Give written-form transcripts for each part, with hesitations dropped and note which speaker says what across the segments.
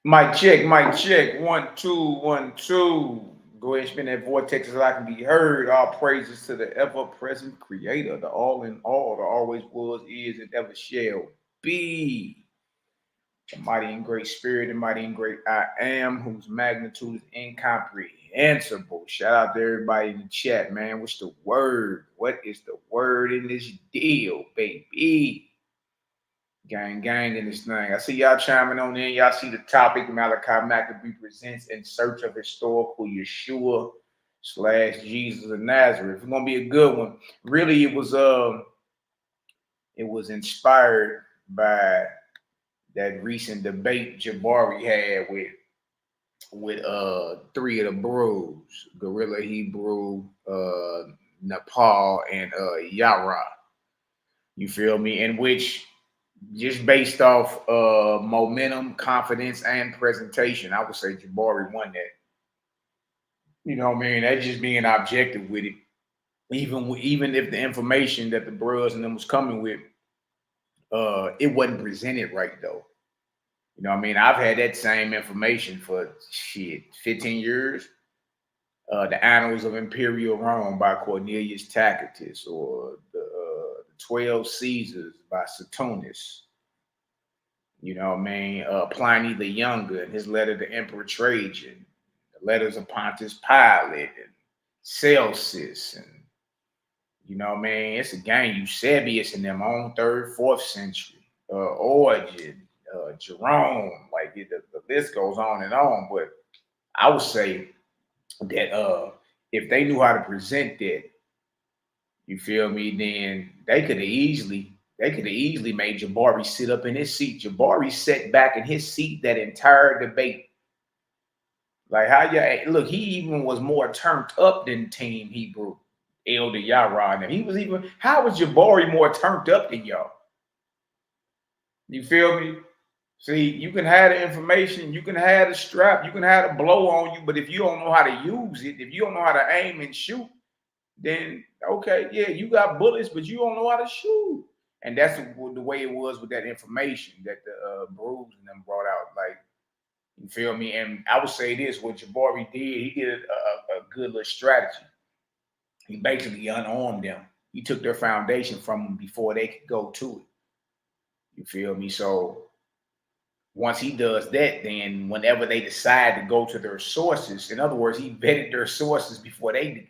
Speaker 1: Mic check, mic check. 1, 2, 1, 2. Go ahead and spin that vortex as I can be heard. All praises to the ever-present creator, the all in all, the always was, is, and ever shall be. The mighty and great spirit, the mighty and great I am, whose magnitude is incomprehensible. Shout out to everybody in the chat, man. What's the word? What is the word in this deal, baby? Gang in this thing. I see y'all chiming on in. Y'all see the topic. Macabee presents In Search of Historical Yeshua / Jesus of Nazareth. It's gonna be a good one. Really, it was inspired by that recent debate Jabari had with three of the bros, Gorilla Hebrew, Nepal, and Yara. You feel me? In which, just based off momentum, confidence, and presentation, I would say Jabari won that. You know what I mean? That's just being objective with it. Even if the information that the bros and them was coming with, it wasn't presented right though. You know what I mean? I've had that same information for 15 years. The Annals of Imperial Rome by Cornelius Tacitus, or the 12 Caesars by Suetonius. You know what I mean? Pliny the Younger and his letter to Emperor Trajan, the letters of Pontius Pilate and Celsus, and you know what I mean? It's a gang. Eusebius and them on 3rd, 4th century. Origen, Jerome, like the list goes on and on. But I would say that if they knew how to present that, you feel me, then they could have easily made Jabari sit up in his seat. Jabari sat back in his seat that entire debate. Like how you look, he even was more turned up than Team Hebrew, Elder Yara. And he was even, how was Jabari more turned up than y'all? You feel me? See, you can have the information, you can have the strap, you can have the blow on you, but if you don't know how to use it, if you don't know how to aim and shoot, then okay, yeah, you got bullets, but you don't know how to shoot. And that's the way it was with that information that the Bruce and them brought out. Like, you feel me? And I would say this: what Jabari did, he did a good little strategy. He basically unarmed them. He took their foundation from them before they could go to it. You feel me? So once he does that, then whenever they decide to go to their sources, in other words, he vetted their sources before they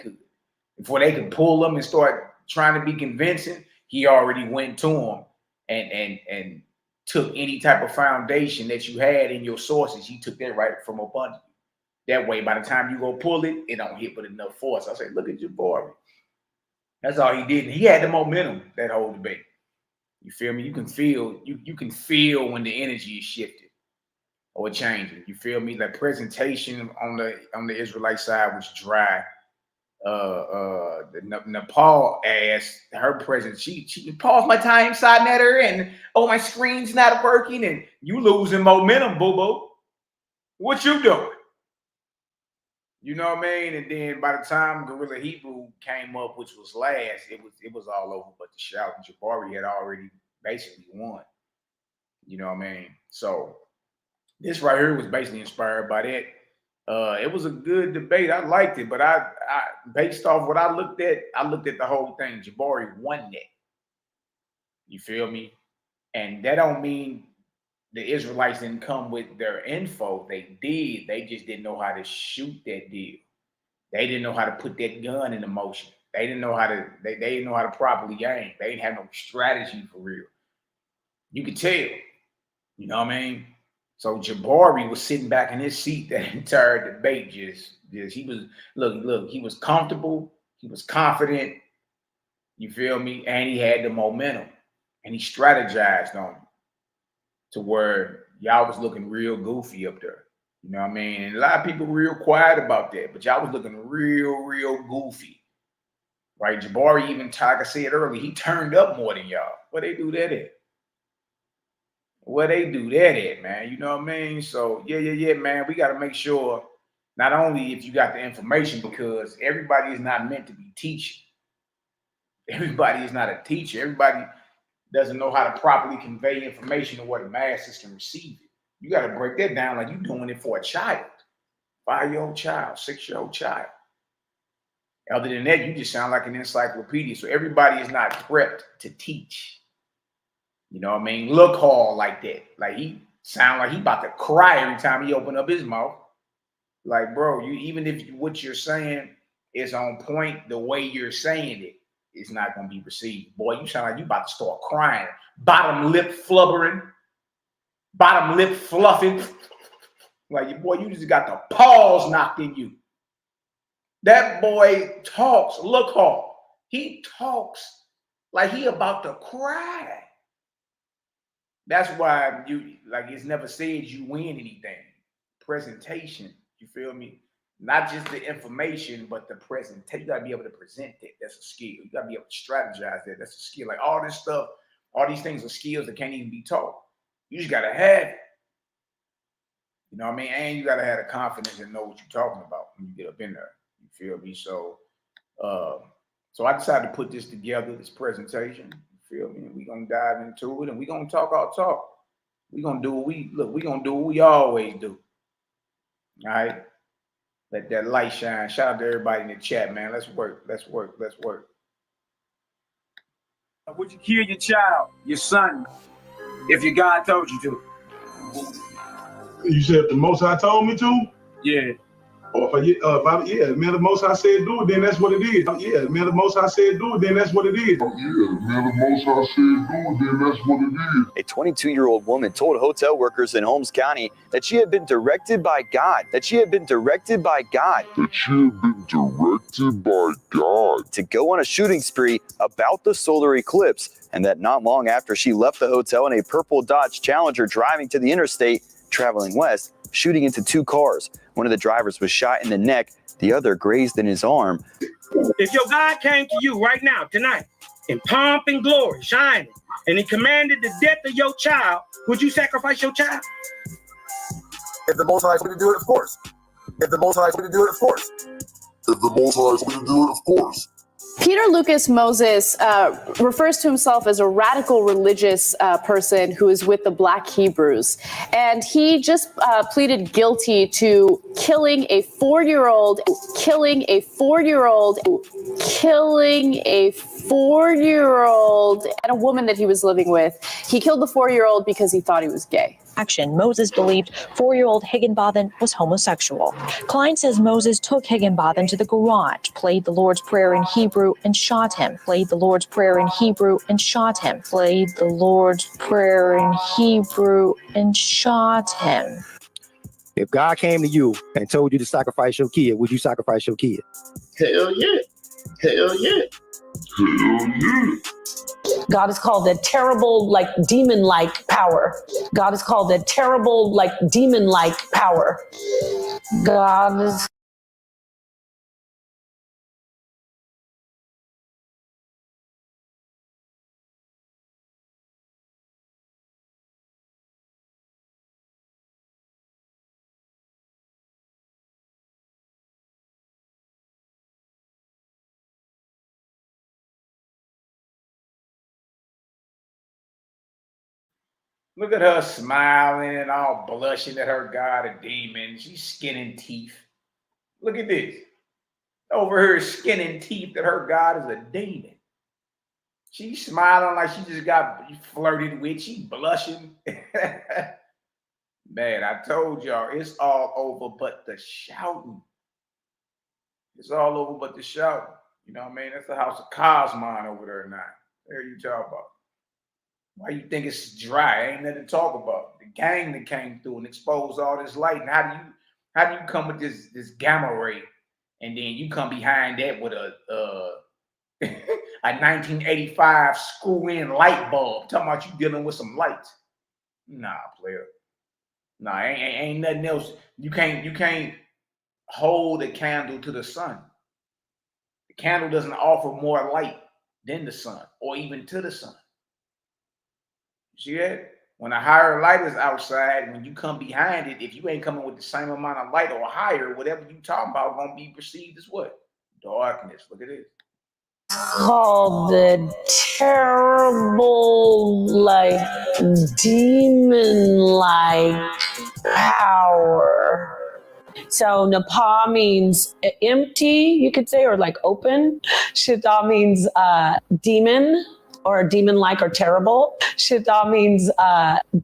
Speaker 1: could pull them and start trying to be convincing. He already went to them and took any type of foundation that you had in your sources. He took that right from up under you. That way, by the time you go pull it, it don't hit with enough force. I say, look at Jabari. That's all he did. And he had the momentum that whole debate. You feel me? You can feel when the energy is shifted or changing. You feel me? Like presentation on the Israelite side was dry. Nepal asked her president, she paused my time siding at her, and oh, my screen's not working, and you losing momentum, boo-boo. What you doing? You know what I mean? And then by the time Gorilla Hebrew came up, which was last, it was all over but the shout. Jabari had already basically won. You know what I mean? So this right here was basically inspired by that. It was a good debate. I liked it, but I based off what I looked at the whole thing. Jabari won that. You feel me? And that don't mean the Israelites didn't come with their info. They did. They just didn't know how to shoot that deal. They didn't know how to put that gun into motion. They didn't know how to. They didn't know how to properly aim. They didn't have no strategy for real. You could tell. You know what I mean? So Jabari was sitting back in his seat that entire debate. Just he was look. He was comfortable. He was confident. You feel me? And he had the momentum, and he strategized on it to where y'all was looking real goofy up there. You know what I mean? And a lot of people real quiet about that, but y'all was looking real goofy. Right? Jabari, even like I said earlier, he turned up more than y'all. Where they do that at? Where they do that at, man? You know what I mean? So yeah, man. We got to make sure not only if you got the information, because everybody is not meant to be teaching. Everybody is not a teacher. Everybody doesn't know how to properly convey information to where the masses can receive it. You got to break that down like you're doing it for a child, 5-year-old child, 6-year-old child. Other than that, you just sound like an encyclopedia. So everybody is not prepped to teach. You know what I mean? Look hard like that. Like he sound like he about to cry every time he open up his mouth. Like, bro, you even if what you're saying is on point, the way you're saying it is not going to be received. Boy, you sound like you about to start crying. Bottom lip flubbering. Bottom lip fluffing. Like, boy, you just got the paws knocked in you. That boy talks, look hard. He talks like he about to cry. That's why you, like, it's never said you win anything. Presentation, you feel me? Not just the information, but the presentation. You gotta be able to present it. That's a skill. You gotta be able to strategize that. That's a skill. Like all this stuff, all these things are skills that can't even be taught. You just gotta have it. You know what I mean? And you gotta have the confidence and know what you're talking about when you get up in there. You feel me? So, so I decided to put this together, this presentation. You feel me? We're gonna dive into it, and we're gonna talk our talk. We're gonna do what we're gonna do what we always do. All right. Let that light shine. Shout out to everybody in the chat, man. Let's work. Let's work. Let's work.
Speaker 2: Would you kill your child, your son, if your God told you to?
Speaker 3: You said the Most High told me to?
Speaker 2: Yeah.
Speaker 3: Or yeah, man, the Most High said do it, then that's what it is. Yeah, man, the Most High said do it, then that's what it is.
Speaker 4: Yeah, man, the Most High said do it, then that's what it is.
Speaker 5: A 22-year-old woman told hotel workers in Holmes County that she had been directed by God. To go on a shooting spree about the solar eclipse, and that not long after she left the hotel in a purple Dodge Challenger driving to the interstate, traveling west, shooting into 2 cars. One of the drivers was shot in the neck, the other grazed in his arm.
Speaker 2: If your God came to you right now, tonight, in pomp and glory, shining, and he commanded the death of your child, would you sacrifice your child?
Speaker 4: If the Most High is going to do it, of course. If the Most High is going to do it, of course. If the Most High is going to do it, of course.
Speaker 6: Peter Lucas Moses refers to himself as a radical religious person who is with the Black Hebrews. And he just pleaded guilty to killing a 4-year-old and a woman that he was living with. He killed the 4-year-old because he thought he was gay.
Speaker 7: Moses believed 4-year-old Higginbotham was homosexual. Klein says Moses took Higginbotham to the garage, played the Lord's Prayer in Hebrew, and shot him. If
Speaker 8: God came to you and told you to sacrifice your kid, would you sacrifice your kid?
Speaker 4: Hell yeah. Hell yeah. Hell yeah.
Speaker 9: God is called a terrible, demon-like power. God is called a terrible, demon-like power. God is...
Speaker 1: Look at her smiling and all blushing at her God, a demon. She's skinning teeth. Look at this. Over her skinning teeth that her God is a demon. She's smiling like she just got flirted with. She blushing. Man, I told y'all, it's all over but the shouting. It's all over but the shouting. You know what I mean? That's the house of Cosmon over there now. There you talk about. Why you think it's dry? Ain't nothing to talk about. The gang that came through and exposed all this light. And how do you come with this gamma ray, and then you come behind that with a 1985 screw-in light bulb? Talking about you dealing with some lights. Nah, player. Nah, ain't nothing else. You can't hold a candle to the sun. The candle doesn't offer more light than the sun, or even to the sun. See that? When a higher light is outside, when you come behind it, if you ain't coming with the same amount of light or higher, whatever you talking about gonna be perceived as what? Darkness. Look at this.
Speaker 9: called the terrible, like, demon-like power. So Napa means empty, you could say, or like open. Shita means demon, or demon-like or terrible. Shita means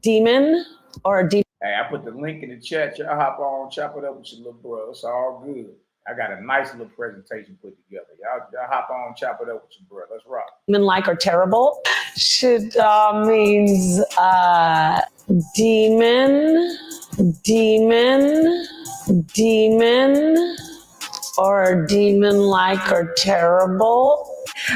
Speaker 9: demon or a demon.
Speaker 1: Hey, I put the link in the chat. Y'all hop on, chop it up with your little bro. It's all good. I got a nice little presentation put together. Y'all hop on, chop it up with your bro. Let's rock.
Speaker 9: Demon-like or terrible. Shita means demon, or demon-like or terrible.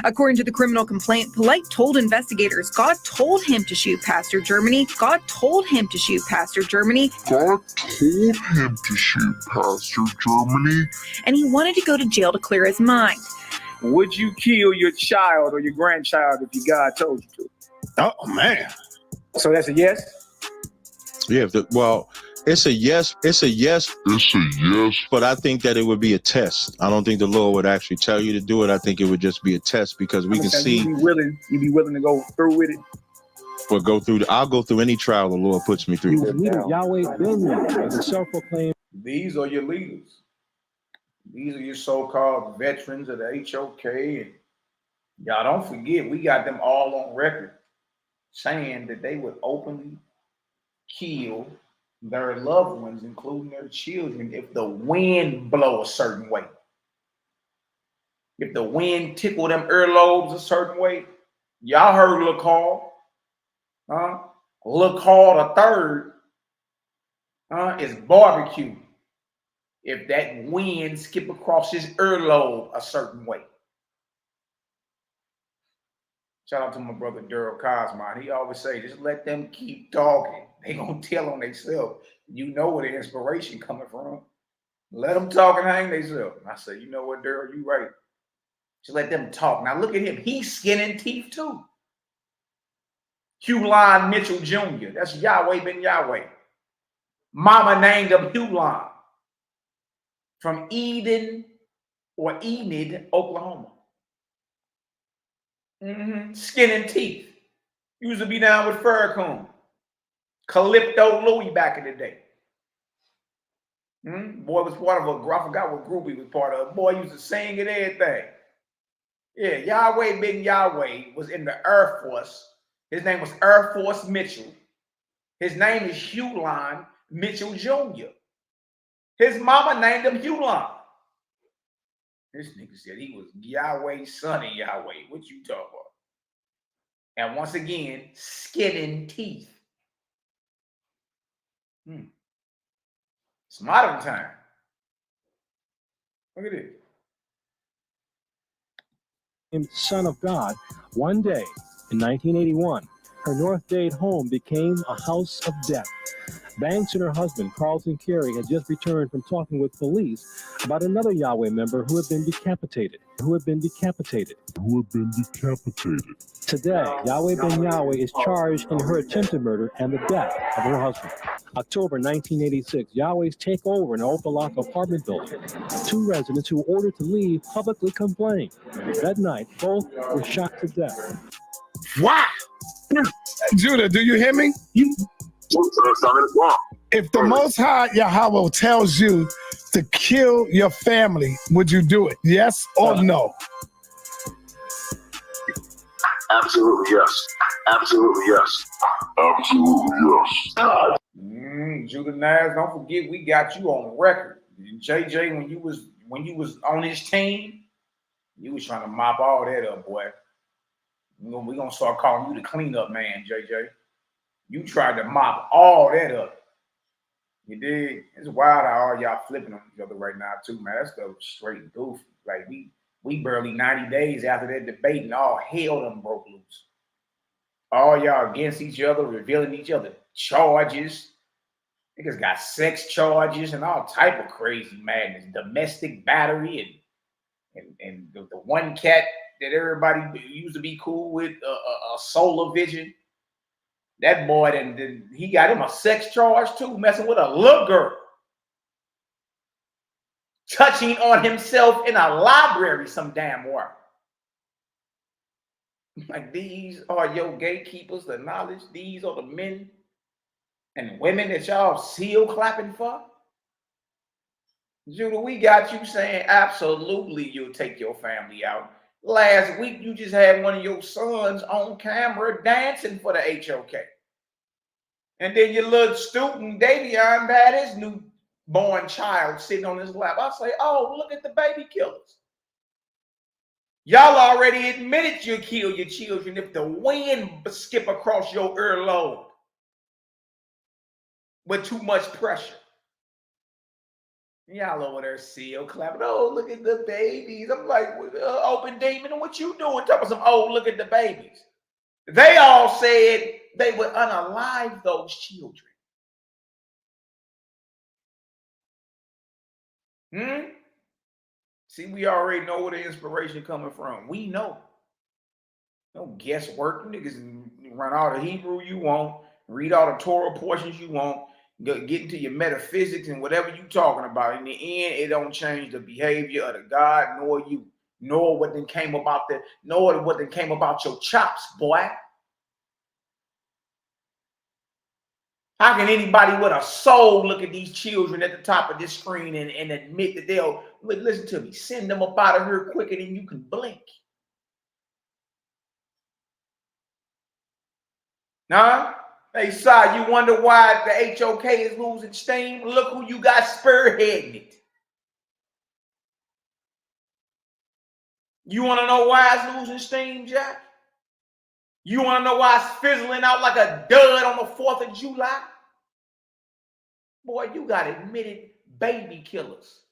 Speaker 10: According to the criminal complaint, Polite told investigators God told him to shoot Pastor Germany. God told him to shoot Pastor Germany.
Speaker 4: God told him to shoot Pastor Germany.
Speaker 10: And he wanted to go to jail to clear his mind.
Speaker 1: Would you kill your child or your grandchild if God told you to?
Speaker 11: Oh, man.
Speaker 1: So that's a yes?
Speaker 11: Yeah, well, it's a yes. It's a yes.
Speaker 4: It's a yes.
Speaker 11: But I think that it would be a test. I don't think the Lord would actually tell you to do it. I think it would just be a test because we can see.
Speaker 1: You'd be willing to go through with it?
Speaker 11: Or go through. I'll go through any trial the Lord puts me through.
Speaker 8: Yahweh been the self-proclaimed.
Speaker 1: These are your leaders. These are your so-called veterans of the HOK. And y'all don't forget, we got them all on record saying that they would openly kill their loved ones, including their children, if the wind blow a certain way. If the wind tickle them earlobes a certain way. Y'all heard LaCall. LaCall the third is barbecue. If that wind skip across his earlobe a certain way. Shout out to my brother Daryl Cosmon. He always say, just let them keep talking. They gonna tell on themselves. You know where the inspiration coming from. Let them talk and hang themselves. I say, you know what, Daryl, you right. Just let them talk. Now look at him. He's skinning teeth too. Hulan Mitchell Jr. That's Yahweh ben Yahweh. Mama named him Hulan from Eden or Enid, Oklahoma. Skin and teeth. Used to be down with Farrakhan. Calypto Louis back in the day. Boy was part of I forgot what group he was part of. Boy used to sing and everything. Yeah, Yahweh ben Yahweh was in the Air Force. His name was Air Force Mitchell. His name is Hulan Mitchell Jr. His mama named him Hulan. This nigga said he was Yahweh's son of Yahweh. What you talking about? And once again, skin and teeth. It's modern time. Look at this.
Speaker 8: Son of God, one day in 1981, her North Dade home became a house of death. Banks and her husband, Carlton Carey, had just returned from talking with police about another Yahweh member who had been decapitated. Today, Yahweh ben Yahweh is charged in her attempted murder and the death of her husband. October 1986, Yahweh's take over an Opalaka apartment building. Two residents who were ordered to leave publicly complained. That night, both were shot to death.
Speaker 11: Wow. Judah, do you hear me? If the Most High Yahweh tells you to kill your family, would you do it? Yes or no?
Speaker 4: Absolutely yes. Absolutely yes. Absolutely yes.
Speaker 1: Judah Naz, don't forget we got you on record. JJ, when you was on his team, you was trying to mop all that up, boy. We're gonna start calling you the cleanup man, JJ. You tried to mop all that up. You did. It's wild how all y'all flipping on each other right now, too, man. That stuff straight goofy. Like we barely 90 days after that debate and all hell done broke loose. All y'all against each other, revealing each other charges. Niggas got sex charges and all type of crazy madness. Domestic battery and the one cat that everybody used to be cool with, Solar Vision. That boy, then he got him a sex charge too, messing with a little girl. Touching on himself in a library some damn work. Like, these are your gatekeepers, the knowledge. These are the men and women that y'all seal clapping for. Judah, we got you saying absolutely you'll take your family out. Last week, you just had one of your sons on camera dancing for the HOK. And then your little student, Davion, had his newborn child sitting on his lap. I say, oh, look at the baby killers. Y'all already admitted you'll kill your children if the wind skip across your earlobe with too much pressure. Y'all over there seal clapping. Oh, look at the babies. I'm like, open demon, what you doing? Talking about some, oh, look at the babies. They all said they would unalive those children. See, we already know where the inspiration coming from. We know. No guesswork. Niggas run all the Hebrew you want, read all the Torah portions you want, get into your metaphysics and whatever you talking about. In the end, it don't change the behavior of the God nor you, nor what then came about your chops, boy. How can anybody with a soul look at these children at the top of this screen and admit that they'll, listen to me, send them up out of here quicker than you can blink? Nah? Hey, Si, you wonder why the HOK is losing steam? Look who you got spearheading it. You want to know why it's losing steam, Jack? You want to know why it's fizzling out like a dud on the 4th of July? Boy, you got admitted baby killers.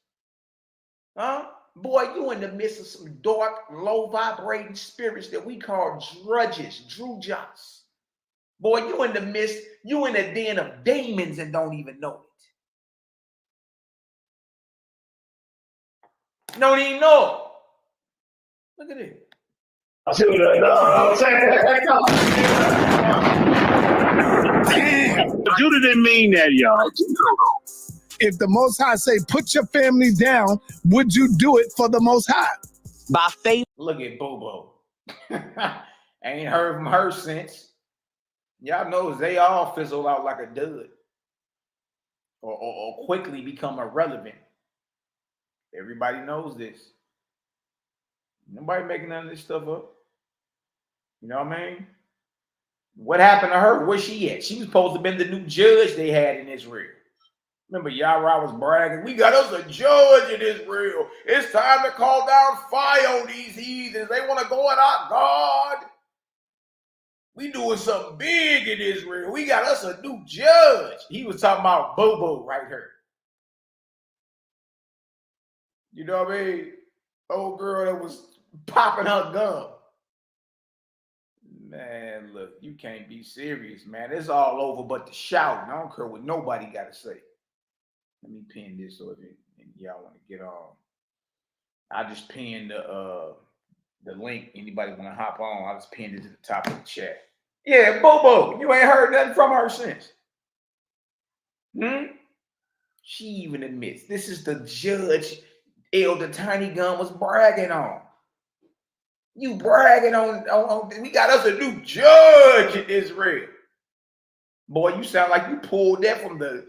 Speaker 1: Huh? Boy, you in the midst of some dark, low-vibrating spirits that we call drudges, drujas. Boy, you in the midst, you in a den of demons and don't even know it. Don't even know it. Look at it.
Speaker 12: Judah didn't mean that, y'all.
Speaker 11: If the Most High say, put your family down, would you do it for the Most High?
Speaker 1: By faith. Look at Bobo. Ain't heard from her since. Y'all know they all fizzle out like a dud. Or quickly become irrelevant. Everybody knows this. Nobody making none of this stuff up. You know what I mean? What happened to her? Where's she at? She was supposed to have been the new judge they had in Israel. Remember, Yahweh was bragging, we got us a judge in Israel. It's time to call down fire on these heathens. They want to go at our God. We doing something big in Israel. We got us a new judge. He was talking about Bobo right here. You know what I mean? Old girl that was popping her gum. Man, look, you can't be serious, man. It's all over but the shouting. I don't care what nobody got to say. Let me pin this so if y'all want to get on. I just pinned the link. Anybody want to hop on? I just pinned it to the top of the chat. Yeah, Bobo, you ain't heard nothing from her since. She even admits this is the judge Elder Tiny Gun was bragging on. You bragging on we got us a new judge in Israel. Boy, you sound like you pulled that from the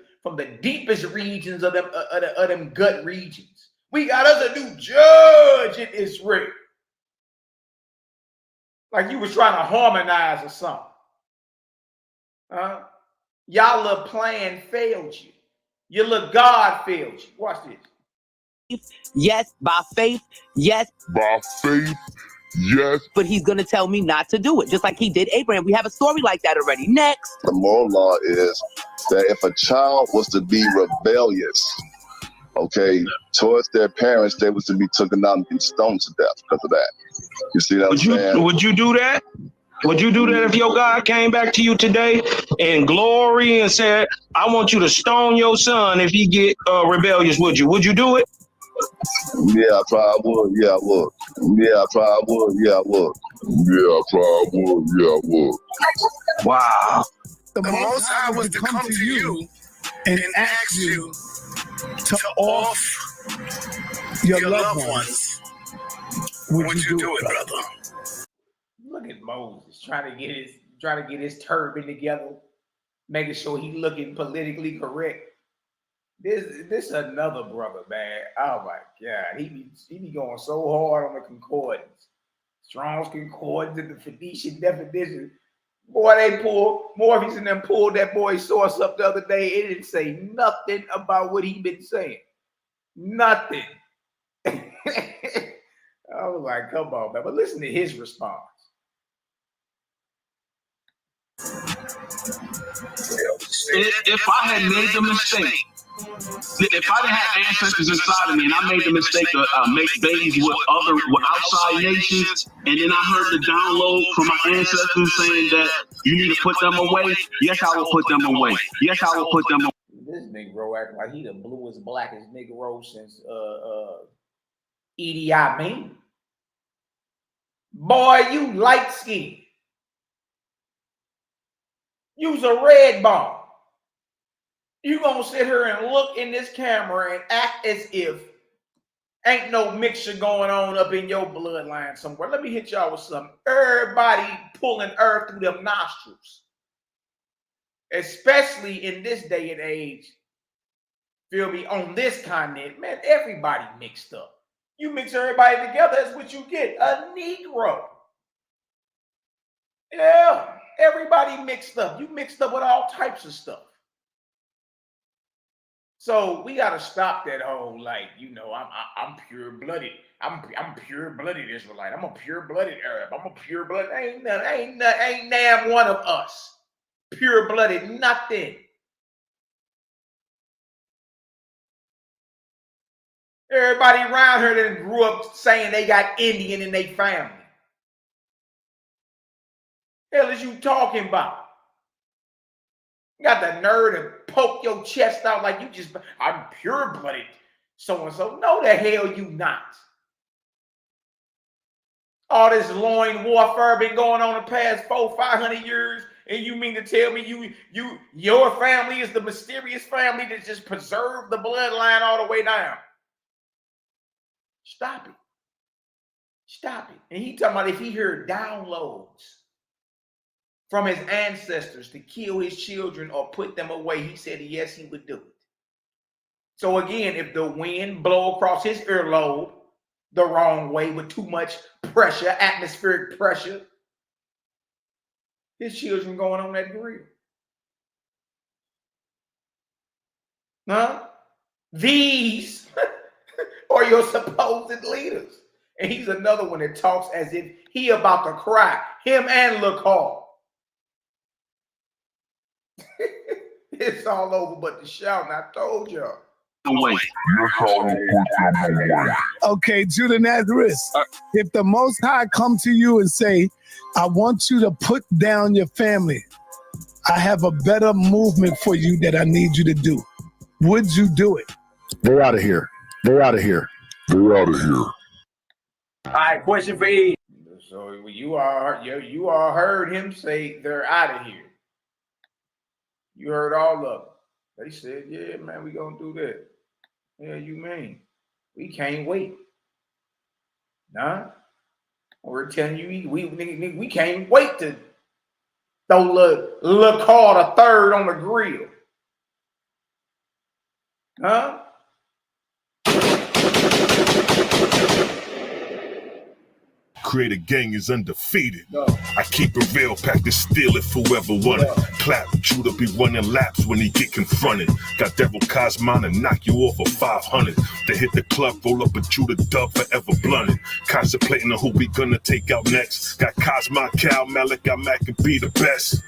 Speaker 1: deepest regions of them gut regions. We got us a new judge in Israel. Like you was trying to harmonize or something. Y'all little plan failed you. Your little God failed you. Watch this.
Speaker 13: Yes, by faith. Yes.
Speaker 4: By faith. Yes.
Speaker 13: But he's going to tell me not to do it, just like he did Abraham. We have a story like that already. Next.
Speaker 4: The moral law is that if a child was to be rebellious, okay, towards their parents, they was to be taken out and stoned to death because of that. You see what I'm saying?
Speaker 2: Would you do that? Would you do that if your God came back to you today in glory and said, I want you to stone your son if he get rebellious? Would you? Would you do it?
Speaker 4: Yeah, I probably would. Yeah, I would. Yeah, I probably would. Yeah, I would. Yeah, I probably would. Yeah, I would.
Speaker 2: Wow.
Speaker 11: The Most High was to come to you and ask you to off your loved ones. Would you do it, brother?
Speaker 1: Look at Moses, trying to get his turban together, making sure he looking politically correct. This another brother, man. Oh my God, he be going so hard on the concordance, Strong's concordance and the Phoenician definition. Boy, they pulled Morpheus and them pulled that boy's source up the other day. It didn't say nothing about what he been saying. Nothing. I was like, come on, man. But listen to his response.
Speaker 12: If I had made the mistake, if I didn't have ancestors inside of me and I made the mistake to make babies with outside nations, and then I heard the download from my ancestors saying that you need to put them away, yes, I will put them away. Yes, I will put them away.
Speaker 1: This Negro acting like he the bluest, blackest Negro since Idi Amin. Boy, you light skinned. You's a red bone. You gonna sit here and look in this camera and act as if ain't no mixture going on up in your bloodline somewhere. Let me hit y'all with something. Everybody pulling earth through them nostrils. Especially in this day and age, feel me, on this continent, man, everybody mixed up. You mix everybody together, that's what you get, a Negro. Yeah, everybody mixed up. You mixed up with all types of stuff. So we gotta stop that whole I'm pure blooded. I'm pure blooded Israelite. I'm a pure blooded Arab. I'm a pure blooded. Ain't damn one of us pure blooded. Nothing. Everybody around here that grew up saying they got Indian in their family. Hell is you talking about? You got the nerve to poke your chest out like I'm pure-blooded so-and-so. No, the hell you not. All this loin warfare been going on the past 400-500 years, and you mean to tell me your family is the mysterious family that just preserved the bloodline all the way down? Stop it. Stop it. And he talking about if he heard downloads from his ancestors to kill his children or put them away, he said yes, he would do it. So again, if the wind blow across his earlobe the wrong way with too much pressure, atmospheric pressure, his children going on that grill. Huh? These are your supposed leaders. And he's another one that talks as if he about to cry. Him and LaCar. It's all over but the shouting. I told y'all.
Speaker 11: Okay, Judah Nazareth, if the Most High come to you and say, I want you to put down your family, I have a better movement for you that I need you to do, would you do it?
Speaker 14: They're out of here. They're out of here. They're out of here.
Speaker 12: All right, question for E.
Speaker 1: So you all heard him say they're out of here. You heard all of them. They said, yeah, man, we gonna do that. Yeah, you mean? We can't wait. Nah. We're telling you, we can't wait to throw LaCar the third on the grill. Huh?
Speaker 15: Creator gang is undefeated. I keep it real, pack to steal it for whoever won it. Clap, Judah be running laps when he get confronted. Got Devil Cosman to knock you off of 500. They hit the club, roll up a Judah dub, forever blunted. Contemplating on who we gonna take out next. Got Cosma, Cal, Malaki, Macabee the best.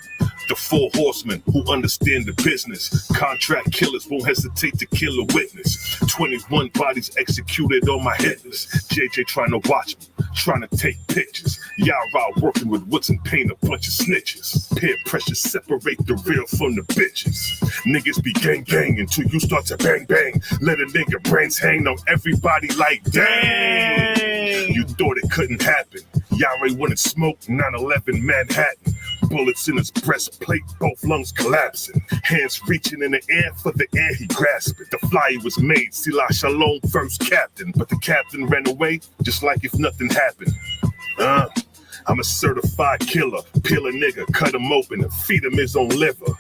Speaker 15: The 4 horsemen who understand the business. Contract killers won't hesitate to kill a witness. 21 bodies executed on my hit list. JJ trying to watch me, trying to take pictures. YAH'KI working with woods and paint, a bunch of snitches. Peer pressure separate the real from the bitches. Niggas be gang gang until you start to bang bang. Let a nigga brains hang on everybody like dang. You thought it couldn't happen. Yahweh wouldn't smoke 9/11 Manhattan. Bullets in his breastplate, both lungs collapsing. Hands reaching in the air for the air he grasped it. The flyer was made, Sila Shalom, first captain. But the captain ran away just like if nothing happened. I'm a certified killer. Peel a nigga, cut him open and feed him his own liver.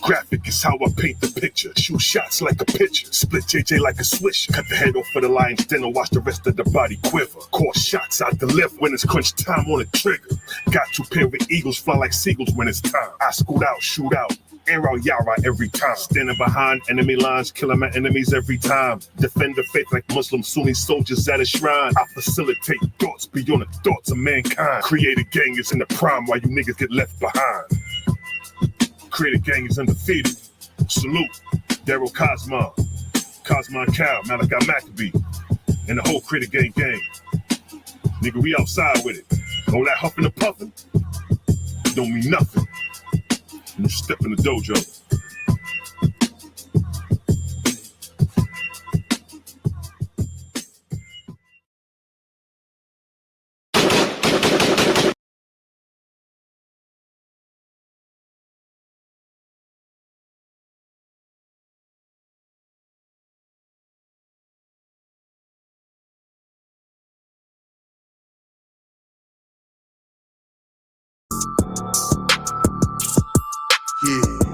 Speaker 15: Graphic is how I paint the picture. Shoot shots like a pitcher. Split JJ like a swisher. Cut the head off for the lion's den and watch the rest of the body quiver. Core shots I deliver when it's crunch time on the trigger. Got you paired with eagles, fly like seagulls when it's time. I scoot out, shoot out. Air out Yara every time. Standing behind enemy lines, killing my enemies every time. Defend the faith like Muslim Sunni soldiers at a shrine. I facilitate thoughts beyond the thoughts of mankind. Create a gang is in the prime while you niggas get left behind. Create a gang is undefeated. Salute, Daryl Cosma, Cosma Cal, Malaki Macabee, and the whole Create a Gang gang. Nigga, we outside with it. All that huffing and puffing don't mean nothing. You step in the dojo.
Speaker 16: Yeah.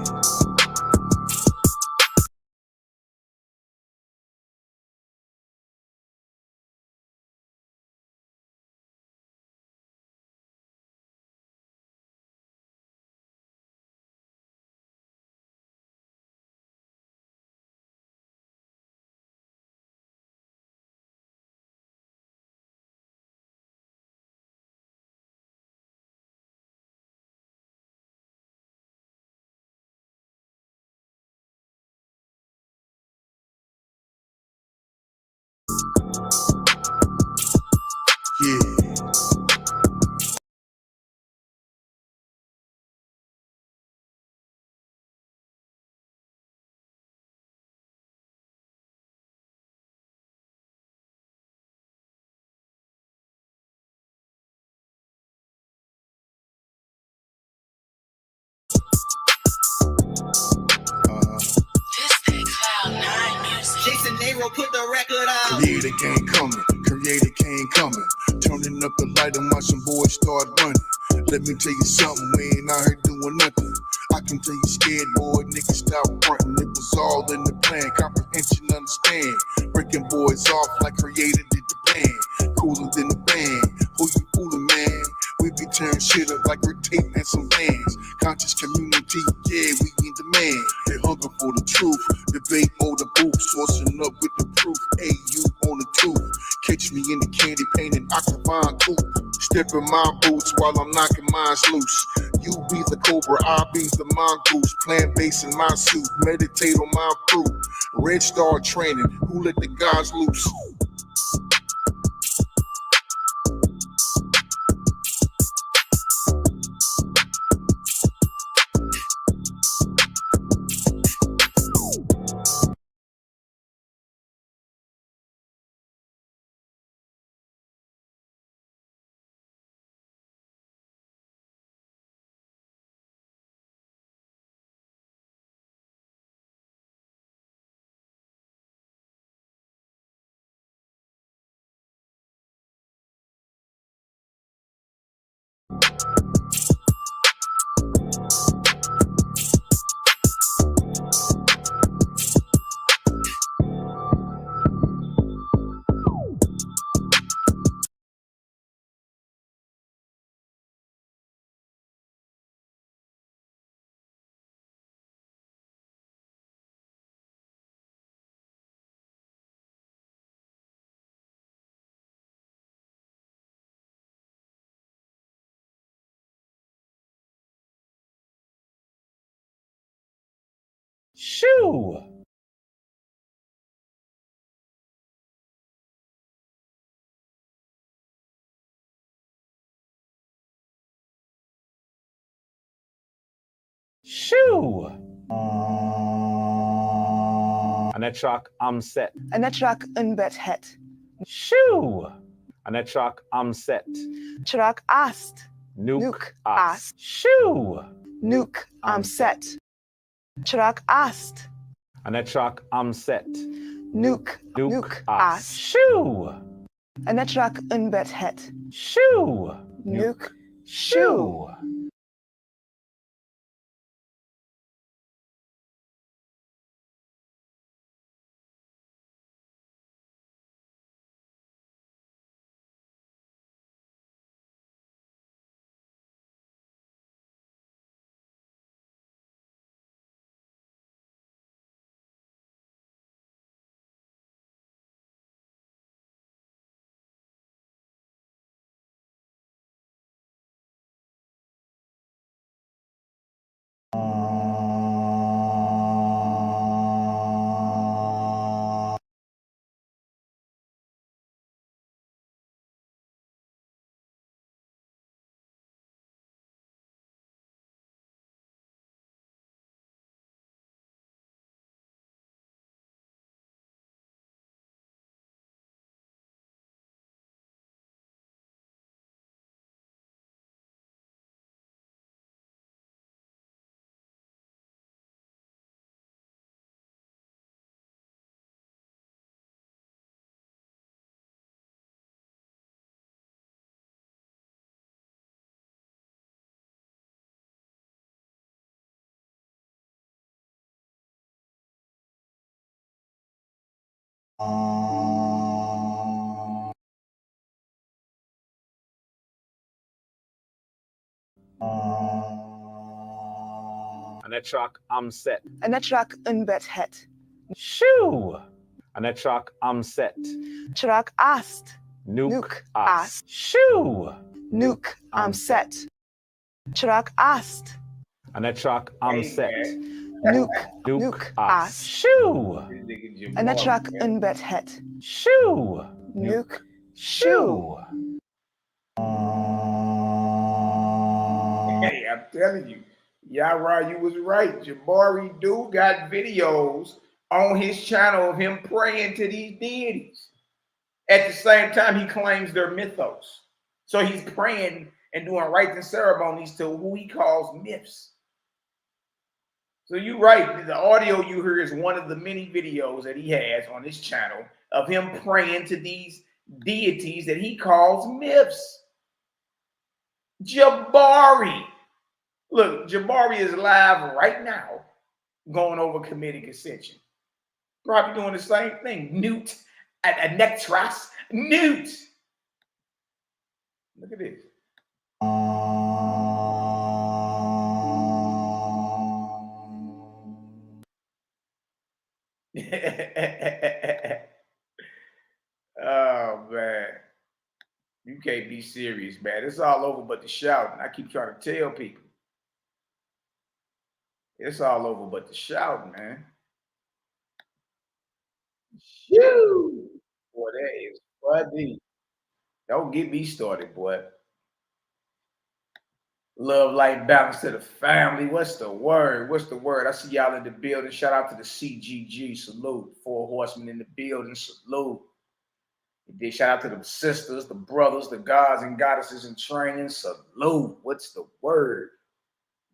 Speaker 16: Yeah.
Speaker 17: Jason Nero put the record out.
Speaker 16: Create a gang coming, create a gang coming. Turning up the light and watch some boys start running. Let me tell you something, we ain't out here doing nothing. I can tell you scared boy, niggas stop fronting. It was all in the plan, comprehension, understand. Breaking boys off like created did the plan. Cooler than the band, who you fooling, man? We be tearing shit up like we're taping and some bands. Conscious community, yeah, we in demand. They hunger for the truth, debate or the booth. Sourcing up with the proof, hey, you on the tooth. Catch me in the candy paint and octagon coupe. Step in my boots while I'm knocking mines loose. You be the cobra, I be the mongoose. Plant base in my suit, meditate on my fruit. Red Star training, who let the gods loose?
Speaker 18: Shoo! Shoo! Anetrak Amset.
Speaker 19: Anetrak Unbet Het.
Speaker 18: Shoo! Anetrak Amset.
Speaker 19: Chrak Ast.
Speaker 18: Nuke Ast. Shoo!
Speaker 19: Nuke Amset. Chrak Ast.
Speaker 18: Anetrak Amset.
Speaker 19: Nuke Ast.
Speaker 18: Shoo!
Speaker 19: Anetrak Unbet Het.
Speaker 18: Shoo!
Speaker 19: Nuke.
Speaker 18: Shoo. Anetrak, I'm set.
Speaker 19: Anetrak unbet het.
Speaker 18: Shoo. Anetrak, I'm set.
Speaker 19: Chrak ast.
Speaker 18: Nuke as. Shoo.
Speaker 19: Nuke, I'm set. Chrak ast.
Speaker 18: Anetrak, I'm set.
Speaker 19: Nuke as.
Speaker 18: Shoo.
Speaker 19: Anetrak unbet het.
Speaker 18: Shoo.
Speaker 19: Nuke.
Speaker 18: Shoo.
Speaker 1: Hey, I'm telling you, Yara, you was right. Jabari do got videos on his channel of him praying to these deities. At the same time, he claims they're mythos. So he's praying and doing rites and ceremonies to who he calls myths. So you're right. The audio you hear is one of the many videos that he has on his channel of him praying to these deities that he calls myths. Jabari. Look, Jabari is live right now going over comedic ascension. Probably doing the same thing. Newt, a nectras, Newt. Look at this. Oh, man. You can't be serious, man. It's all over but the shouting. I keep trying to tell people. It's all over but the shouting, man. Shoo! Boy, that is funny. Don't get me started, boy. Love, life, balance to the family. What's the word? What's the word? I see y'all in the building. Shout out to the CGG. Salute. 4 horsemen in the building. Salute. Shout out to the sisters, the brothers, the gods and goddesses in training. Salute. What's the word?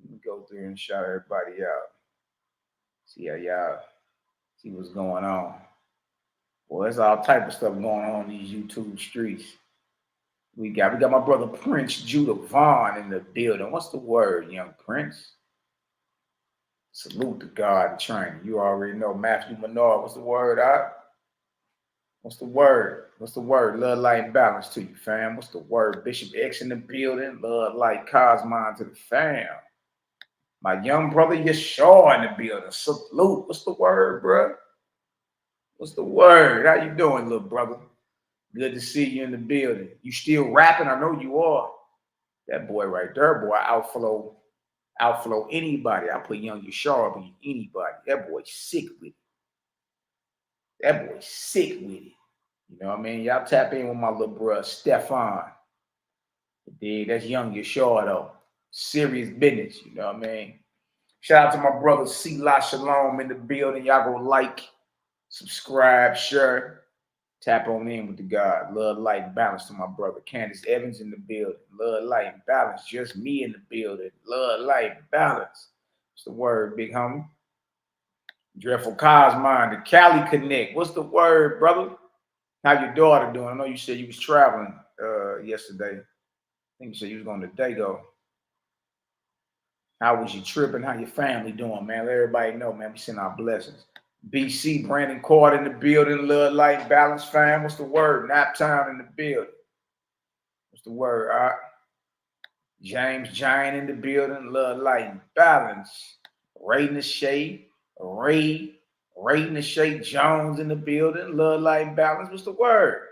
Speaker 1: Let me go through and shout everybody out. See how y'all see what's going on. Well, there's all type of stuff going on in these YouTube streets. We got my brother Prince Judah Vaughn in the building. What's the word, young Prince? Salute to God and training. You already know Matthew Menard. What's the word, What's the word? What's the word? Love, light, and balance to you, fam. What's the word? Bishop X in the building. Love, light, Cosmon to the fam. My young brother Yeshua in the building. Salute. What's the word, bro? What's the word? How you doing, little brother? Good to see you in the building. You still rapping? I know you are. That boy right there, boy, outflow anybody. I put young Yeshua on anybody. That boy sick with it. That boy sick with it. You know what I mean? Y'all tap in with my little bro, Stefan. Dude, that's young Yeshua, though. Serious business, you know what I mean? Shout out to my brother, SHALOM in the building. Y'all go like, subscribe, share. Tap on in with the God. Love, light, balance to my brother. Candace Evans in the building. Love, light, and balance. Just me in the building. Love, light, balance. What's the word, big homie? Dreadful Cosmon, the Cali Connect. What's the word, brother? How your daughter doing? I know you said you was traveling yesterday. think you said you was going to Dago. How was you tripping? How your family doing, man? Let everybody know, man. We send our blessings. BC, Brandon Carter in the building. Love, light, balance, fam. What's the word? Nap time in the building. What's the word? All right. James Giant in the building. Love, light, and balance. Ray in the shade. Ray in the shade. Jones in the building. Love, light, and balance. What's the word?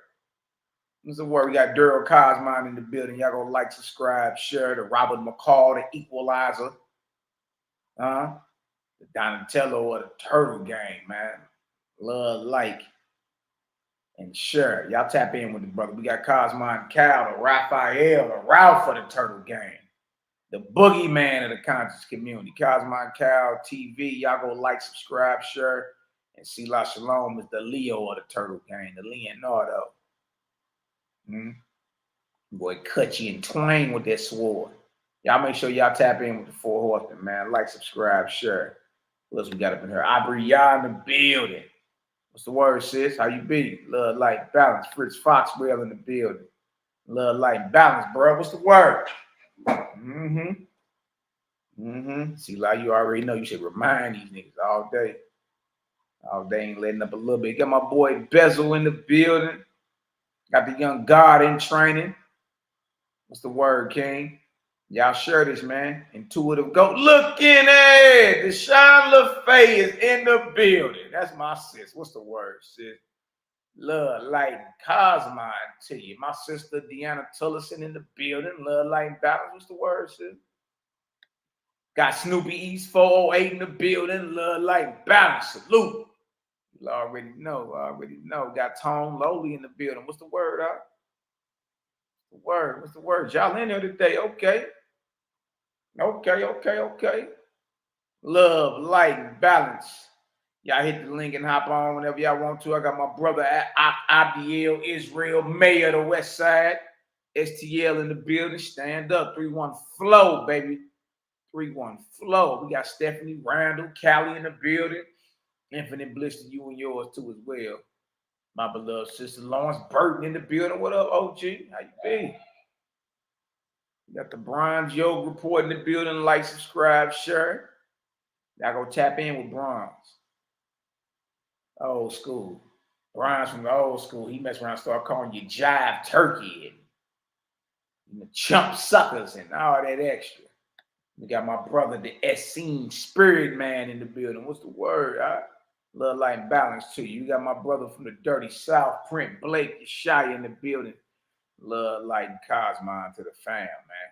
Speaker 1: What's the word? We got Daryl Cosmine in the building. Y'all go like, subscribe, share. The Robert McCall, the Equalizer. The Donatello or the Turtle Gang, man. Love, like, and share. Y'all tap in with the brother. We got Cosmine Cal, the Raphael, the Ralph for the Turtle Gang. The boogeyman of the conscious community. Cosmine Cal TV. Y'all go like, subscribe, share. And Sela Shalom is the Leo of the Turtle Gang, the Leonardo. Boy, cut you in twain with that sword. Y'all make sure y'all tap in with the 4 horsemen, man. Like, subscribe, share. What else we got up in here? Yah in the building. What's the word, sis? How you be? Love, light, balance. Fritz Foxwell in the building. Love, light, balance, bro. What's the word? See, like you already know, you should remind these niggas all day. All day ain't letting up a little bit. Got my boy Bezel in the building. Got the young God in training. What's the word, King? Y'all share this, man. Intuitive go. Look in it. Deshaun LaFay is in the building. That's my sis. What's the word, sis? Love, light, and Cosmine to you. My sister Deanna Tullison in the building. Love, light, and balance. What's the word, sis? Got Snoopy East 408 in the building. Love, light, and balance. Salute. You already know. Got Tone Lowly in the building. What's the word, huh? What's the word? Y'all in there today? Okay. Love, light, and balance. Y'all hit the link and hop on whenever y'all want to. I got my brother Abdiel Israel, mayor of the West Side. STL in the building. Stand up. 3-1 flow, baby. 3-1 flow. We got Stephanie Randall, Callie in the building. Infinite bliss to you and yours too as well. My beloved sister Lawrence Burton in the building. What up, OG? How you be? You got the Bronze Yoga Report in the building. Like, subscribe, share. Y'all go tap in with Bronze. Old school. Bronze from the old school. He mess around and start calling you jive turkey and the chump suckers and all that extra. We got my brother, the Essene Spirit Man in the building. What's the word? Love, light, and balance to you. You got my brother from the dirty South, Print Blake, Shy in the building. Love, light, and Cosmine to the fam, man.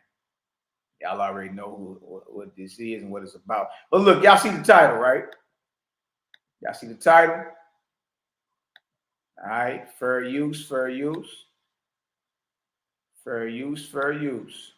Speaker 1: Y'all already know what this is and what it's about. But look, y'all see the title, right? Y'all see the title? All right, fair use, fair use. Fair use, fair use.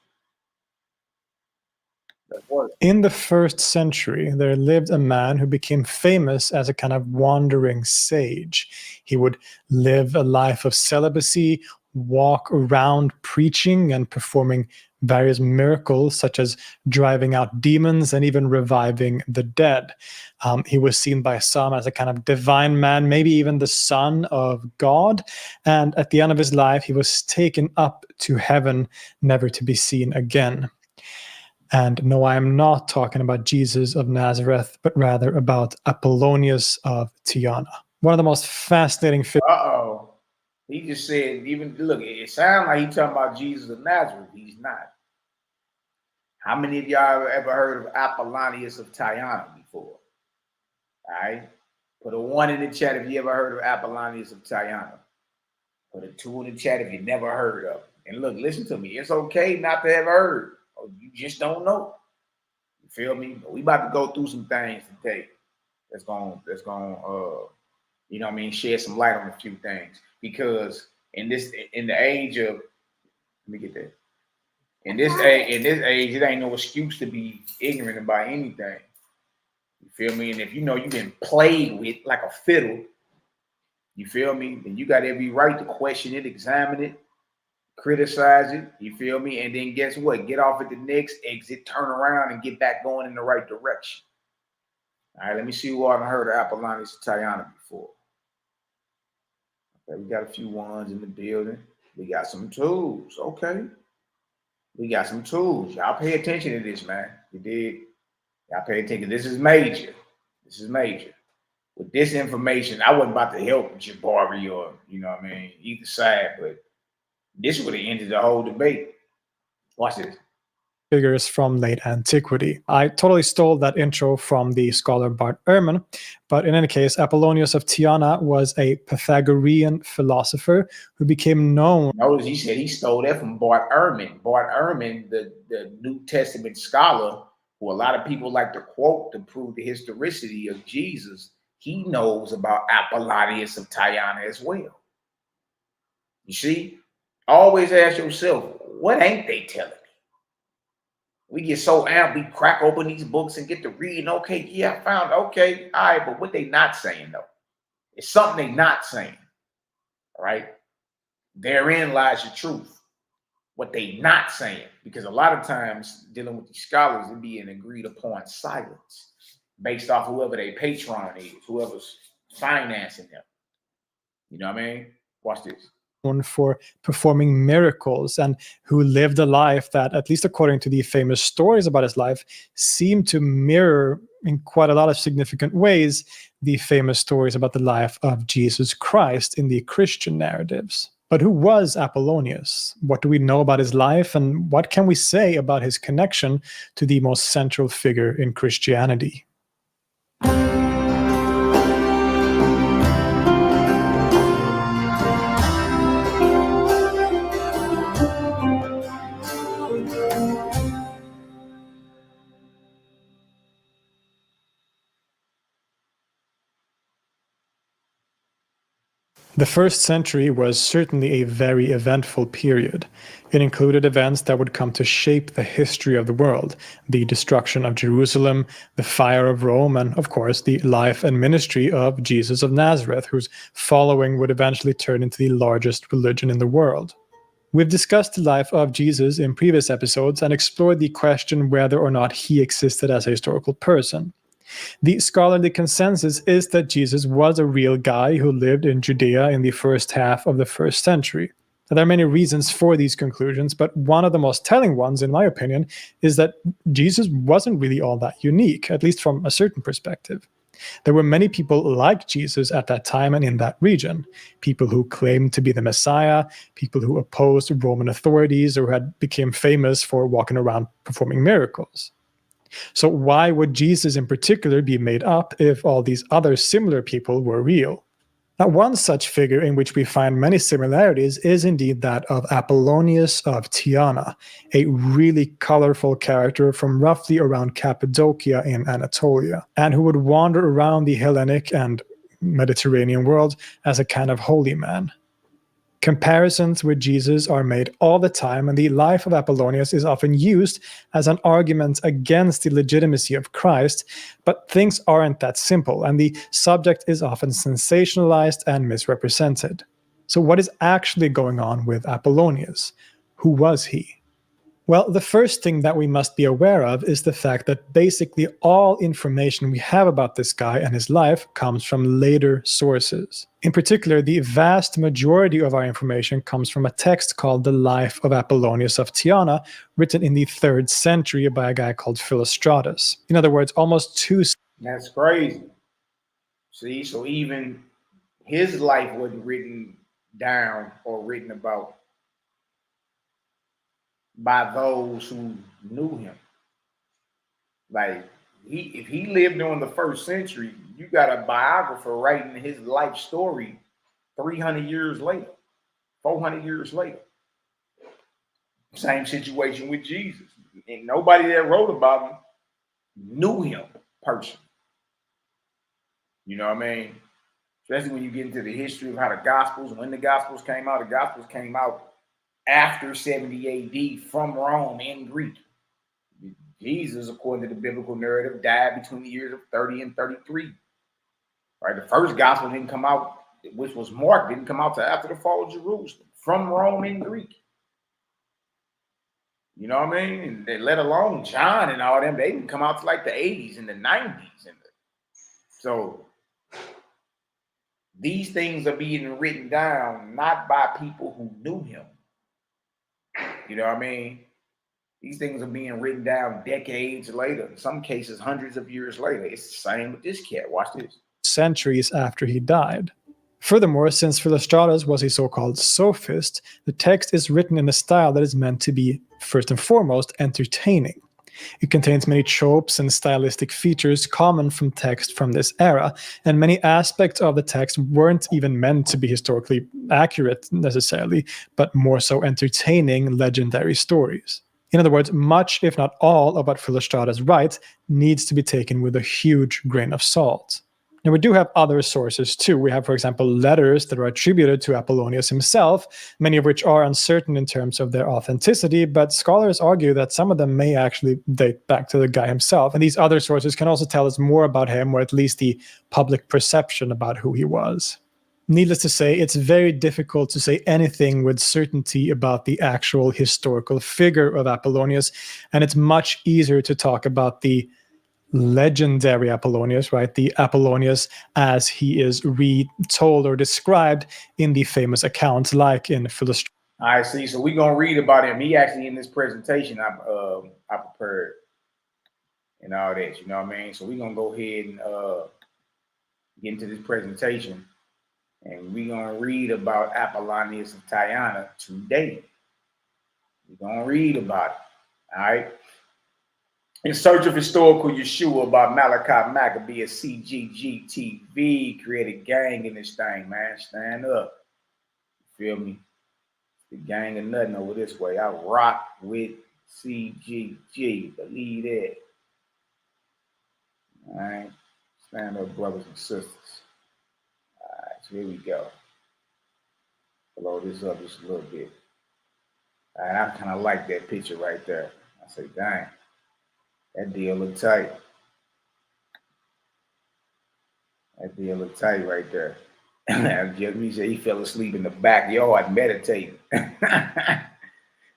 Speaker 20: In the 1st century, there lived a man who became famous as a kind of wandering sage. He would live a life of celibacy, walk around preaching and performing various miracles, such as driving out demons and even reviving the dead. He was seen by some as a kind of divine man, maybe even the son of God. And at the end of his life, he was taken up to heaven, never to be seen again. And no, I am not talking about Jesus of Nazareth, but rather about Apollonius of Tyana. One of the most fascinating figures.
Speaker 1: He just said, even look, it sounds like he's talking about Jesus of Nazareth. He's not. How many of y'all ever heard of Apollonius of Tyana before? All right. Put a 1 in the chat if you ever heard of Apollonius of Tyana. Put a 2 in the chat if you never heard of. And look, listen to me. It's okay not to have heard. You just don't know. You feel me? We about to go through some things today. That's going you know what I mean, shed some light on a few things. Because in the age of, let me get that. In this age, it ain't no excuse to be ignorant about anything. You feel me? And if you know you've been played with like a fiddle, you feel me? Then you got every right to question it, examine it, criticize it, you feel me? And then guess what? Get off at the next exit, turn around, and get back going in the right direction. All right, let me see who I haven't heard of Apollonius of Tyana before. Okay, we got a few 1s in the building. We got some 2s. Okay. We got some tools. Y'all pay attention to this, man. You did. Y'all pay attention. This is major. This is major. With this information, I wasn't about to help Jabari or, either side, but this would have ended the whole debate. Watch this.
Speaker 20: Figures from late antiquity. I totally stole that intro from the scholar Bart Ehrman, but in any case, Apollonius of Tyana was a Pythagorean philosopher who became known.
Speaker 1: Notice he said he stole that from Bart Ehrman. Bart Ehrman, the New Testament scholar, who a lot of people like to quote to prove the historicity of Jesus, he knows about Apollonius of Tyana as well. You see? Always ask yourself, what ain't they telling me? We get so amped, we crack open these books and get to reading. Okay, yeah, I found, okay, all right, but what they not saying though? It's something they not saying, all right? Therein lies the truth. What they not saying, because a lot of times dealing with these scholars, it be an agreed upon silence based off whoever their patron is, whoever's financing them. You know what I mean? Watch this.
Speaker 20: For performing miracles and who lived a life that, at least according to the famous stories about his life, seemed to mirror in quite a lot of significant ways the famous stories about the life of Jesus Christ in the Christian narratives. But who was Apollonius? What do we know about his life, and what can we say about his connection to the most central figure in Christianity? The first century was certainly a very eventful period. It included events that would come to shape the history of the world: the destruction of Jerusalem, the fire of Rome, and of course the life and ministry of Jesus of Nazareth, whose following would eventually turn into the largest religion in the world. We've discussed the life of Jesus in previous episodes and explored the question whether or not he existed as a historical person. The scholarly consensus is that Jesus was a real guy who lived in Judea in the first half of the first century. Now, there are many reasons for these conclusions, but one of the most telling ones, in my opinion, is that Jesus wasn't really all that unique, at least from a certain perspective. There were many people like Jesus at that time and in that region. People who claimed to be the Messiah, people who opposed Roman authorities or had become famous for walking around performing miracles. So why would Jesus in particular be made up if all these other similar people were real? Now, one such figure in which we find many similarities is indeed that of Apollonius of Tyana, a really colorful character from roughly around Cappadocia in Anatolia, and who would wander around the Hellenic and Mediterranean world as a kind of holy man. Comparisons with Jesus are made all the time, and the life of Apollonius is often used as an argument against the legitimacy of Christ, but things aren't that simple, and the subject is often sensationalized and misrepresented. So what is actually going on with Apollonius? Who was he? Well, the first thing that we must be aware of is the fact that basically all information we have about this guy and his life comes from later sources. In particular, the vast majority of our information comes from a text called The Life of Apollonius of Tyana, written in the 3rd century by a guy called Philostratus. In other words, almost two...
Speaker 1: That's crazy. See, so even his life wasn't written down or written about by those who knew him. Like, if he lived during the 1st century, you got a biographer writing his life story 300 years later, 400 years later. Same situation with Jesus. And nobody that wrote about him knew him personally. You know what I mean? Especially when you get into the history of how the Gospels, when the Gospels came out after 70 AD from Rome in Greek. Jesus, according to the biblical narrative, died between the years of 30 and 33. Right? The first gospel didn't come out, which was Mark, didn't come out till after the fall of Jerusalem, from Rome in Greek. You know what I mean? And they, let alone John and all them, they didn't come out to like the 80s and the 90s. So these things are being written down not by people who knew him. You know what I mean? These things are being written down decades later, in some cases hundreds of years later. It's the same with this cat. Watch this.
Speaker 20: Centuries after he died. Furthermore, since Philostratus was a so-called sophist, the text is written in a style that is meant to be, first and foremost, entertaining. It contains many tropes and stylistic features common from text from this era, and many aspects of the text weren't even meant to be historically accurate necessarily, but more so entertaining legendary stories. In other words, much, if not all, of what Philostratus writes needs to be taken with a huge grain of salt. Now, we do have other sources too. We have, for example, letters that are attributed to Apollonius himself, many of which are uncertain in terms of their authenticity, but scholars argue that some of them may actually date back to the guy himself. And these other sources can also tell us more about him, or at least the public perception about who he was. Needless to say, it's very difficult to say anything with certainty about the actual historical figure of Apollonius, and it's much easier to talk about the legendary Apollonius, right? The Apollonius as he is retold or described in the famous accounts, like in Philostratus.
Speaker 1: All right, see, so we're gonna read about him. He actually in this presentation I prepared and all that, you know what I mean? So we're gonna go ahead and get into this presentation, and we're gonna read about Apollonius of Tyana today. We're gonna read about it, all right? In Search of Historical Yeshua by Malaki Macabee at CGG TV. Created gang in this thing, man. Stand up. You feel me? The gang of nothing over this way. I rock with CGG. Believe that. All right. Stand up, brothers and sisters. All right, so here we go. Blow this up just a little bit. All right, I kind of like that picture right there. I say, dang. That deal look tight. That deal look tight right there. Jeremy said he fell asleep in the backyard meditating.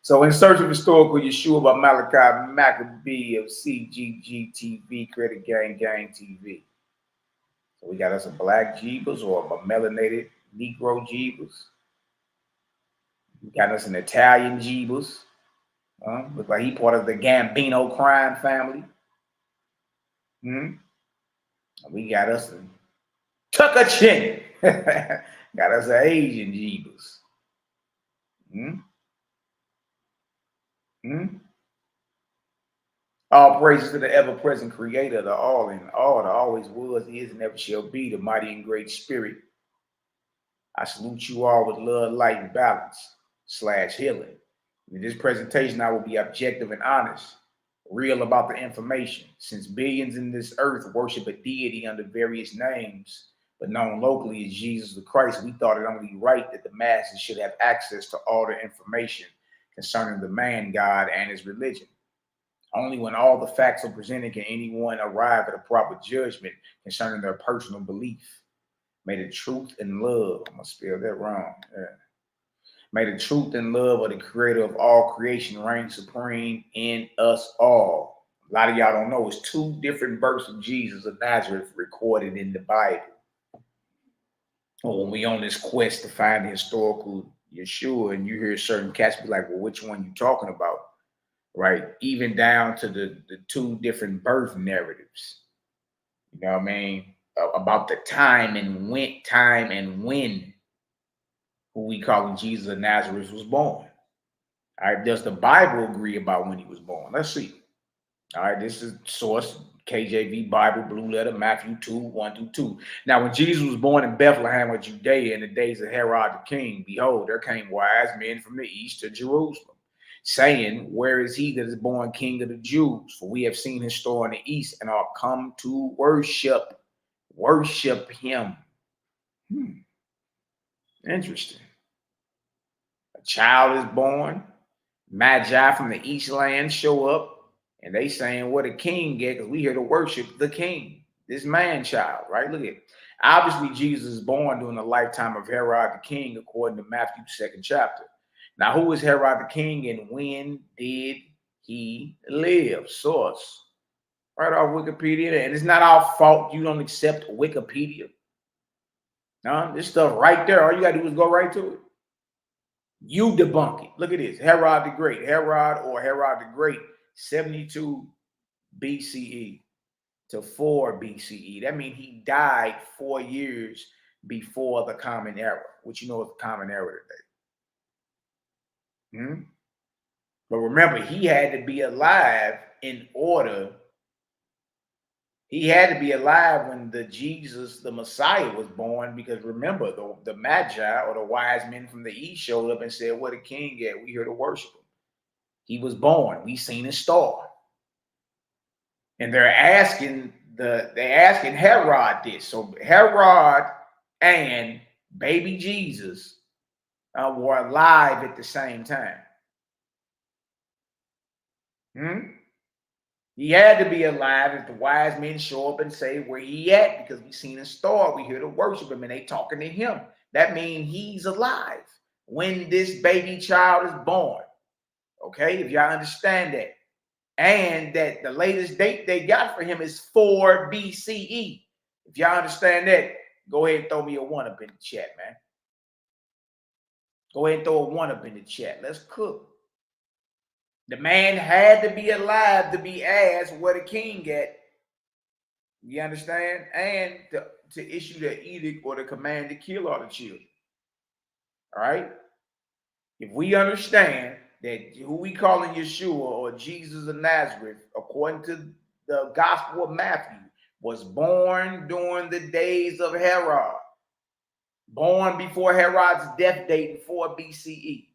Speaker 1: So in Search of Historical Yeshua by Malaki Macabee of CGG TV, Created Gang TV. So we got us a black Jeebus or a melanated Negro Jeebus. We got us an Italian Jeebus. Look like he part of the Gambino crime family. We got us a Tucker Chin. Got us an Asian Jeebus. All praises to the ever-present creator, the all in all, the always was, is, and never shall be, the mighty and great spirit. I salute you all with love, light, and balance / healing. In this presentation, I will be objective and honest, real about the information. Since billions in this earth worship a deity under various names, but known locally as Jesus the Christ, we thought it only right that the masses should have access to all the information concerning the man, God, and his religion. Only when all the facts are presented can anyone arrive at a proper judgment concerning their personal belief. May the truth and love, I'm gonna spell that wrong. Yeah. May the truth and love of the creator of all creation reign supreme in us all. A lot of y'all don't know, it's 2 different births of Jesus of Nazareth recorded in the Bible. When we on this quest to find the historical Yeshua, and you hear certain cats be like, well, which one you talking about? Right? Even down to the 2 different birth narratives. You know what I mean? About the time and when who we call Jesus of Nazareth was born. All right, does the Bible agree about when he was born? Let's see. All right, this is source KJV Bible, Blue Letter, Matthew 2:1-2. Now, when Jesus was born in Bethlehem of Judea in the days of Herod the king, behold, there came wise men from the east to Jerusalem, saying, where is he that is born King of the Jews? For we have seen his star in the east and are come to worship him. Interesting. A child is born. Magi from the east land show up, and they saying, what a king get, because we here to worship the king, this man child, right? Look at it. Obviously, Jesus is born during the lifetime of Herod the king, according to Matthew 2nd chapter. Now, who is Herod the king, and when did he live? Source. Right off Wikipedia. And it's not our fault you don't accept Wikipedia. No, this stuff right there. All you got to do is go right to it. You debunk it. Look at this. Herod the Great. Herod the Great, 72 BCE to 4 BCE. That means he died 4 years before the Common Era, which you know is the Common Era today. But remember, he had to be alive in order. He had to be alive when the Jesus, the Messiah, was born, because remember, the Magi or the wise men from the east showed up and said, "Where the king at? We here to worship him." He was born. We seen his star. And they're asking Herod this. So Herod and baby Jesus were alive at the same time. He had to be alive if the wise men show up and say, "Where he at?" Because we seen his star. We here to worship him, and they talking to him. That means he's alive when this baby child is born. Okay, if y'all understand that. And that the latest date they got for him is 4 BCE. If y'all understand that, go ahead and throw me a 1 up in the chat, man. Go ahead and throw a 1 up in the chat. Let's cook. The man had to be alive to be asked where the king at. You understand? And to issue the edict or the command to kill all the children. All right? If we understand that who we calling Yeshua or Jesus of Nazareth, according to the Gospel of Matthew, was born during the days of Herod. Born before Herod's death date in 4 BCE.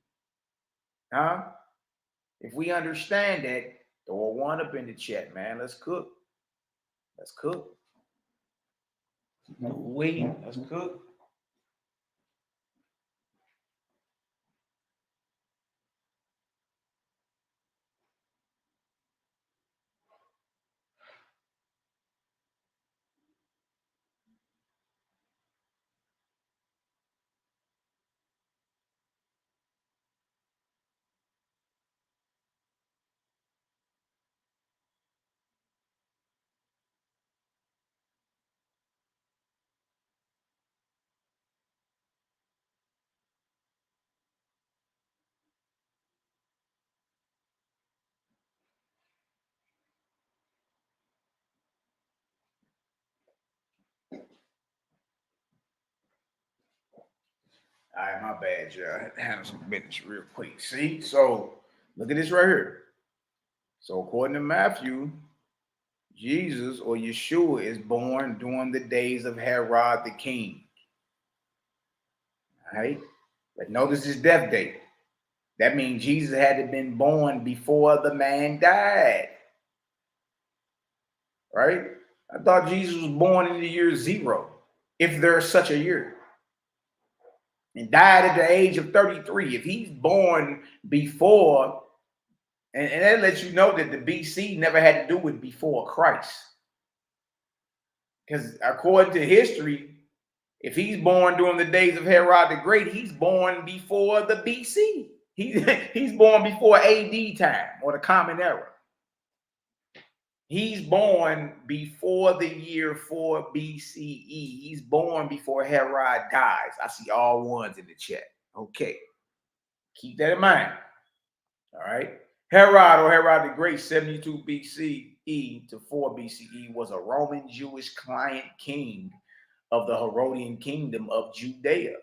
Speaker 1: If we understand that, throw a 1 up in the chat, man. Let's cook. Let's cook. Let's cook. All right, my bad, y'all. I had to handle some business real quick. See? So, look at this right here. So, according to Matthew, Jesus or Yeshua is born during the days of Herod the king. All right? But notice his death date. That means Jesus had to have been born before the man died. Right? I thought Jesus was born in the year 0, if there's such a year. And died at the age of 33. If he's born before, and that lets you know that the BC never had to do with before Christ. Because according to history, if he's born during the days of Herod the Great, he's born before the BC. He's born before AD time or the Common Era. He's born before the year 4 BCE. He's born before Herod dies. I see all 1s in the chat. Okay. Keep that in mind. All right. Herod or Herod the Great, 72 BCE to 4 BCE, was a Roman Jewish client king of the Herodian kingdom of Judea.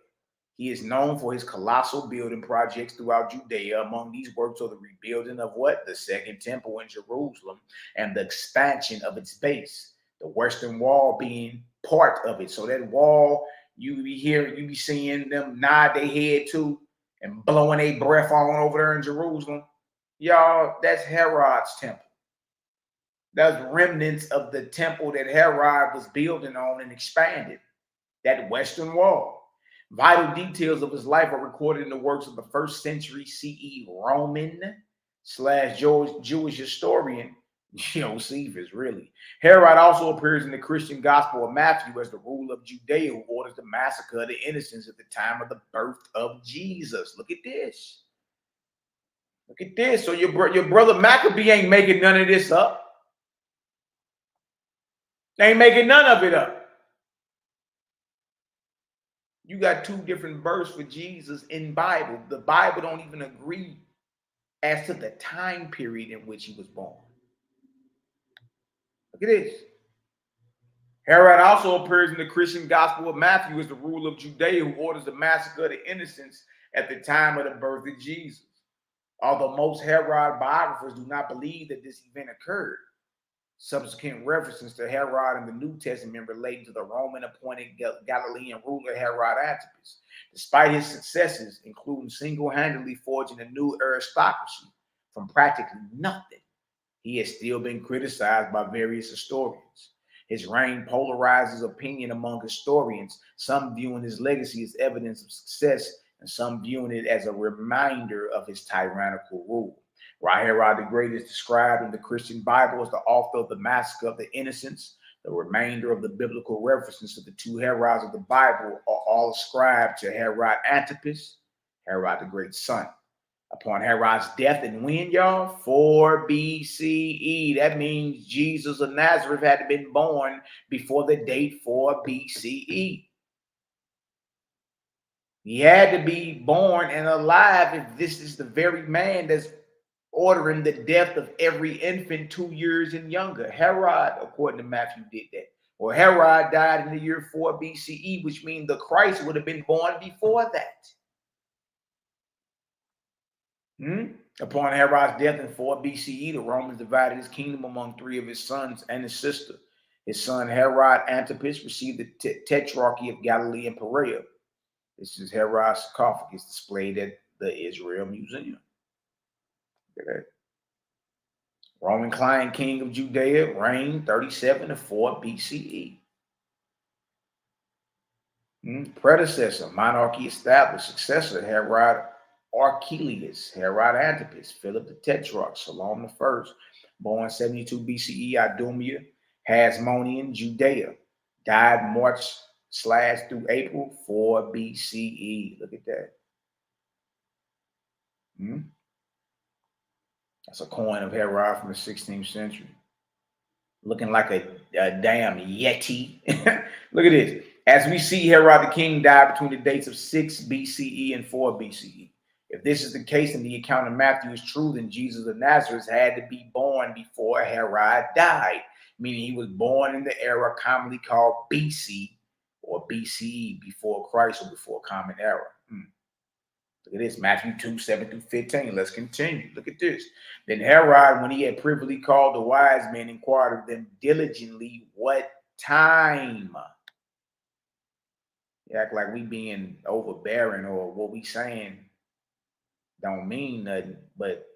Speaker 1: He is known for his colossal building projects throughout Judea. Among these works are the rebuilding of what? The Second Temple in Jerusalem and the expansion of its base, the Western Wall being part of it. So that wall, you be seeing them nod their head to and blowing their breath on over there in Jerusalem. Y'all, that's Herod's temple. That's remnants of the temple that Herod was building on and expanded, that Western Wall. Vital details of his life are recorded in the works of the 1st century CE Roman/Jewish historian Josephus, really. Herod also appears in the Christian Gospel of Matthew as the ruler of Judea who orders the massacre of the innocents at the time of the birth of Jesus. Look at this. Look at this. So your brother Macabee ain't making none of this up. They ain't making none of it up. You got two different births for Jesus in Bible. The Bible don't even agree as to the time period in which he was born. Look at this. Herod also appears in the Christian Gospel of Matthew as the ruler of Judea who orders the massacre of the innocents at the time of the birth of Jesus. Although most Herod biographers do not believe that this event occurred, subsequent references to Herod in the New Testament relating to the Roman appointed Galilean ruler Herod Antipas. Despite his successes, including single-handedly forging a new aristocracy from practically nothing, he has still been criticized by various historians. His reign polarizes opinion among historians, some viewing his legacy as evidence of success and some viewing it as a reminder of his tyrannical rule. While Herod the Great is described in the Christian Bible as the author of the massacre of the innocents, the remainder of the biblical references to the two Herods of the Bible are all ascribed to Herod Antipas, Herod the Great's son. Upon Herod's death, and when, y'all? 4 BCE. That means Jesus of Nazareth had to been born before the date 4 BCE. He had to be born and alive if this is the very man that's ordering the death of every infant 2 years and younger. Herod, according to Matthew, did that. Or Herod died in the year 4 BCE, which means the Christ would have been born before that. Upon Herod's death in 4 BCE, the Romans divided his kingdom among 3 of his sons and his sister. His son Herod Antipas received the tetrarchy of Galilee and Perea. This is Herod's sarcophagus displayed at the Israel Museum. Look at that. Roman client king of Judea reigned 37 to 4 BCE. Predecessor, monarchy established. Successor, Herod Archelaus, Herod Antipas, Philip the Tetrarch, Shalom I, born 72 BCE, Idumea, Hasmonean, Judea, died March/through April 4 BCE. Look at that. That's a coin of Herod from the 16th century. Looking like a damn Yeti. Look at this. As we see, Herod the king died between the dates of 6 BCE and 4 BCE. If this is the case and the account of Matthew is true, then Jesus of Nazareth had to be born before Herod died, meaning he was born in the era commonly called BC or BCE, before Christ or before Common Era. Look at this, Matthew 2:7-15. Let's continue. Look at this. Then Herod, when he had privily called the wise men, inquired of them diligently what time. You act like we being overbearing or what we saying don't mean nothing, but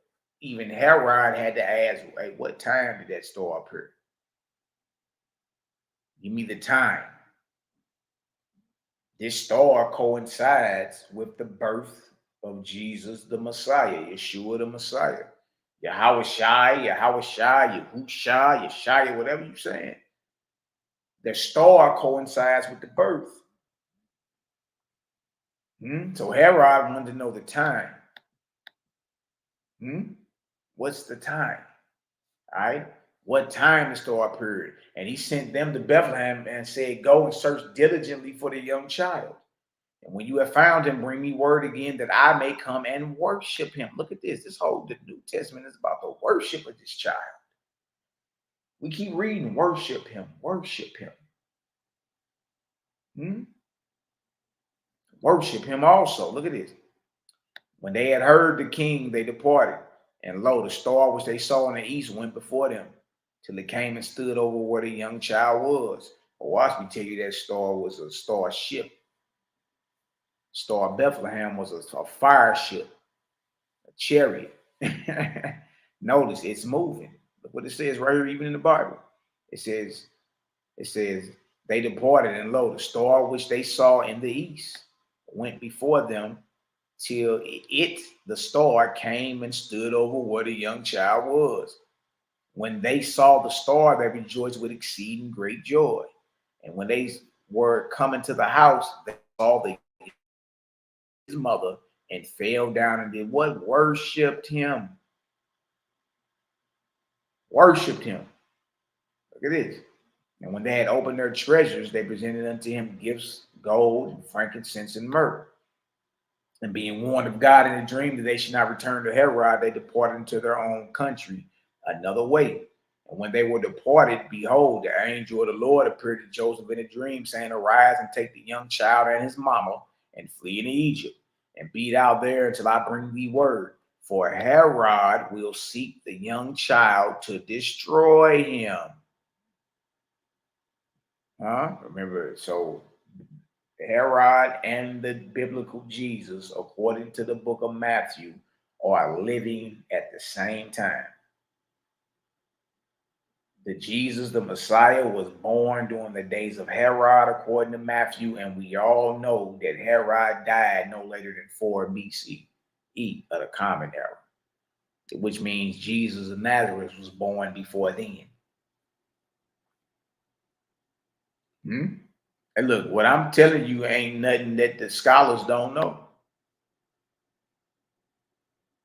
Speaker 1: even Herod had to ask, hey, what time did that star appear? Give me the time. This star coincides with the birth of Jesus the Messiah, Yeshua the Messiah. Yahweh, Yeshua, whatever you're saying. The star coincides with the birth. So Herod wanted to know the time. What's the time? All right. What time the star appeared? And he sent them to Bethlehem and said, go and search diligently for the young child. And when you have found him, bring me word again that I may come and worship him. Look at this. This whole the New Testament is about the worship of this child. We keep reading, worship him, worship him. Worship him also. Look at this. When they had heard the king, they departed. And lo, the star which they saw in the east went before them, till it came and stood over where the young child was. But watch me tell you, that star was a star ship. Star Bethlehem was a fire ship, a chariot. Notice it's moving. Look what it says right here, even in the Bible. It says, they departed, and lo, the star which they saw in the east went before them, till the star came and stood over where the young child was. When they saw the star, they rejoiced with exceeding great joy. And when they were coming to the house, they saw his mother and fell down and did what? Worshipped him. Worshipped him. Look at this. And when they had opened their treasures, they presented unto him gifts, gold, and frankincense, and myrrh. And being warned of God in a dream that they should not return to Herod, they departed into their own country another way. And when they were departed, behold, the angel of the Lord appeared to Joseph in a dream, saying, Arise and take the young child and his mama and flee into Egypt, and be thou there until I bring thee word. For Herod will seek the young child to destroy him. Remember, so Herod and the biblical Jesus, according to the book of Matthew, are living at the same time. The Jesus, the Messiah, was born during the days of Herod, according to Matthew, and we all know that Herod died no later than 4 BCE of the Common Era, which means Jesus of Nazareth was born before then. And look, what I'm telling you ain't nothing that the scholars don't know.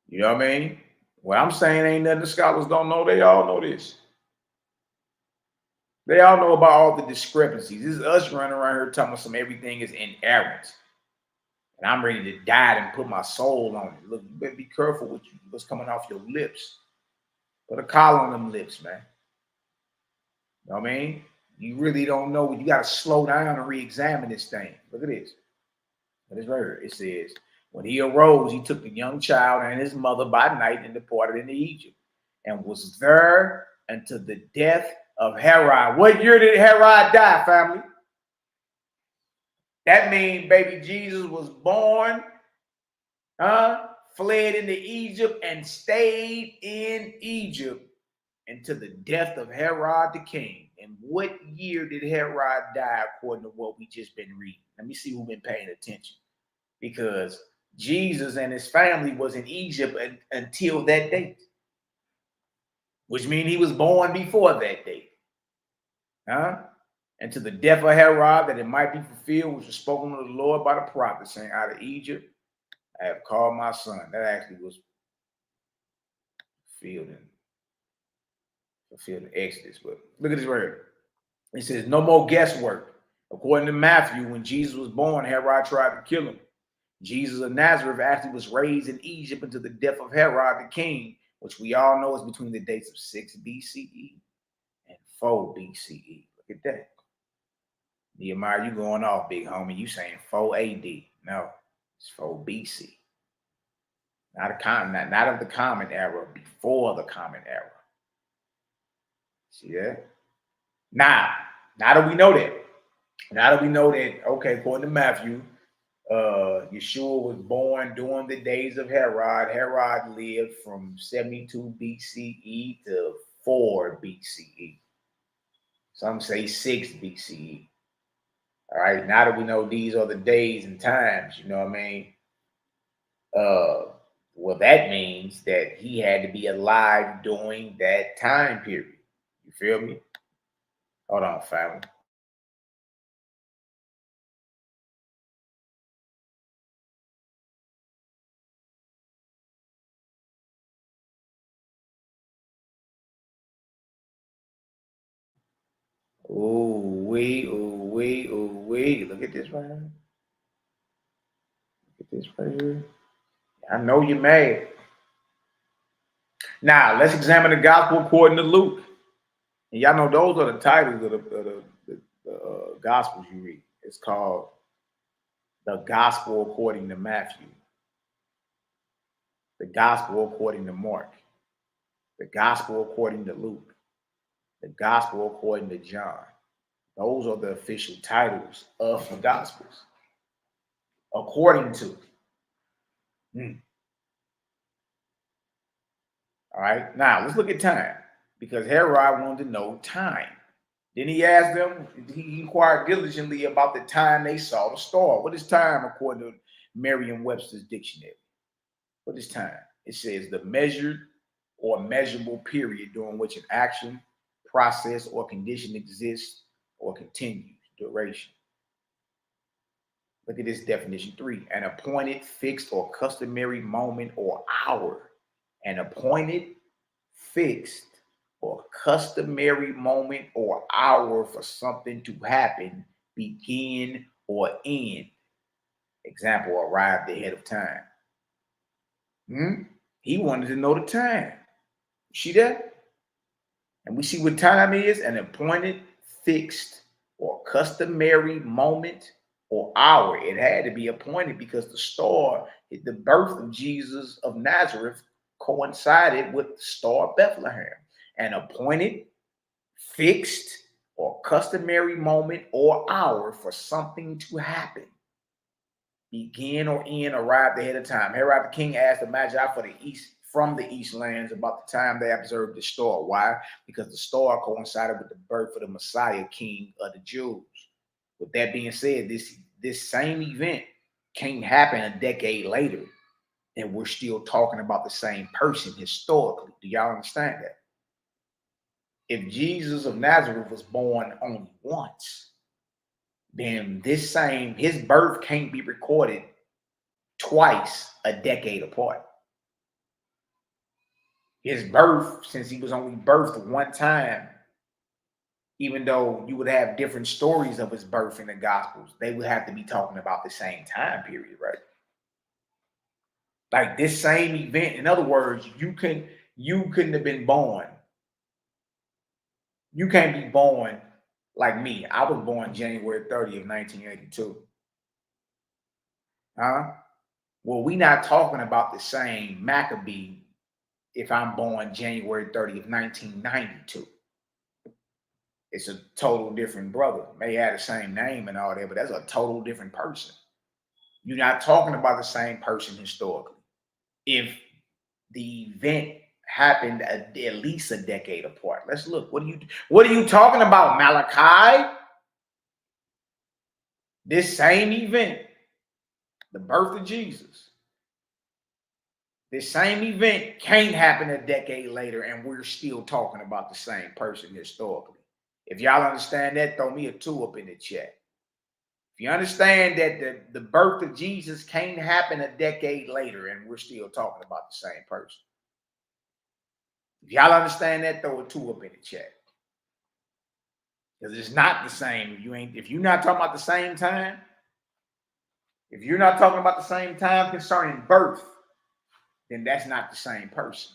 Speaker 1: You know what I mean? What I'm saying ain't nothing the scholars don't know. They all know this. They all know about all the discrepancies. This is us running around here talking about everything is inerrant. And I'm ready to die and put my soul on it. Look, you better be careful with what's coming off your lips. Put a collar on them lips, man. You know what I mean? You really don't know. You got to slow down and re-examine this thing. Look at this. Look at this right here. It says, when he arose, he took the young child and his mother by night and departed into Egypt, and was there until the death of Herod. What year did Herod die, family? That means baby Jesus was born, fled into Egypt and stayed in Egypt until the death of Herod the king. And what year did Herod die according to what we just been reading? Let me see who's been paying attention. Because Jesus and his family was in Egypt until that date, which means he was born before that date. And to the death of Herod, that it might be fulfilled, which was spoken of the Lord by the prophet, saying, out of Egypt I have called my son. That actually was fulfilled in Exodus. But look at this word. It says, no more guesswork. According to Matthew, when Jesus was born, Herod tried to kill him. Jesus of Nazareth actually was raised in Egypt until the death of Herod the king, which we all know is between the dates of 6 BCE and 4 BCE. Look at that. Nehemiah, you going off, big homie. You saying 4 AD. No, it's 4 BC. Not of the common era, before the common era. See that? Now that we know that, okay, according to Matthew, Yeshua was born during the days of Herod. Herod lived from 72 BCE to 4 BCE. Some say 6 BCE. All right, now that we know these are the days and times, you know what I mean? Well, that means that he had to be alive during that time period. You feel me? Hold on, family. Ooh-wee. Look at this right here. Look at this right here. I know you're mad. Now, let's examine the gospel according to Luke. And y'all know those are the titles of the gospels you read. It's called the gospel according to Matthew, the gospel according to Mark, the gospel according to Luke, the gospel according to John. Those are the official titles of the gospels. According to. All right, now let's look at time, because Herod wanted to know time. Then he asked them, he inquired diligently about the time they saw the star. What is time according to Merriam-Webster's dictionary? What is time? It says the measured or measurable period during which an action, process, or condition exists or continues. Duration. Look at this definition 3. An appointed, fixed, or customary moment or hour. An appointed, fixed, or customary moment or hour for something to happen, begin, or end. Example, arrived ahead of time. He wanted to know the time. See that? And we see what time is: an appointed, fixed, or customary moment or hour. It had to be appointed because the star, the birth of Jesus of Nazareth, coincided with the star of Bethlehem. An appointed, fixed, or customary moment or hour for something to happen. Begin or end, arrived ahead of time. Herod the king asked the Magi from the east lands about the time they observed the star. Why? Because the star coincided with the birth of the Messiah, King of the Jews. With that being said, this same event can't happen a decade later, and we're still talking about the same person historically. Do y'all understand that? If Jesus of Nazareth was born only once, then his birth can't be recorded twice a decade apart. His birth, since he was only birthed one time, even though you would have different stories of his birth in the Gospels, they would have to be talking about the same time period, right? Like this same event. In other words, you couldn't have been born. You can't be born like me. I was born January 30th, 1982. Well, we're not talking about the same Macabee if I'm born January 30th, 1992. It's a total different brother. May have the same name and all that, but that's a total different person. You're not talking about the same person historically. If the event happened at least a decade apart. Let's look. What are you talking about, Malaki? This same event, the birth of Jesus, this same event can't happen a decade later, and we're still talking about the same person historically. If y'all understand that, throw me a 2 up in the chat. If you understand that the birth of Jesus can't happen a decade later, and we're still talking about the same person. If y'all understand that, throw a 2 up in the chat. Because it's not the same. If you're not talking about the same time, if you're not talking about the same time concerning birth, then that's not the same person.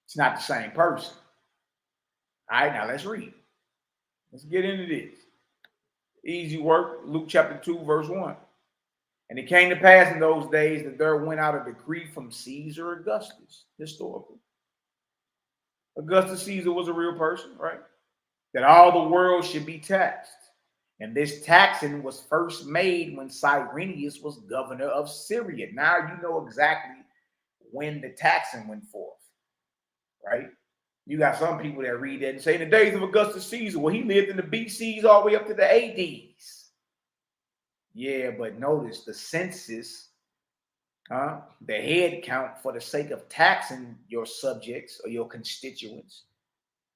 Speaker 1: It's not the same person. All right, now let's read. Let's get into this. Easy work. Luke chapter 2, verse 1. And it came to pass in those days that there went out a decree from Caesar Augustus, historical. Augustus Caesar was a real person, right? That all the world should be taxed. And this taxing was first made when Cyrenius was governor of Syria. Now you know exactly when the taxing went forth, right? You got some people that read that and say, in the days of Augustus Caesar, well, he lived in the BCs all the way up to the ADs. Yeah, but notice the census, the head count for the sake of taxing your subjects or your constituents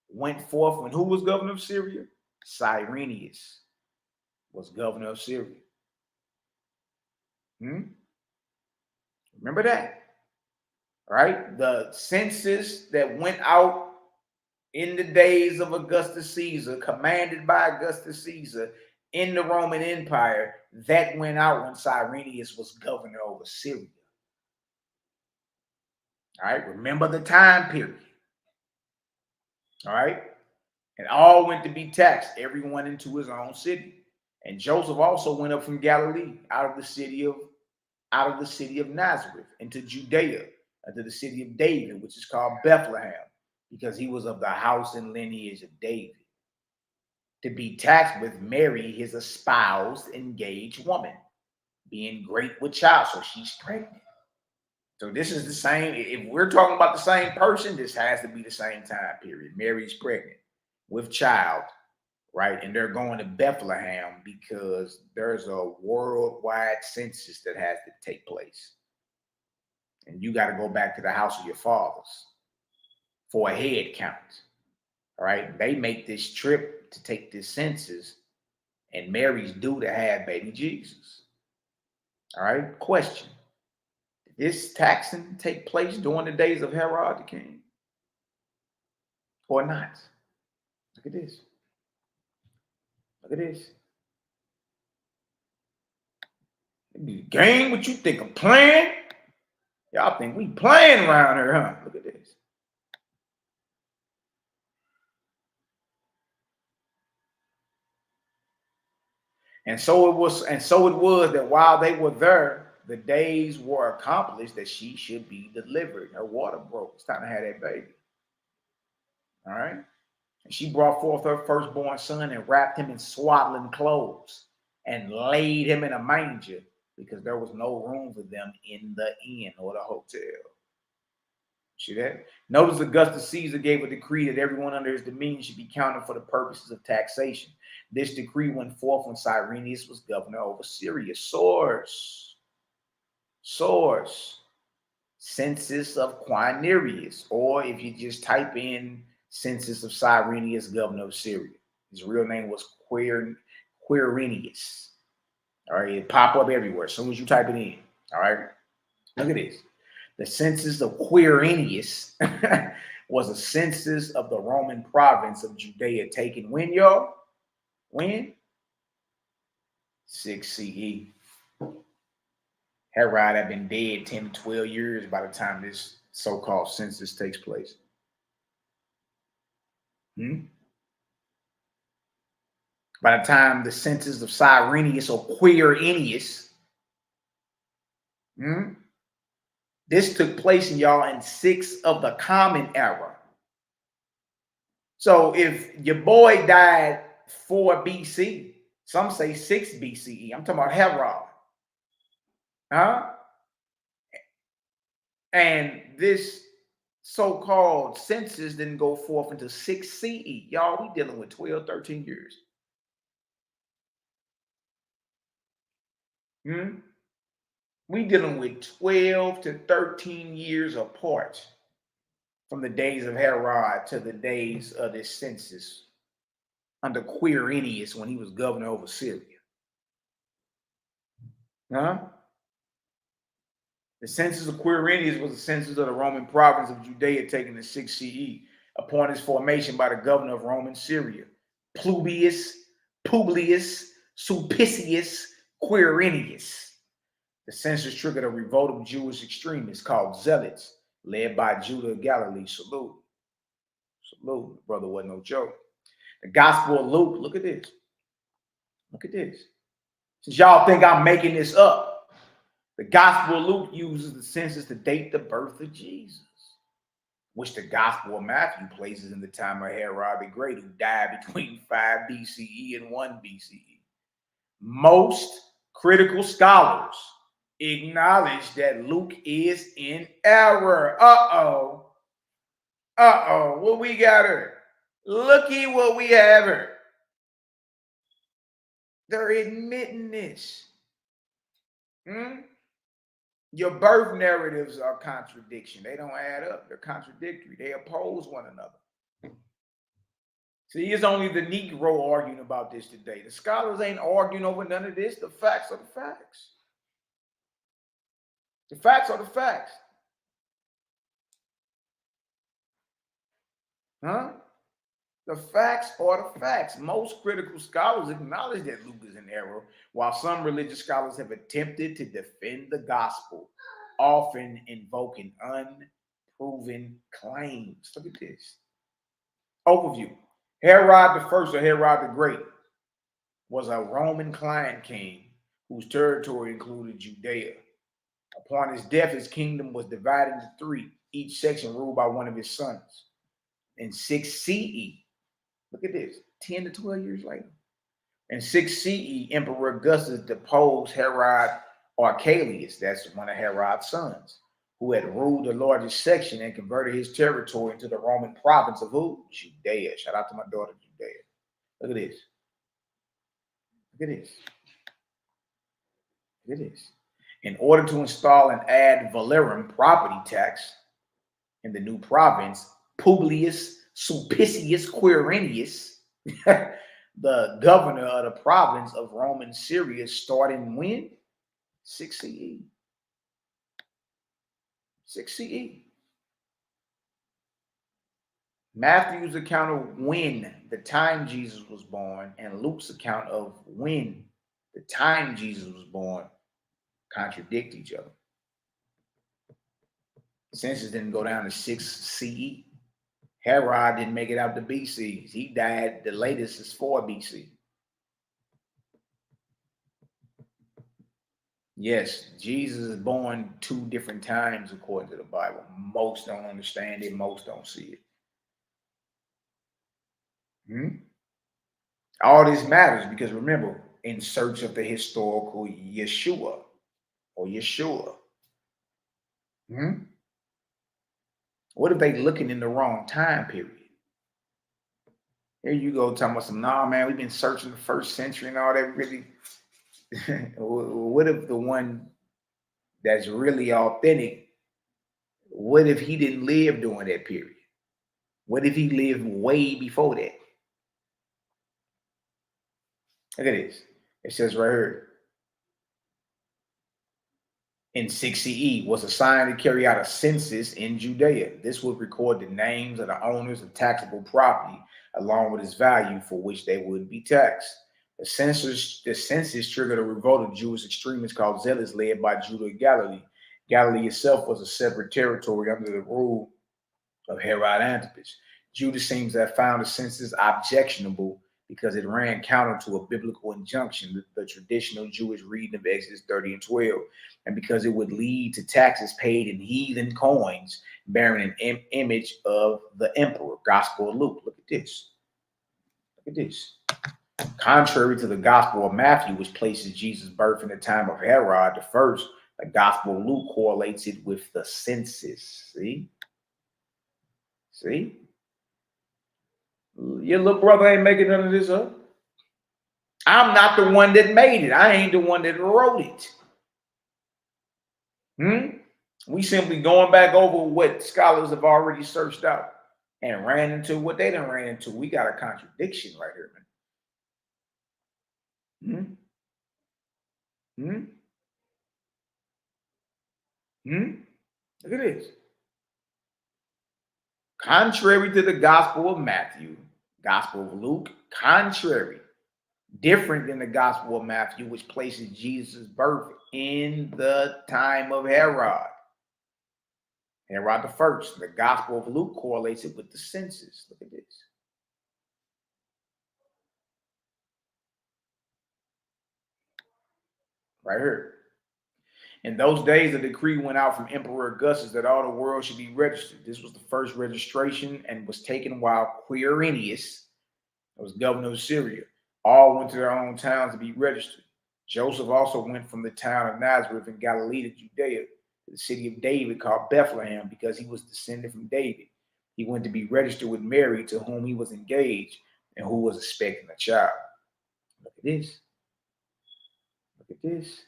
Speaker 1: went forth when who was governor of Syria? Cyrenius was governor of Syria. Remember that, right? The census that went out in the days of Augustus Caesar, commanded by Augustus Caesar in the Roman Empire, that went out when Cyrenius was governor over Syria. All right, remember the time period. All right, and all went to be taxed, everyone into his own city. And Joseph also went up from Galilee, out of the city of Nazareth, into Judea, into the city of David, which is called Bethlehem, because he was of the house and lineage of David, to be taxed with Mary, his espoused, engaged woman, being great with child. So she's pregnant. So this is the same. If we're talking about the same person, this has to be the same time period. Mary's pregnant with child, right? And they're going to Bethlehem because there's a worldwide census that has to take place. And you got to go back to the house of your fathers for a head count. All right. They make this trip to take this census, and Mary's due to have baby Jesus. All right. Question. Did this taxing take place during the days of Herod the king or not? Look at this. Look at this. Game, what you think of playing? Y'all think we playing around here, huh? Look at this. And so it was that while they were there, the days were accomplished that she should be delivered. Her water broke. It's time to have that baby. All right. And she brought forth her firstborn son and wrapped him in swaddling clothes and laid him in a manger because there was no room for them in the inn or the hotel. See that? Notice Augustus Caesar gave a decree that everyone under his dominion should be counted for the purposes of taxation. This decree went forth when Cyrenius was governor over Syria. Source. Census of Quirinius, or if you just type in census of Cyrenius, governor of Syria. His real name was Quirinius. All right, it pop up everywhere as soon as you type it in. All right, look at this. The census of Quirinius was a census of the Roman province of Judea taken when, y'all? When? 6 CE. Herod had been dead 10 to 12 years by the time this so-called census takes place. By the time the census of Cyrenius or Quirinius, this took place, y'all, in 6 of the Common Era. So if your boy died 4 BC, some say 6 BCE. I'm talking about Herod. And this so-called census didn't go forth until 6 CE. Y'all, we dealing with 12, 13 years. We dealing with 12 to 13 years apart from the days of Herod to the days of this census under Quirinius when he was governor over Syria. The census of Quirinius was the census of the Roman province of Judea taken in 6 CE upon its formation by the governor of Roman Syria, Publius Sulpicius Quirinius. The census triggered a revolt of Jewish extremists called Zealots, led by Judah of Galilee. Salute. Brother wasn't no joke. The Gospel of Luke, look at this. Since y'all think I'm making this up, the Gospel of Luke uses the census to date the birth of Jesus, which the Gospel of Matthew places in the time of Herod the Great, who died between 5 BCE and 1 BCE. Most critical scholars acknowledge that Luke is in error. What we got her? Looky what we have her. They're admitting this. Your birth narratives are contradiction. They don't add up. They're contradictory. They oppose one another. See, it's only the Negro arguing about this today. The scholars ain't arguing over none of this. The facts are the facts. The facts are the facts. The facts are the facts. Most critical scholars acknowledge that Luke is in error, while some religious scholars have attempted to defend the gospel, often invoking unproven claims. Look at this. Overview. Herod the First, or Herod the Great, was a Roman client king whose territory included Judea. Upon his death, his kingdom was divided into 3, each section ruled by one of his sons. In 6 CE, look at this, 10 to 12 years later. In 6 CE, Emperor Augustus deposed Herod Archelaus, that's one of Herod's sons, who had ruled the largest section and converted his territory into the Roman province of who? Judea. Shout out to my daughter, Judea. Look at this. Look at this. Look at this. In order to install an ad valorem property tax in the new province, Publius Sulpicius Quirinius, the governor of the province of Roman Syria, starting when? 6 CE. 6 CE. Matthew's account of when, the time Jesus was born, and Luke's account of when, the time Jesus was born, contradict each other. The census didn't go down to 6 CE. Herod didn't make it out to BC. He died, the latest is 4 BC. Yes, Jesus is born 2 different times according to the Bible. Most don't understand it. Most don't see it. All this matters because remember, in search of the historical Yeshua or Yeshua. What if they looking in the wrong time period? Here you go talking about some, nah, man, we've been searching the 1st century and all that. Really, what if the one that's really authentic, what if he didn't live during that period? What if he lived way before that? Look at this. It says right here, in 6 CE was assigned to carry out a census in Judea. This would record the names of the owners of taxable property along with its value for which they would be taxed. The census triggered a revolt of Jewish extremists called Zealots led by Judah and Galilee. Galilee itself was a separate territory under the rule of Herod Antipas. Judah seems to have found the census objectionable because it ran counter to a biblical injunction, the traditional Jewish reading of Exodus 30 and 12, and because it would lead to taxes paid in heathen coins bearing an image of the emperor. Gospel of Luke. Look at this. Look at this. Contrary to the Gospel of Matthew, which places Jesus' birth in the time of Herod the first, the Gospel of Luke correlates it with the census. See? See? Your little brother ain't making none of this up. I'm not the one that made it. I ain't the one that wrote it. We simply going back over what scholars have already searched out and ran into what they done ran into. We got a contradiction right here, man. Look at this. Contrary to the Gospel of Matthew, Gospel of Luke, contrary, different than the Gospel of Matthew, which places Jesus' birth in the time of Herod. Herod the first. The Gospel of Luke correlates it with the census. Look at this. Right here. In those days, a decree went out from Emperor Augustus that all the world should be registered. This was the first registration and was taken while Quirinius was governor of Syria. All went to their own towns to be registered. Joseph also went from the town of Nazareth in Galilee to Judea, to the city of David called Bethlehem, because he was descended from David. He went to be registered with Mary, to whom he was engaged and who was expecting a child. Look at this. Look at this.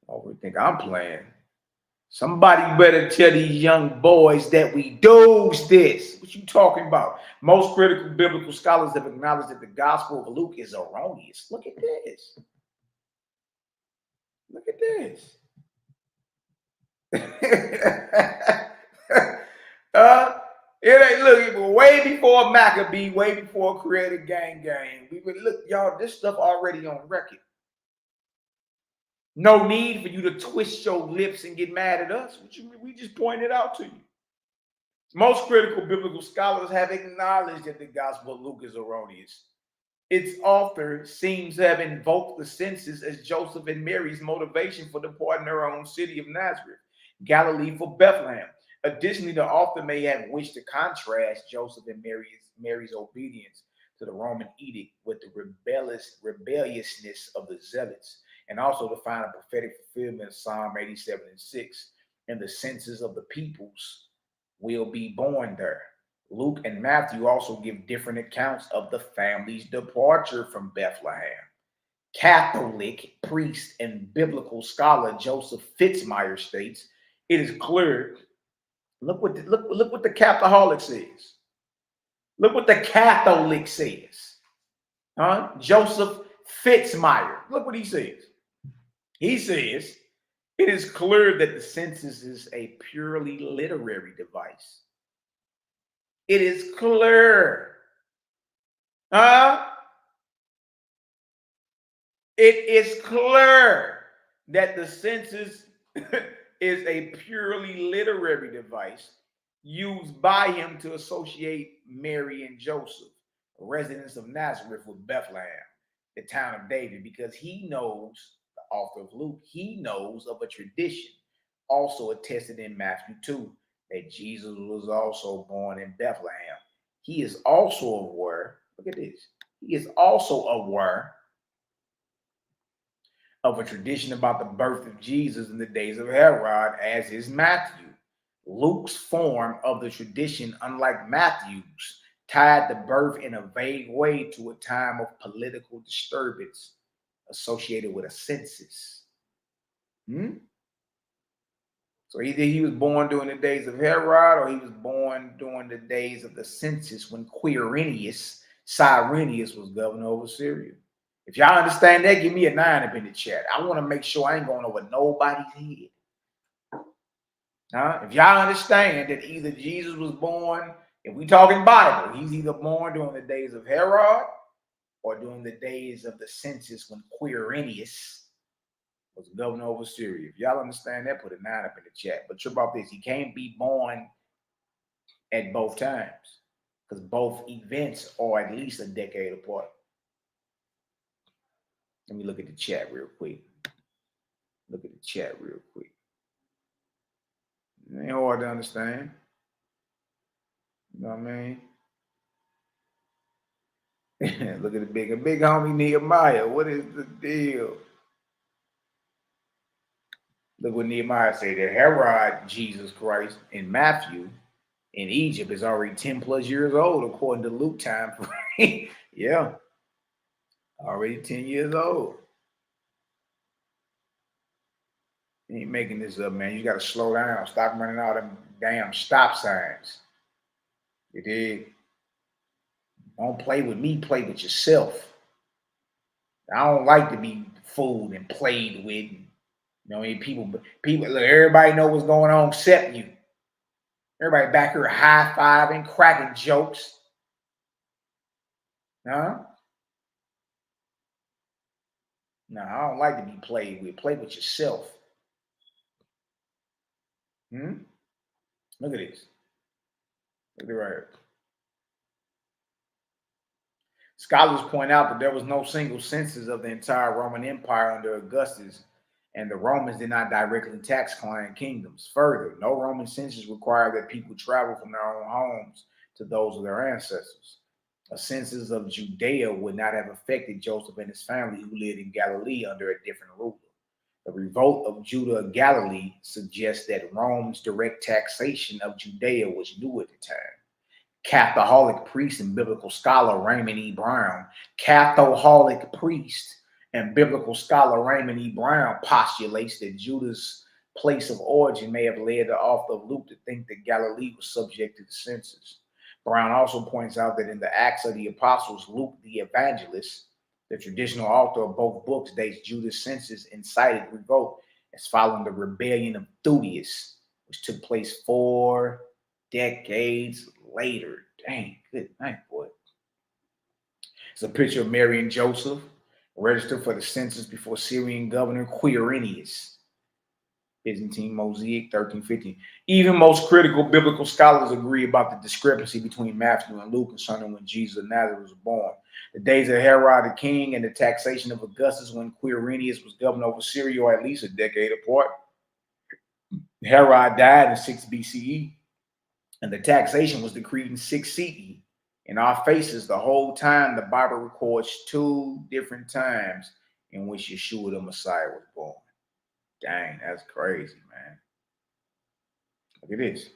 Speaker 1: Oh, we think I'm playing. Somebody better tell these young boys that we do this. What you talking about? Most critical biblical scholars have acknowledged that the Gospel of Luke is erroneous. Look at this. Look at this. Look, way before Macabee, way before Creative Gang. We would look, y'all, this stuff already on record. No need for you to twist your lips and get mad at us. We just pointed out to you. Most critical biblical scholars have acknowledged that the Gospel of Luke is erroneous. Its author seems to have invoked the census as Joseph and Mary's motivation for departing their own city of Nazareth, Galilee for Bethlehem. Additionally, the author may have wished to contrast Joseph and Mary's obedience to the Roman edict with the rebelliousness of the Zealots, and also to find a prophetic fulfillment of Psalm 87 and 6. And the census of the peoples will be born there. Luke and Matthew also give different accounts of the family's departure from Bethlehem. Catholic priest and biblical scholar Joseph Fitzmyer states, it is clear. Look what the Catholic says. Look what the Catholic says. Joseph Fitzmyer. Look what he says. He says, it is clear that the census is a purely literary device. It is clear. It is clear that the census is a purely literary device used by him to associate Mary and Joseph, residents of Nazareth, with Bethlehem, the town of David, because he knows, the author of Luke, he knows of a tradition also attested in Matthew 2 that Jesus was also born in Bethlehem. He is also aware, look at this, he is also aware of a tradition about the birth of Jesus in the days of Herod, as is Matthew. Luke's form of the tradition, unlike Matthew's, tied the birth in a vague way to a time of political disturbance associated with a census. So either he was born during the days of Herod, or he was born during the days of the census when Quirinius was governor over Syria. If y'all understand that, give me a 9 up in the chat. I want to make sure I ain't going over nobody's head. If y'all understand that either Jesus was born, if we talking Bible, he's either born during the days of Herod or during the days of the census when Quirinius was governor over Syria. If y'all understand that, put a 9 up in the chat. But trip off this, he can't be born at both times because both events are at least a decade apart. Let me look at the chat real quick. It ain't hard to understand. You know what I mean? Look at the big homie NehemiYAH. What is the deal? Look what NehemiYAH said, that Herod, Jesus Christ, in Matthew, in Egypt, is already 10 plus years old, according to Luke time. Yeah. Already 10 years old. You ain't making this up, man. You got to slow down. Stop running all them damn stop signs. You dig? Don't play with me. Play with yourself. I don't like to be fooled and played with. You know, I mean, people, look, everybody know what's going on except you. Everybody back here high-fiving, cracking jokes. Huh? No, I don't like to be played with. Play with yourself. Look at this. Look at it right here. Scholars point out that there was no single census of the entire Roman Empire under Augustus, and the Romans did not directly tax client kingdoms. Further, no Roman census required that people travel from their own homes to those of their ancestors. A census of Judea would not have affected Joseph and his family, who lived in Galilee under a different ruler. The revolt of Judah of Galilee suggests that Rome's direct taxation of Judea was new at the time. Catholic priest and biblical scholar Raymond E. Brown, postulates that Judah's place of origin may have led the author of Luke to think that Galilee was subject to the census. Brown also points out that in the Acts of the Apostles, Luke the evangelist, the traditional author of both books, dates Judah's census incited revolt as following the rebellion of Theudius, which took place 4 decades later. Dang, good night, boy. It's a picture of Mary and Joseph registered for the census before Syrian governor Quirinius. Byzantine Mosaic 1315. Even most critical biblical scholars agree about the discrepancy between Matthew and Luke concerning when Jesus of Nazareth was born. The days of Herod the king and the taxation of Augustus when Quirinius was governor over Syria are at least a decade apart. Herod died in 6 BCE, and the taxation was decreed in 6 CE. In our faces, the whole time, the Bible records 2 different times in which Yeshua the Messiah was born. Dang, that's crazy, man. Look at this.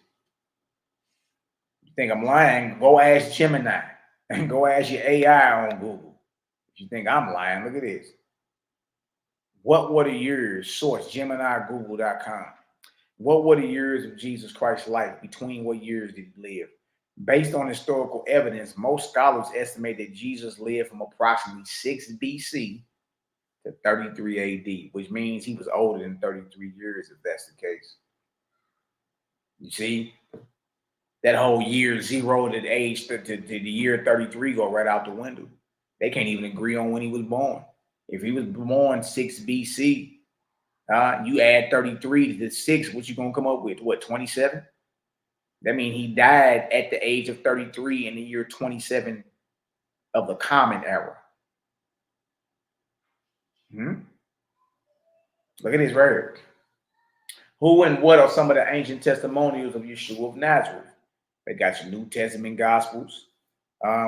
Speaker 1: You think I'm lying? Go ask Gemini and go ask your AI on Google. If you think I'm lying, look at this. What were the years? Source, GeminiGoogle.com. What were the years of Jesus Christ's life? Between what years did he live? Based on historical evidence, most scholars estimate that Jesus lived from approximately 6 BC to 33 AD, which means he was older than 33 years, if that's the case. You see, that whole year 0 to the age to the year 33 go right out the window. They can't even agree on when he was born. If he was born 6 BC, You add 33 to the 6, what you gonna come up with? What, 27? That means he died at the age of 33 in the year 27 of the Common Era. Look at this right here. Who and what are some of the ancient testimonials of Yeshua of Nazareth? They got your New Testament Gospels,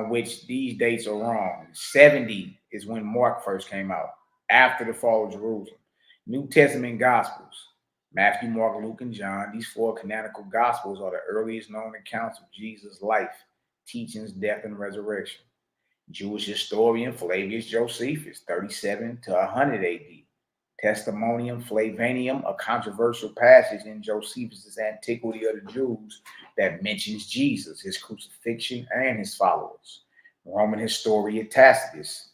Speaker 1: which these dates are wrong. 70 is when Mark first came out, after the fall of Jerusalem. New Testament Gospels, Matthew, Mark, Luke, and John. These 4 canonical Gospels are the earliest known accounts of Jesus' life, teachings, death, and resurrection. Jewish historian Flavius Josephus, 37 to 100 AD. Testimonium Flavianum, a controversial passage in Josephus' Antiquity of the Jews that mentions Jesus, his crucifixion, and his followers. Roman historian Tacitus,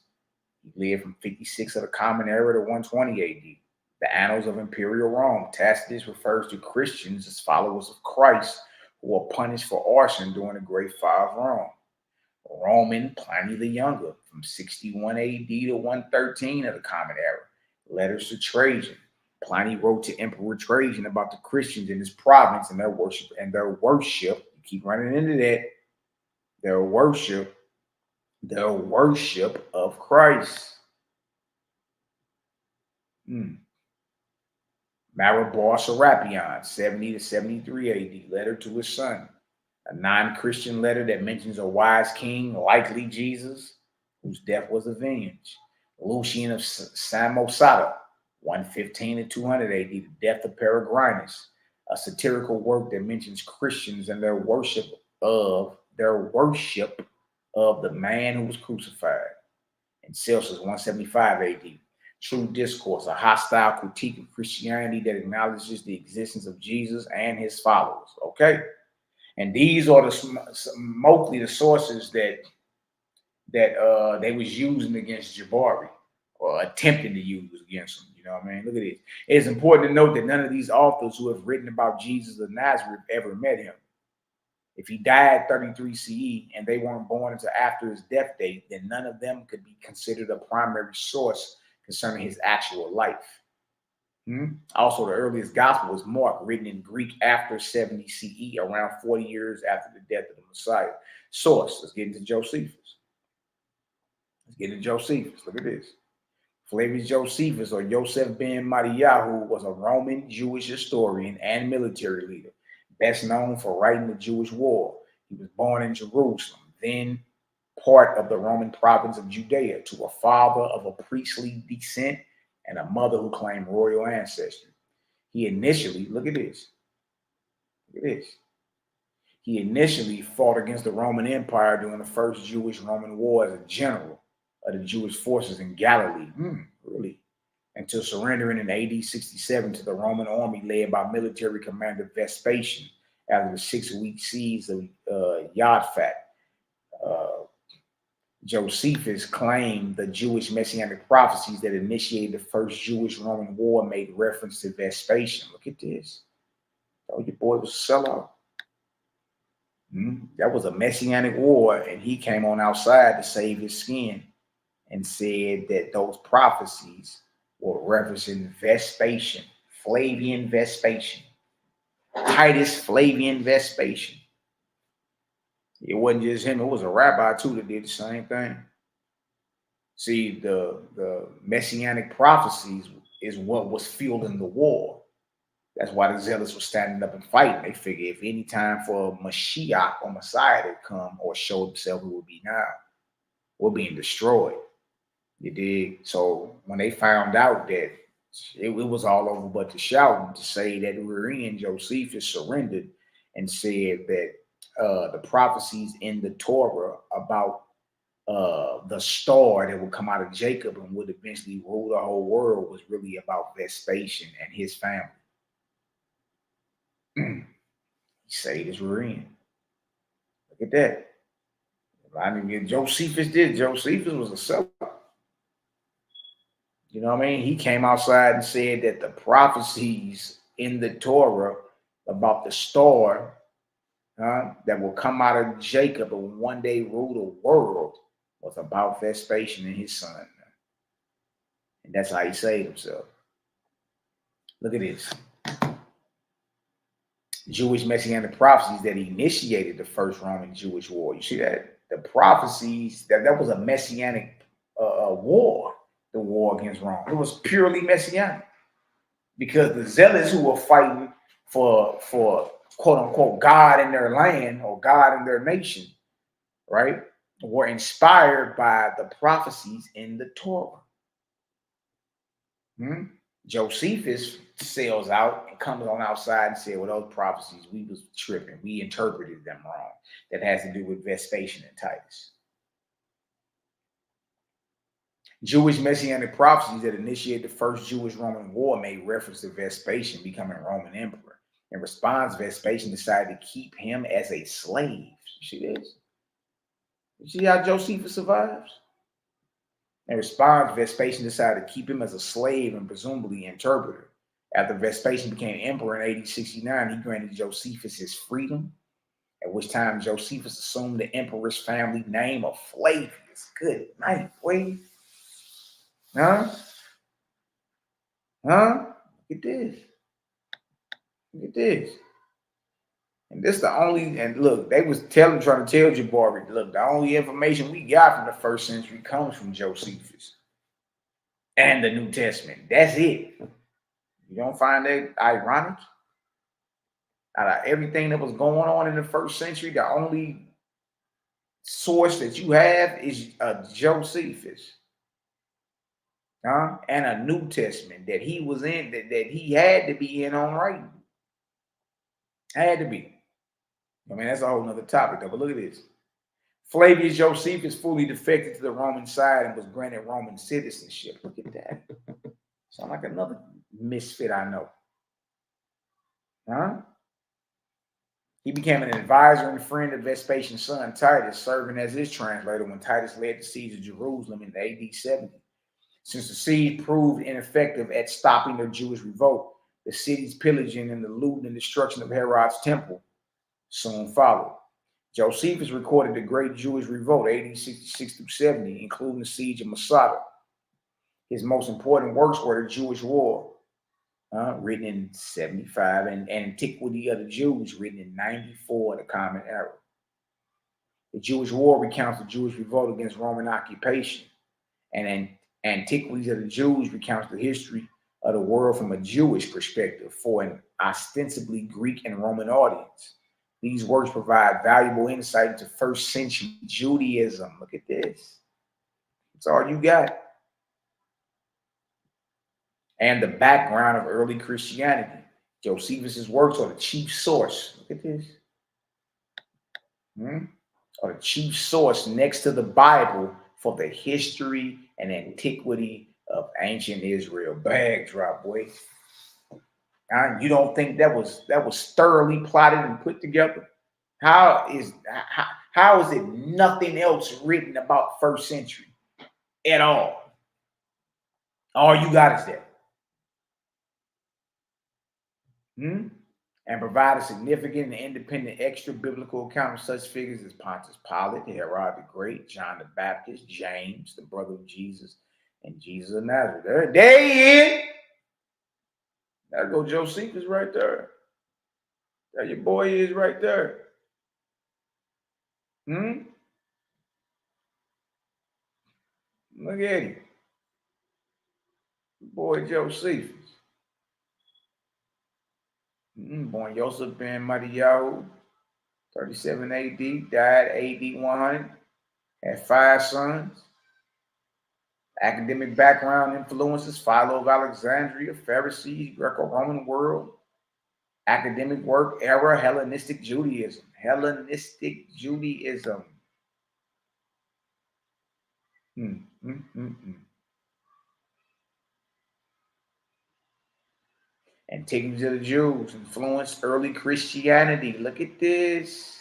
Speaker 1: he lived from 56 of the Common Era to 120 AD. The Annals of Imperial Rome, Tacitus refers to Christians as followers of Christ who were punished for arson during the Great Fire of Rome. Roman Pliny the Younger, from 61 AD to 113 of the Common Era. Letters to Trajan. Pliny wrote to Emperor Trajan about the Christians in his province and their worship. You keep running into that. Their worship of Christ. Marabar Serapion, 70 to 73 AD. Letter to his son. A non-Christian letter that mentions a wise king, likely Jesus, whose death was avenged. Lucian of Samosata, 115 to 200 AD, the death of Peregrinus, a satirical work that mentions Christians and their worship of the man who was crucified. And Celsus, 175 AD, True Discourse, a hostile critique of Christianity that acknowledges the existence of Jesus and his followers. Okay, and these are mostly the sources that they was using against Jabari, or attempting to use against him. You know what I mean? Look at this. It's important to note that none of these authors who have written about Jesus of Nazareth ever met him. If he died 33 CE and they weren't born until after his death date, then none of them could be considered a primary source concerning his actual life. Also, the earliest gospel was Mark, written in Greek after 70 CE, around 40 years after the death of the Messiah. Source, let's get into Josephus. Look at this. Flavius Josephus, or Yosef ben Mattiyahu, was a Roman Jewish historian and military leader, best known for writing the Jewish War. He was born in Jerusalem, then part of the Roman province of Judea, to a father of a priestly descent and a mother who claimed royal ancestry. He initially, look at this. He initially fought against the Roman Empire during the First Jewish-Roman War as a general of the Jewish forces in Galilee, until surrendering in AD 67 to the Roman army led by military commander Vespasian after the 6-week siege of YAH'KI. Josephus claimed the Jewish messianic prophecies that initiated the First Jewish-Roman War made reference to Vespasian. Look at this. Oh, your boy was a sellout. That was a messianic war, and he came on outside to save his skin and said that those prophecies were referencing Vespasian, Flavian Vespasian, Titus Flavian Vespasian. It wasn't just him, it was a rabbi too that did the same thing. See, the messianic prophecies is what was fueling the war. That's why the zealots were standing up and fighting. They figured if any time for Mashiach or Messiah to come or show himself, it would be now. We're being destroyed. You dig? So when they found out that it was all over but to shout and to say that we're in, Josephus surrendered and said that the prophecies in the Torah about the star that would come out of Jacob and would eventually rule the whole world was really about Vespasian and his family. He saved his reign. Look at that. I mean, Josephus did. Josephus was a seller. You know what I mean? He came outside and said that the prophecies in the Torah about the star that will come out of Jacob and one day rule the world was about Vespasian and his son. And that's how he saved himself. Look at this. Jewish messianic prophecies that initiated the first Roman-Jewish war. You see that? The prophecies, that was a messianic war, the war against Rome. It was purely messianic. Because the zealots who were fighting for quote unquote God in their land or God in their nation, right, were inspired by the prophecies in the Torah. Josephus sails out and comes on outside and said, well, those prophecies, we was tripping. We interpreted them wrong. That has to do with Vespasian and Titus. Jewish messianic prophecies that initiated the first Jewish-Roman war made reference to Vespasian becoming Roman emperor. In response, Vespasian decided to keep him as a slave. You see this? You see how Josephus survives? In response, Vespasian decided to keep him as a slave and presumably interpreter. After Vespasian became emperor in AD 69, he granted Josephus his freedom, at which time Josephus assumed the emperor's family name of Flavius. Good night, boy. Huh? Look at this. Look at this. And this the only, and look, they was trying to tell Jabari, look, the only information we got from the first century comes from Josephus and the New Testament. That's it. You don't find that ironic? Out of everything that was going on in the first century, the only source that you have is Josephus. And a New Testament that he was in, that he had to be in on writing. Had to be. I mean, that's a whole nother topic, though. But look at this. Flavius Josephus fully defected to the Roman side and was granted Roman citizenship. Look at that. Sound like another misfit I know. He became an advisor and friend of Vespasian's son Titus, serving as his translator when Titus led the siege of Jerusalem in AD 70. Since the siege proved ineffective at stopping the Jewish revolt, the city's pillaging and the looting and destruction of Herod's temple soon followed. Josephus recorded the Great Jewish Revolt, AD 66 through 70, including the siege of Masada. His most important works were the Jewish War, written in 75, and Antiquity of the Jews, written in 94, the Common Era. The Jewish War recounts the Jewish revolt against Roman occupation, and Antiquities of the Jews recounts the history of the world from a Jewish perspective for an ostensibly Greek and Roman audience. These works provide valuable insight into first century Judaism. Look at this. That's all you got. And the background of early Christianity. Josephus's works are the chief source. Look at this. Are the chief source next to the Bible for the history and antiquity of ancient Israel. Bag drop, boy. You don't think that was thoroughly plotted and put together? How is it nothing else written about first century at all? All you got is that. And provide a significant and independent extra biblical account of such figures as Pontius Pilate, Herod the Great, John the Baptist, James, the brother of Jesus, and Jesus of Nazareth. They in. There go Josephus right there. There your boy is right there. Look at him. Boy Josephus. Born Yosef ben Mattiyahu, 37 AD, died AD 100, had 5 sons. Academic background influences: Philo of Alexandria, Pharisees, Greco-Roman world. Academic work: era Hellenistic Judaism. Hellenistic Judaism. Antiquities of the Jews influenced early Christianity. Look at this.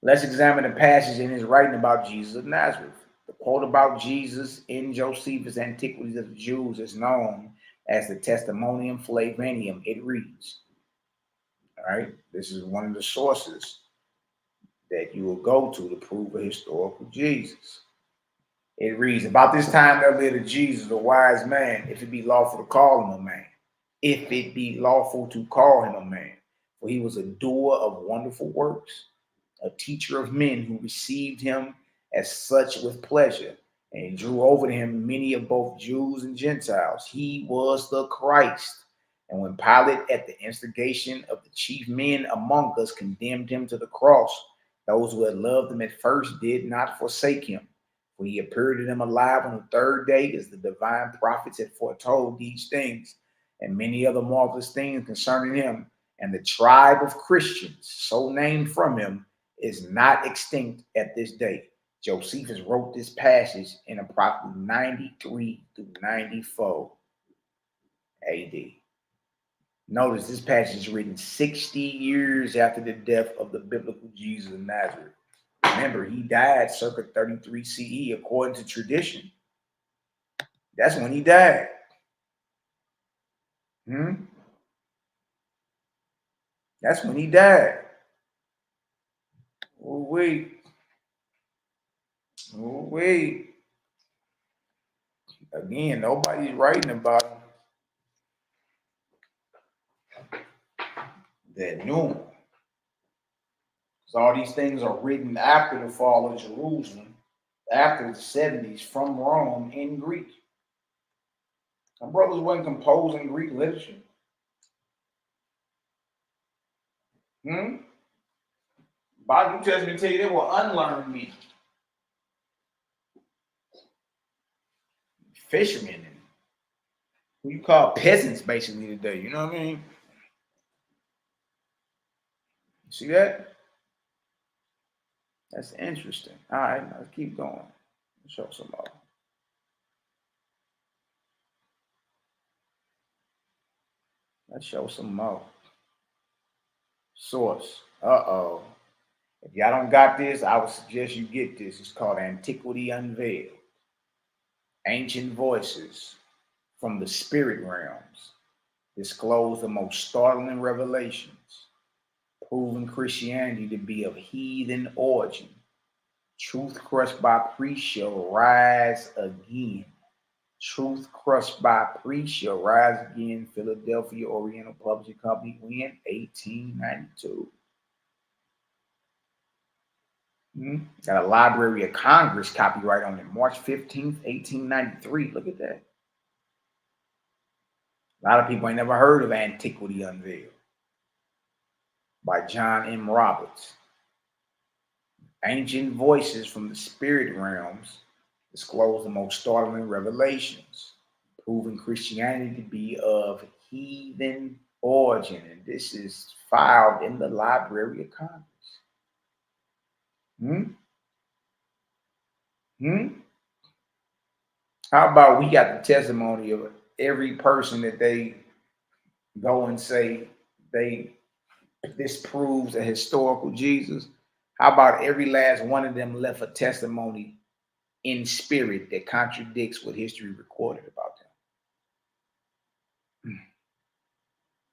Speaker 1: Let's examine the passage in his writing about Jesus of Nazareth. The quote about Jesus in Josephus' Antiquities of the Jews is known as the Testimonium Flavianum. It reads, all right, this is one of the sources that you will go to prove a historical Jesus. It reads, about this time there lived a Jesus, a wise man, if it be lawful to call him a man. If it be lawful to call him a man. For he was a doer of wonderful works, a teacher of men who received him as such with pleasure, and he drew over to him many of both Jews and Gentiles. He was the Christ. And when Pilate, at the instigation of the chief men among us, condemned him to the cross, those who had loved him at first did not forsake him. For he appeared to them alive on the third day, as the divine prophets had foretold these things, and many other marvelous things concerning him. And the tribe of Christians, so named from him, is not extinct at this day. Josephus wrote this passage in approximately 93 through 94 AD. Notice this passage is written 60 years after the death of the biblical Jesus of Nazareth. Remember, he died circa 33 CE according to tradition. That's when he died. That's when he died. Oh, wait. Oh, wait. Again, nobody's writing about him that knew him. So all these things are written after the fall of Jerusalem, after the 70s, from Rome in Greek. My brothers weren't composing Greek literature. Bible New Testament tell you they were unlearned men. Fishermen and who you call peasants basically today, you know what I mean? See that? That's interesting. All right, let's keep going. Let's show some more. Let's show some more. Source. Uh-oh. If y'all don't got this, I would suggest you get this. It's called Antiquity Unveiled. Ancient voices from the spirit realms disclose the most startling revelations, proving Christianity to be of heathen origin. Truth crushed by priests shall rise again. Truth crushed by priests shall rise again. Philadelphia Oriental Publishing Company, when 1892. Got a Library of Congress copyright on it, March 15th, 1893. Look at that. A lot of people ain't never heard of Antiquity Unveiled by John M. Roberts. Ancient voices from the spirit realms disclose the most startling revelations, proving Christianity to be of heathen origin. And this is filed in the Library of Congress. How about we got the testimony of every person that they go and say this proves a historical Jesus? How about every last one of them left a testimony in spirit that contradicts what history recorded about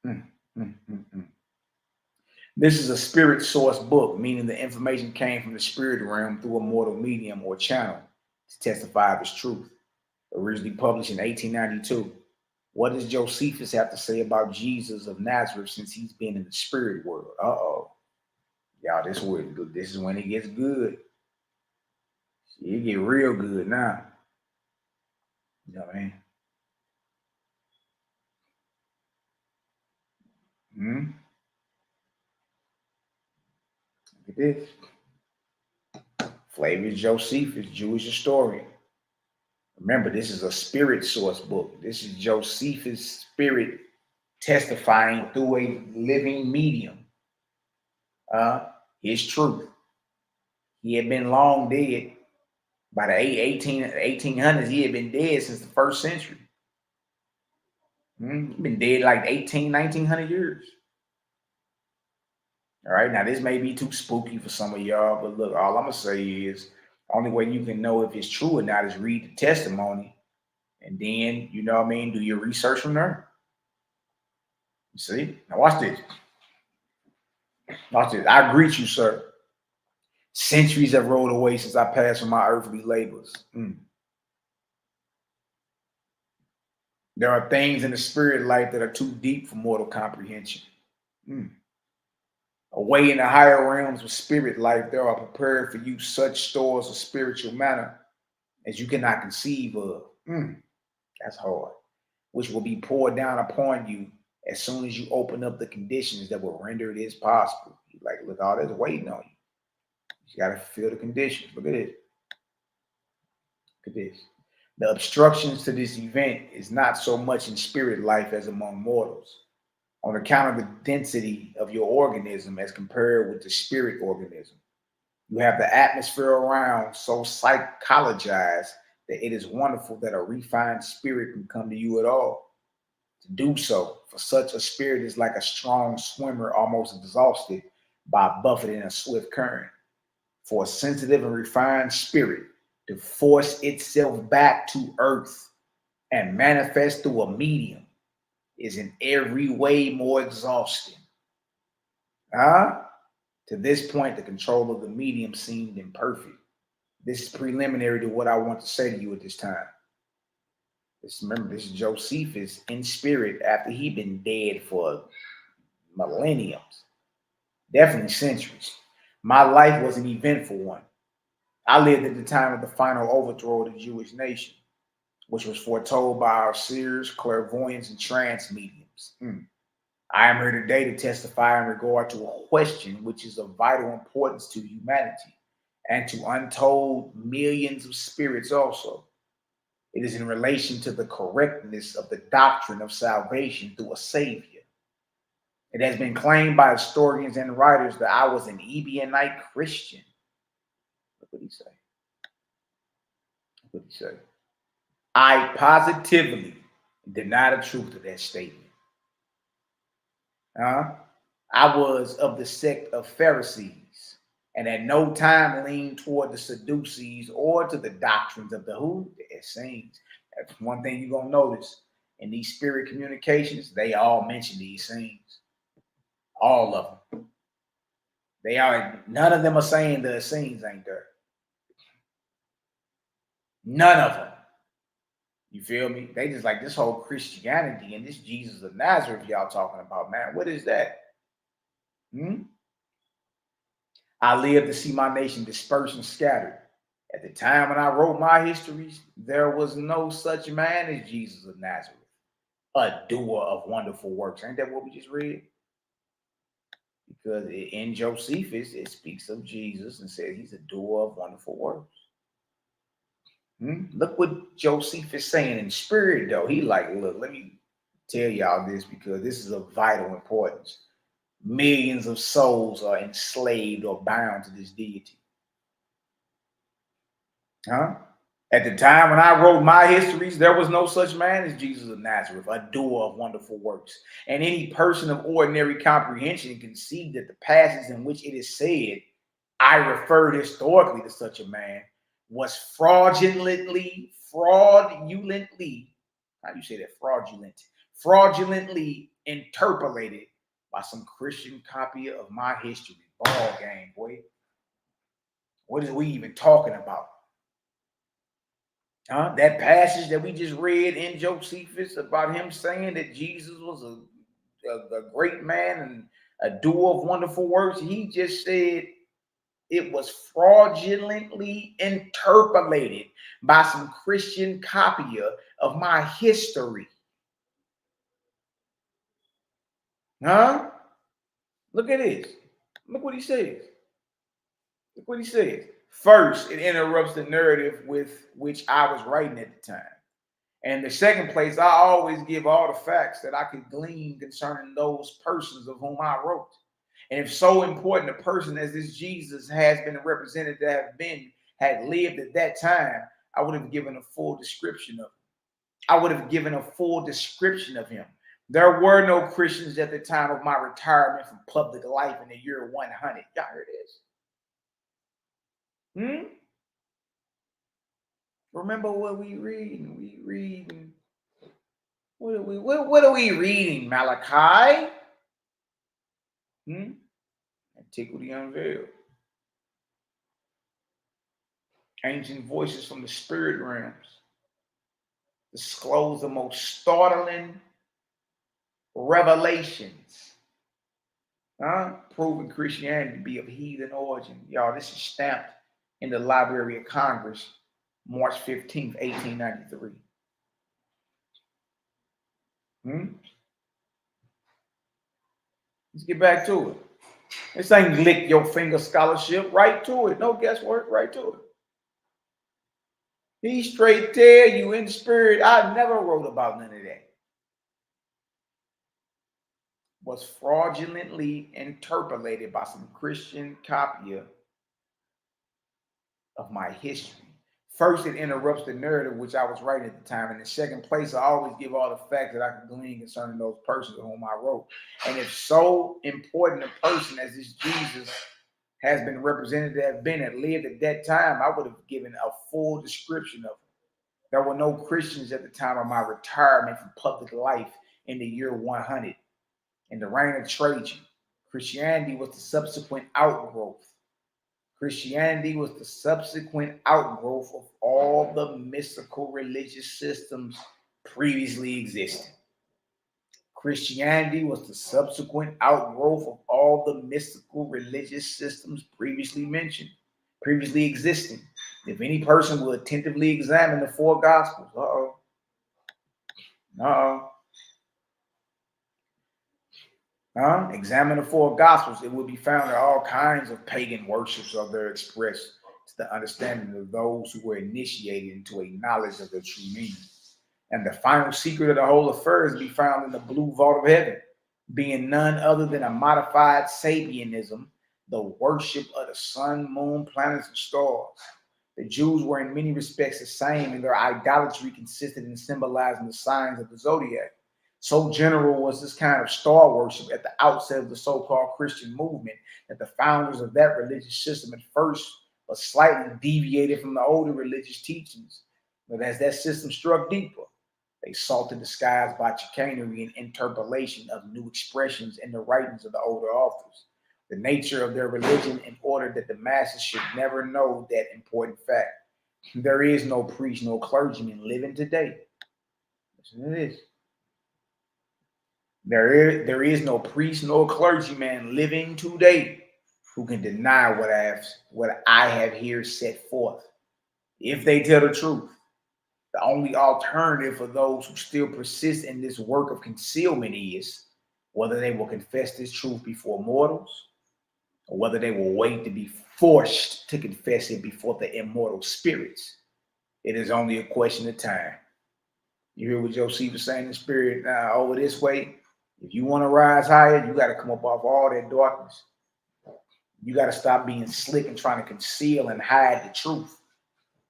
Speaker 1: them? This is a spirit source book, meaning the information came from the spirit realm through a mortal medium or channel to testify of its truth. Originally published in 1892. What does Josephus have to say about Jesus of Nazareth since he's been in the spirit world? Uh-oh. Y'all, this is when it gets good. It get real good now. You know what I mean? Look at this. Flavius Josephus, Jewish historian. Remember, this is a spirit source book. This is Josephus' spirit testifying through a living medium. His truth. He had been long dead. By the 1800s, he had been dead since the first century. He'd been dead like 1900 years. All right, now this may be too spooky for some of y'all, but look, all I'm going to say is the only way you can know if it's true or not is read the testimony and then, you know what I mean, do your research from there. You see? Now watch this. Watch this. I greet you, sir. Centuries have rolled away since I passed from my earthly labors. There are things in the spirit life that are too deep for mortal comprehension. Away in the higher realms of spirit life, there are prepared for you such stores of spiritual manna as you cannot conceive of. That's hard. Which will be poured down upon you as soon as you open up the conditions that will render this possible. You're like, look, all that's waiting on you. You got to fulfill the conditions. Look at this. Look at this. The obstructions to this event is not so much in spirit life as among mortals, on account of the density of your organism as compared with the spirit organism. You have the atmosphere around so psychologized that it is wonderful that a refined spirit can come to you at all. To do so, for such a spirit is like a strong swimmer almost exhausted by buffeting a swift current. For a sensitive and refined spirit to force itself back to earth and manifest through a medium is in every way more exhausting. To this point, the control of the medium seemed imperfect. This is preliminary to what I want to say to you at this time. Remember, this is Josephus in spirit after he'd been dead for millenniums, definitely centuries. My life was an eventful one. I lived at the time of the final overthrow of the Jewish nation, which was foretold by our seers, clairvoyants, and trance mediums. I am here today to testify in regard to a question which is of vital importance to humanity and to untold millions of spirits also. It is in relation to the correctness of the doctrine of salvation through a savior. It has been claimed by historians and writers that I was an Ebionite Christian. Look what he say. Look what he say. I positively deny the truth of that statement. I was of the sect of Pharisees, and at no time leaned toward the Sadducees or to the doctrines of the who? The Essenes. That's one thing you're gonna notice in these spirit communications. They all mention the Essenes. All of them. They are. None of them are saying the Essenes ain't there. None of them. You feel me? They just like this whole Christianity and this Jesus of Nazareth y'all talking about, man. What is that? I lived to see my nation dispersed and scattered. At the time when I wrote my histories, there was no such man as Jesus of Nazareth, a doer of wonderful works. Ain't that what we just read? Because in Josephus, it speaks of Jesus and says he's a doer of wonderful works. Look what Josephus is saying in spirit, though. He like, look, let me tell y'all this because this is of vital importance. Millions of souls are enslaved or bound to this deity. At the time when I wrote my histories, there was no such man as Jesus of Nazareth, a doer of wonderful works. And any person of ordinary comprehension can see that the passages in which it is said, I referred historically to such a man, was fraudulently, how do you say that? Fraudulently interpolated by some Christian copy of my history. Ball game, boy. What is we even talking about? That passage that we just read in Josephus about him saying that Jesus was a great man and a doer of wonderful works. He just said it was fraudulently interpolated by some Christian copier of my history. Look at this. Look what he says. Look what he says. First, it interrupts the narrative with which I was writing at the time. And the second place, I always give all the facts that I could glean concerning those persons of whom I wrote. And if so important a person as this Jesus has been represented to have been, had lived at that time, I would have given a full description of him. I would have given a full description of him. There were no Christians at the time of my retirement from public life in the year 100. Y'all heard this? Remember what we reading? What are we reading? Malachi? Antiquity Unveiled. Ancient voices from the spirit realms. disclose the most startling revelations, proving Christianity to be of heathen origin. Y'all, this is stamped in the Library of Congress, March 15th, 1893. Let's get back to it. This ain't lick your finger scholarship. Right to it. No guesswork. Right to it. He straight tell you in the spirit. I never wrote about none of that. Was fraudulently interpolated by some Christian copier of my history. First, it interrupts the narrative which I was writing at the time. In the second place, I always give all the facts that I can glean concerning those persons of whom I wrote. And if so important a person as this Jesus has been represented to have been and lived at that time, I would have given a full description of him. There were no Christians at the time of my retirement from public life in the year 100. In the reign of Trajan, Christianity was the subsequent outgrowth. Christianity was the subsequent outgrowth of all the mystical religious systems previously existing. Christianity was the subsequent outgrowth of all the mystical religious systems previously existing. If any person will attentively examine the four gospels, examine the four gospels, it will be found that all kinds of pagan worships are there expressed to the understanding of those who were initiated into a knowledge of the true meaning. And the final secret of the whole affair is to be found in the blue vault of heaven, being none other than a modified Sabianism, the worship of the sun, moon, planets, and stars. The Jews were in many respects the same, and their idolatry consisted in symbolizing the signs of the zodiac. So general was this kind of star worship at the outset of the so-called Christian movement that the founders of that religious system at first was slightly deviated from the older religious teachings. But as that system struck deeper, they sought to disguise by chicanery and interpolation of new expressions in the writings of the older authors the nature of their religion in order that the masses should never know that important fact. There is no priest, no clergyman living today. Listen to this. There is no priest, no clergyman living today who can deny what I have here set forth. If they tell the truth, the only alternative for those who still persist in this work of concealment is whether they will confess this truth before mortals or whether they will wait to be forced to confess it before the immortal spirits. It is only a question of time. You hear what Josephus saying in the spirit now over this way? If you want to rise higher, you got to come up off all that darkness. You got to stop being slick and trying to conceal and hide the truth.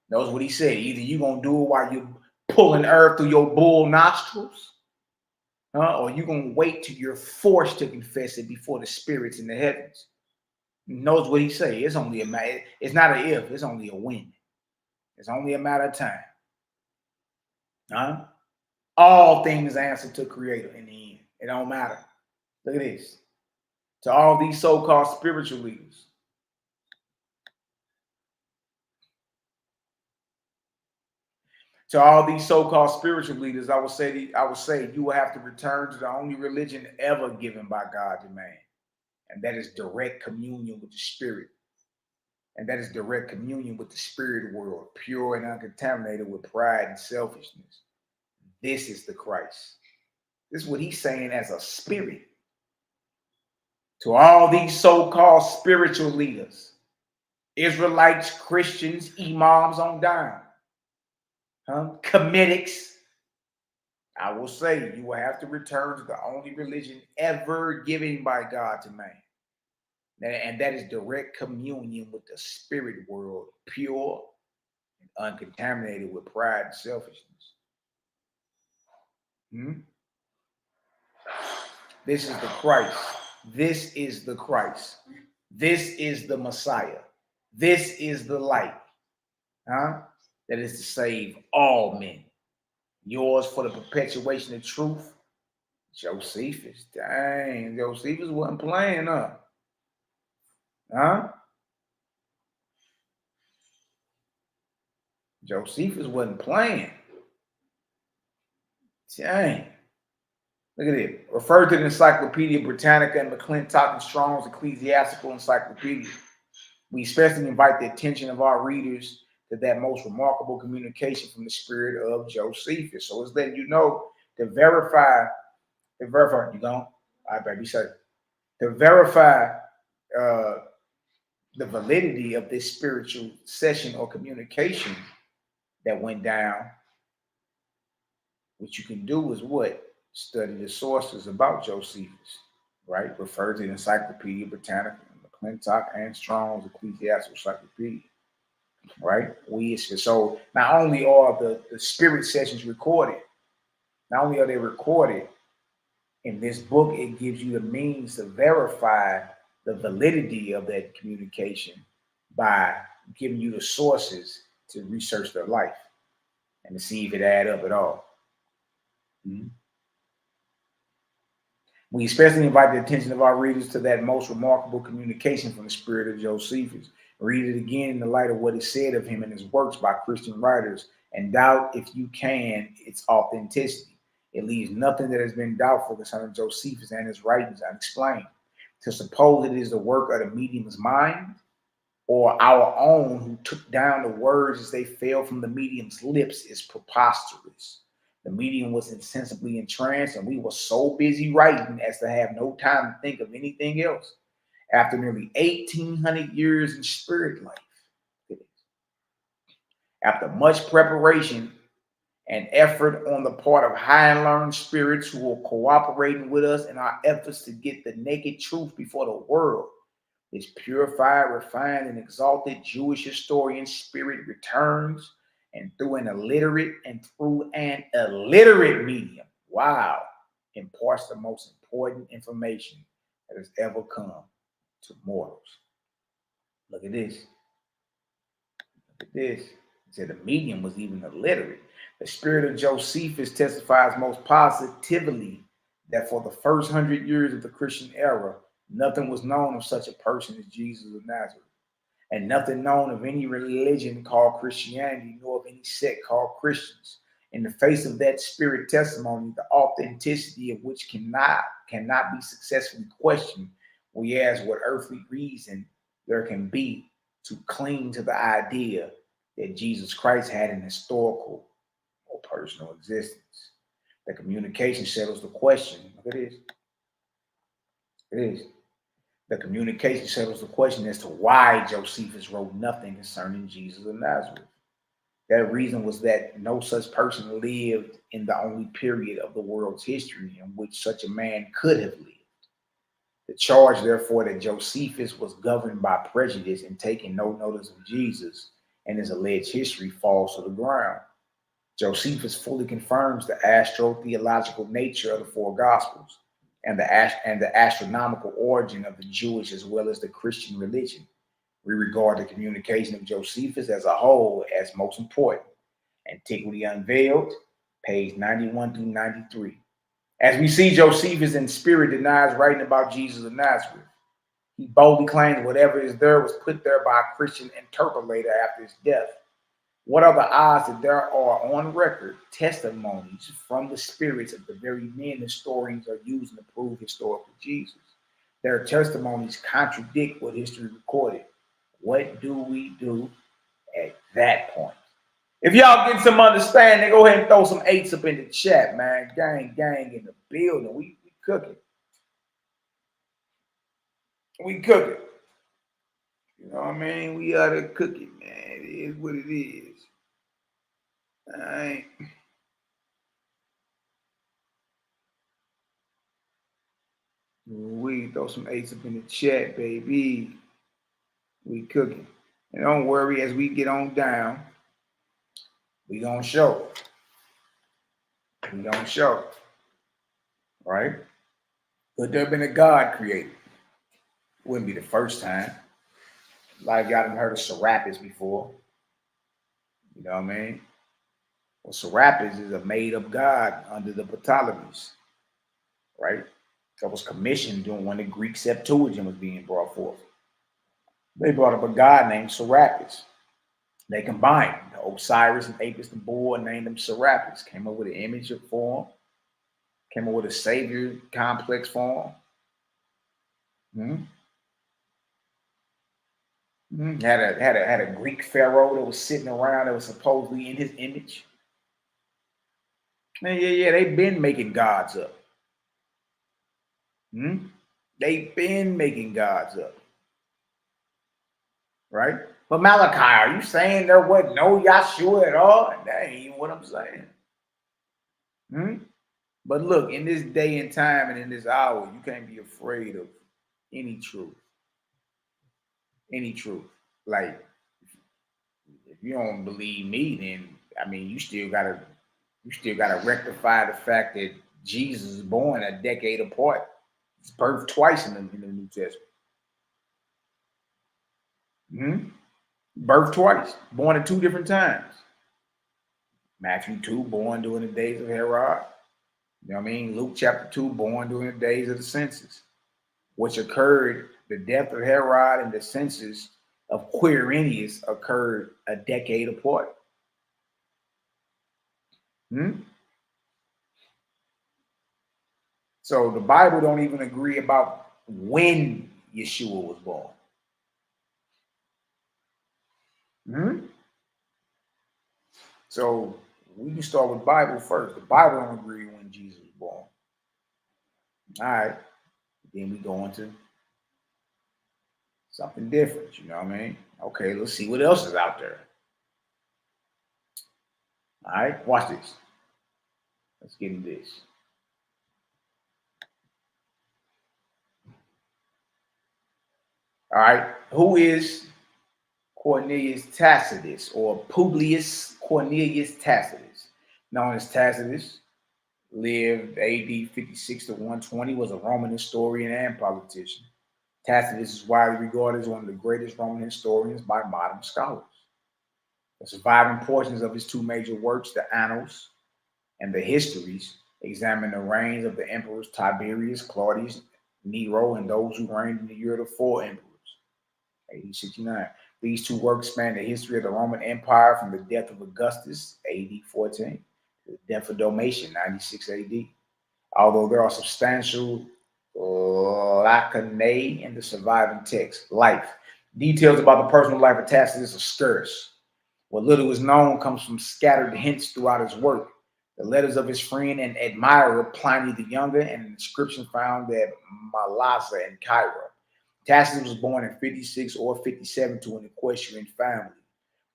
Speaker 1: Knows what he said. Either you're going to do it while you're pulling earth through your bull nostrils, or you're going to wait till you're forced to confess it before the spirits in the heavens. Knows what he say. It's only a matter. It's not an if. It's only a when. It's only a matter of time. All things answer to Creator in the end. It don't matter. Look at this. To all these so-called spiritual leaders, I would say you will have to return to the only religion ever given by God to man, and that is direct communion with the Spirit. And that is direct communion with the spirit world, pure and uncontaminated with pride and selfishness. This is the Christ. This is what he's saying as a spirit. To all these so-called spiritual leaders, Israelites, Christians, imams on down, Comitics, I will say you will have to return to the only religion ever given by God to man. And that is direct communion with the spirit world, pure and uncontaminated with pride and selfishness. This is the Christ. This is the Christ. This is the Messiah. This is the light. That is to save all men. Yours for the perpetuation of truth. Josephus. Dang, Josephus wasn't playing up. Josephus wasn't playing. Dang. Look at it. Referred to the Encyclopedia Britannica and McClintock and Strong's Ecclesiastical Encyclopedia. We especially invite the attention of our readers to that most remarkable communication from the spirit of Josephus. So it's letting you know to verify, you gone? All right, baby, say to verify the validity of this spiritual session or communication that went down. What you can do is what? Study the sources about Josephus, right? Refer to the Encyclopedia Britannica, McClintock, and Strong's Ecclesiastical Encyclopedia, right? So not only are the spirit sessions recorded, not only are they recorded in this book, it gives you the means to verify the validity of that communication by giving you the sources to research their life and to see if it add up at all. We especially invite the attention of our readers to that most remarkable communication from the spirit of Josephus. Read it again in the light of what is said of him and his works by Christian writers, and doubt, if you can, its authenticity. It leaves nothing that has been doubtful concerning Josephus and his writings unexplained. To suppose it is the work of the medium's mind or our own who took down the words as they fell from the medium's lips is preposterous. The medium was insensibly entranced, and we were so busy writing as to have no time to think of anything else. After nearly 1,800 years in spirit life, after much preparation and effort on the part of high and learned spirits who are cooperating with us in our efforts to get the naked truth before the world, this purified, refined, and exalted Jewish historian spirit returns and through an illiterate medium, wow, imparts the most important information that has ever come to mortals. Look at this. Look at this. It said the medium was even illiterate. The spirit of Josephus testifies most positively that for the first 100 years of the Christian era, nothing was known of such a person as Jesus of Nazareth, and nothing known of any religion called Christianity, nor of any sect called Christians. In the face of that spirit testimony, the authenticity of which cannot be successfully questioned, we ask what earthly reason there can be to cling to the idea that Jesus Christ had an historical or personal existence. The communication settles the question. Look at this. It is. The communication settles the question as to why Josephus wrote nothing concerning Jesus of Nazareth. That reason was that no such person lived in the only period of the world's history in which such a man could have lived. The charge, therefore, that Josephus was governed by prejudice and taking no notice of Jesus and his alleged history falls to the ground. Josephus fully confirms the astro-theological nature of the four Gospels and the astronomical origin of the Jewish as well as the Christian religion. We regard the communication of Josephus as a whole as most important. Antiquity Unveiled, page 91 through 93. As we see, Josephus in spirit denies writing about Jesus of Nazareth. He boldly claims whatever is there was put there by a Christian interpolator after his death. What are the odds that there are on record testimonies from the spirits of the very men historians are using to prove historical Jesus? Their testimonies contradict what history recorded. What do we do at that point? If y'all get some understanding, go ahead and throw some 8s up in the chat, man. Gang in the building. We cooking. We cooking. You know what I mean? We are the cooking, man. It is what it is. All right. We throw some 8s up in the chat, baby. We cooking. And don't worry, as we get on down, we gonna show. We gonna show. Right? Could there have been a God created? Wouldn't be the first time. A lot of y'all have heard of Serapis before. You know what I mean? Well, Serapis is a made-up god under the Ptolemies, right? That was commissioned during when the Greek Septuagint was being brought forth. They brought up a god named Serapis. They combined Osiris and Apis the bull and named him Serapis. Came up with an image of form Came up with a savior complex for him. Had a Greek pharaoh that was sitting around that was supposedly in his image. Man, yeah, they've been making gods up. They've been making gods up. Right? But Malachi, are you saying there wasn't no Yeshua at all? That ain't even what I'm saying. But look, in this day and time and in this hour, you can't be afraid of any truth. Any truth. Like, if you don't believe me, then I mean, you still gotta rectify the fact that Jesus is born a decade apart. He's birthed twice in the New Testament. Birthed twice, born at 2 different times. Matthew 2, born during the days of Herod. You know what I mean? Luke chapter 2, born during the days of the census, which occurred, the death of Herod and the census of Quirinius occurred a decade apart. So the Bible don't even agree about when Yeshua was born. So we can start with Bible first. The Bible don't agree when Jesus was born. All right. Then we go into something different, you know what I mean? Okay, let's see what else is out there. All right, watch this. Let's get into this. All right, who is Cornelius Tacitus, or Publius Cornelius Tacitus, known as Tacitus, lived AD 56 to 120, was a Roman historian and politician. Tacitus is widely regarded as one of the greatest Roman historians by modern scholars. The surviving portions of his 2 major works, the Annals and the Histories, examine the reigns of the emperors Tiberius, Claudius, Nero, and those who reigned in the year of the 4 emperors, AD 69. These 2 works span the history of the Roman Empire from the death of Augustus, AD 14, to the death of Domitian, 96 AD. Although there are substantial lacunae in the surviving text. Life. Details about the personal life of Tacitus are scarce. What little is known comes from scattered hints throughout his work. The letters of his friend and admirer Pliny the Younger, and an inscription found at Malasa in Cairo. Tacitus was born in 56 or 57 to an equestrian family.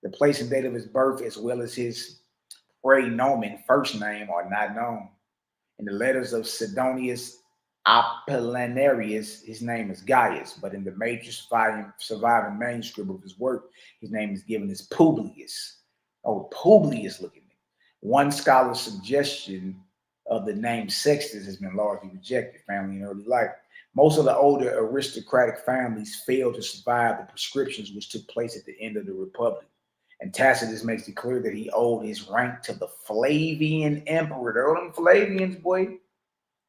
Speaker 1: The place and date of his birth, as well as his praenomen, first name, are not known. In the letters of Sidonius Apollinarius, his name is Gaius, but in the major surviving manuscript of his work, his name is given as Publius. Oh, Publius, look at me. One scholar's suggestion of the name Sextus has been largely rejected, family in early life. Most of the older aristocratic families failed to survive the proscriptions which took place at the end of the Republic. And Tacitus makes it clear that he owed his rank to the Flavian emperor. There are them Flavians, boy.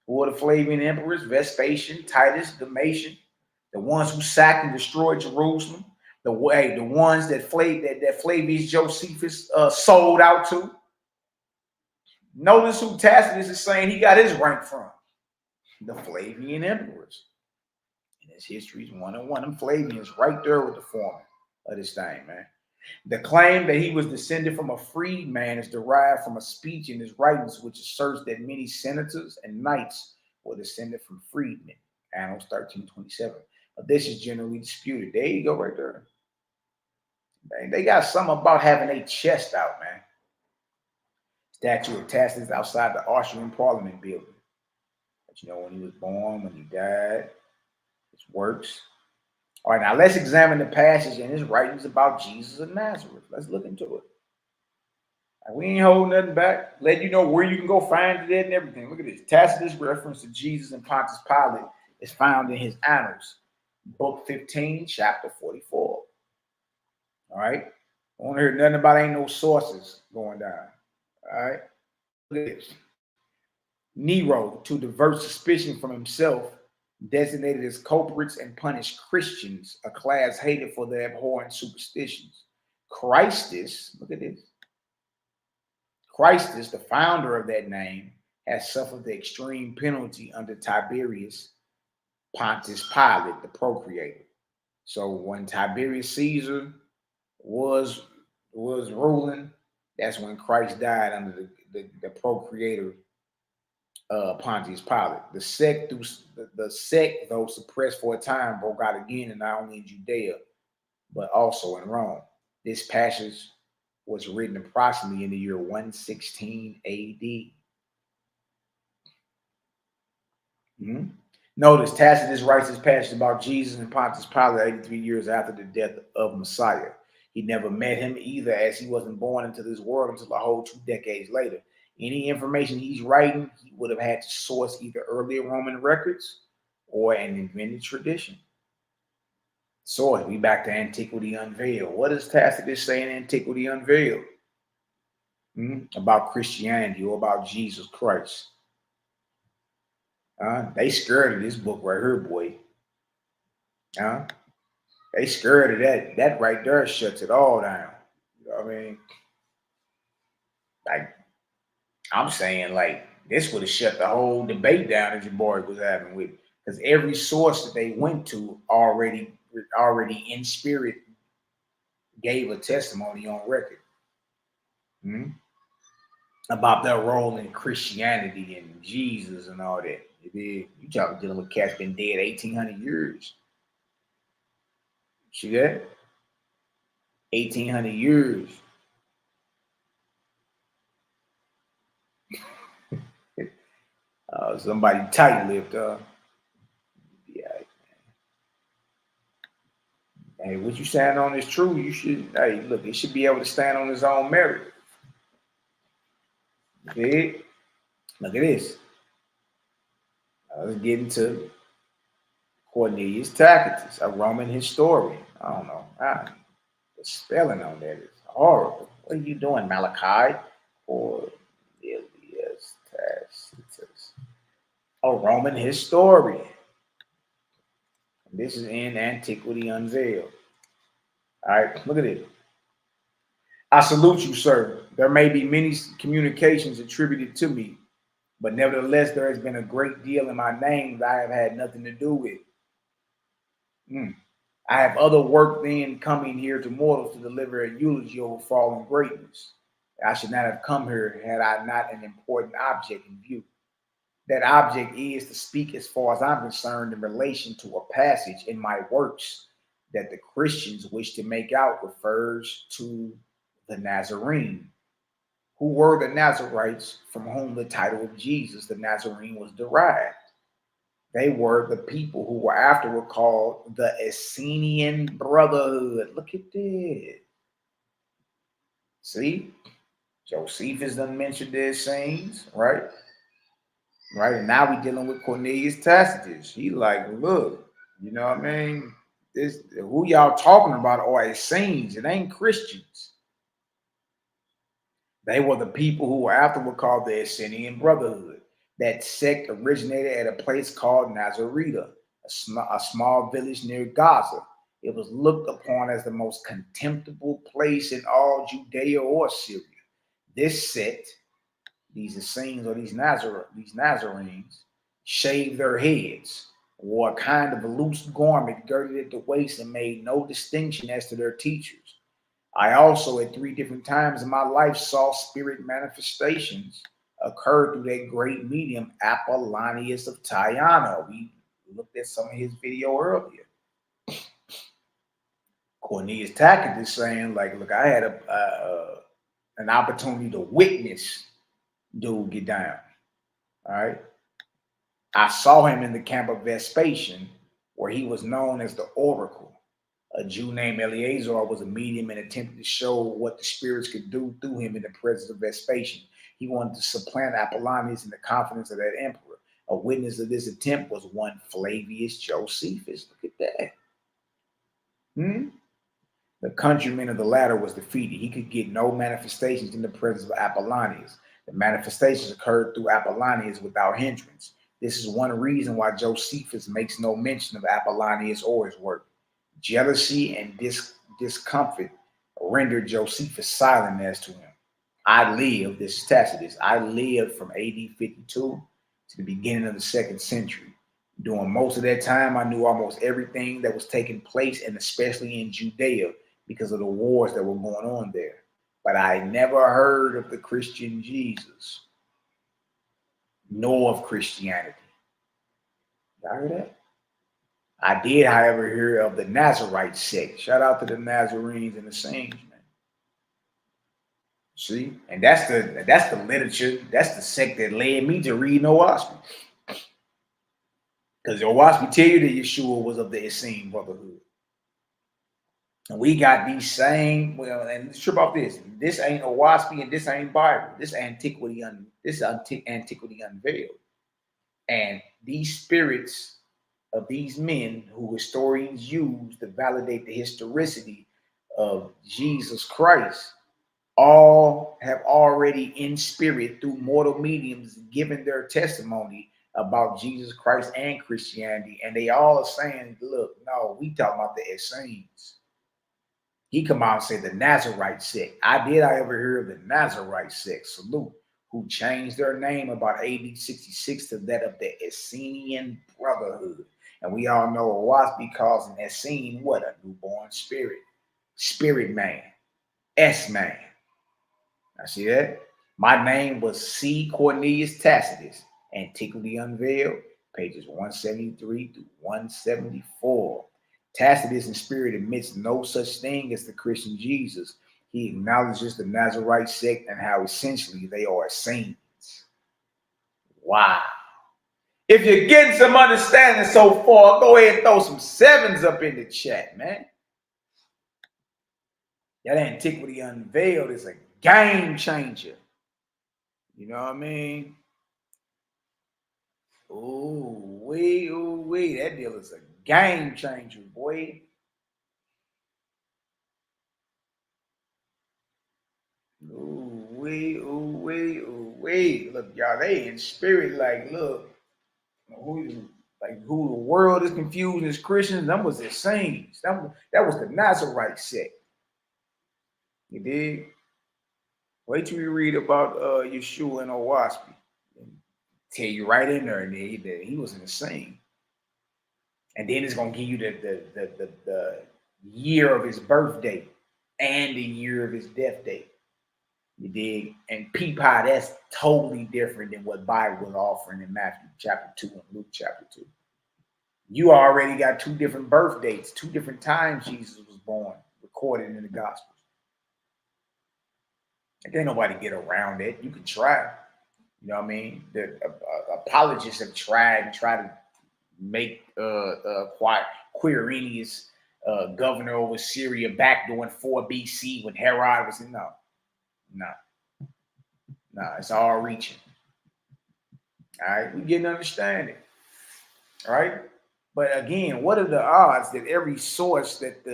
Speaker 1: Who are the Flavian emperors? Vespasian, Titus, Domitian, the ones who sacked and destroyed Jerusalem, the ones that Flavius Josephus sold out to. Notice who Tacitus is saying he got his rank from. The Flavian emperors. And his history's 101. Them Flavians right there with the foreman of this thing, man. The claim that he was descended from a freedman is derived from a speech in his writings which asserts that many senators and knights were descended from freedmen, Annals 1327. But this is generally disputed. There you go right there. They got something about having a chest out, man. Statue of Tacitus outside the Austrian Parliament building. But you know, when he was born, when he died, his works. All right, now let's examine the passage in his writings about Jesus of Nazareth. Let's look into it. Now, we ain't holding nothing back. Let you know where you can go find it and everything. Look at this. Tacitus' reference to Jesus and Pontius Pilate is found in his Annals, book 15, chapter 44. All right. I want to hear nothing about ain't no sources going down. All right. Look at this. Nero, to divert suspicion from himself, designated as culprits and punished Christians, a class hated for their abhorrent superstitions. Christus, look at this. Christus, the founder of that name, has suffered the extreme penalty under Tiberius Pontius Pilate, the procreator. So when Tiberius Caesar was ruling, that's when Christ died under the procreator Pontius Pilate. The sect, though suppressed for a time, broke out again, and not only in Judea, but also in Rome. This passage was written approximately in the year 116 AD. Notice Tacitus writes this passage about Jesus and Pontius Pilate 83 years after the death of Messiah. He never met him either, as he wasn't born into this world until a whole 2 decades later. Any information he's writing, he would have had to source either earlier Roman records or an invented tradition. So we back to Antiquity Unveiled. What does Tacitus say in Antiquity Unveiled? About Christianity or about Jesus Christ? They scared of this book right here, boy. They scared of that. That right there shuts it all down. You know what I mean? Like, I'm saying, like, this would have shut the whole debate down that Jabari was having with, because every source that they went to already in spirit gave a testimony on record about their role in Christianity and Jesus and all that. You talking dealing with cats been dead 1,800 years. See that? 1,800 years. Somebody tight-lipped. Yeah. Hey, what you saying on is true. You should. Hey, look, he should be able to stand on his own merit. Okay. Look at this. Let's get into Cornelius Tacitus, a Roman historian. I don't know. The spelling on that is horrible. What are you doing, Malaki? Cornelius Tacitus, a Roman historian. This is in Antiquity Unveiled. All right, look at it. I salute you, sir. There may be many communications attributed to me, but nevertheless, there has been a great deal in my name that I have had nothing to do with. I have other work than coming here to mortals to deliver a eulogy over fallen greatness. I should not have come here had I not an important object in view. That object is to speak, as far as I'm concerned, in relation to a passage in my works that the Christians wish to make out refers to the Nazarene. Who were the Nazarites from whom the title of Jesus, the Nazarene, was derived? They were the people who were afterward called the Essenian Brotherhood. Look at this. See? Josephus done mentioned the Essenes, right? Right, and now we're dealing with Cornelius Tacitus. He like, look, you know what I mean? This who y'all talking about are Essenes. It ain't Christians. They were the people who were afterward called the Essenian Brotherhood. That sect originated at a place called Nazareth, a small village near Gaza. It was looked upon as the most contemptible place in all Judea or Syria. This sect, these Essenes or these Nazarenes, shaved their heads, wore a kind of a loose garment girded at the waist, and made no distinction as to their teachers. I also, at 3 different times in my life, saw spirit manifestations occur through that great medium, Apollonius of Tyana. We looked at some of his video earlier. Cornelius Tacitus saying, like, look, I had an opportunity to witness dude get down. All right. I saw him in the camp of Vespasian, where he was known as the Oracle. A Jew named Eleazar was a medium and attempted to show what the spirits could do through him in the presence of Vespasian. He wanted to supplant Apollonius in the confidence of that emperor. A witness of this attempt was one Flavius Josephus. Look at that. The countryman of the latter was defeated. He could get no manifestations in the presence of Apollonius. The manifestations occurred through Apollonius without hindrance. This is one reason why Josephus makes no mention of Apollonius or his work. Jealousy and discomfort rendered Josephus silent as to him. I lived, this is Tacitus, I lived from AD 52 to the beginning of the 2nd century. During most of that time, I knew almost everything that was taking place, and especially in Judea, because of the wars that were going on there. But I never heard of the Christian Jesus, nor of Christianity. Y'all heard that? I did, however, hear of the Nazarite sect. Shout out to the Nazarenes and the Saints, man. See, and that's the literature. That's the sect that led me to read Owaspy. Because Owaspy tell you that Yeshua was of the Essene Brotherhood. And we got these same, well, and let's trip off this. This ain't Owaspy and this ain't Bible. This antiquity unveiled. And these spirits of these men who historians use to validate the historicity of Jesus Christ all have already in spirit through mortal mediums given their testimony about Jesus Christ and Christianity. And they all are saying, look, no, we talking about the Essenes. He come out and say the Nazarite sect. I ever hear of the Nazarite sect, salute, who changed their name about AD 66 to that of the Essenian Brotherhood. And we all know Owaspy calls an Essene what? A newborn spirit. Spirit man. S-man. I see that? My name was C. Cornelius Tacitus, Antiquity Unveiled, pages 173 through 174. Tacitus in spirit admits no such thing as the Christian Jesus. He acknowledges the Nazarite sect and how essentially they are saints. Wow. If you're getting some understanding so far, go ahead and throw some 7s up in the chat, man. That Antiquity Unveiled is a game changer. You know what I mean? Ooh, wee. That deal is a game changer, boy. Ooh, wee. Look, y'all, they in spirit, like, look, who the world is confused as Christians, them was the saints. That was the Nazarite sect. You dig? Wait till you read about Yeshua and Owaspy. Tell you right in there that he was insane. And then it's gonna give you the year of his birthday and the year of his death date. You dig? And peep how that's totally different than what Bible was offering in Matthew chapter 2 and Luke chapter 2. You already got 2 different birth dates, 2 different times Jesus was born, recorded in the Gospels. Ain't nobody get around it. You can try. You know what I mean? The apologists have tried to make Quirinius governor over Syria back during 4 BC when Herod was no, it's all reaching. All right, we get an understanding. All right, but again, what are the odds that every source that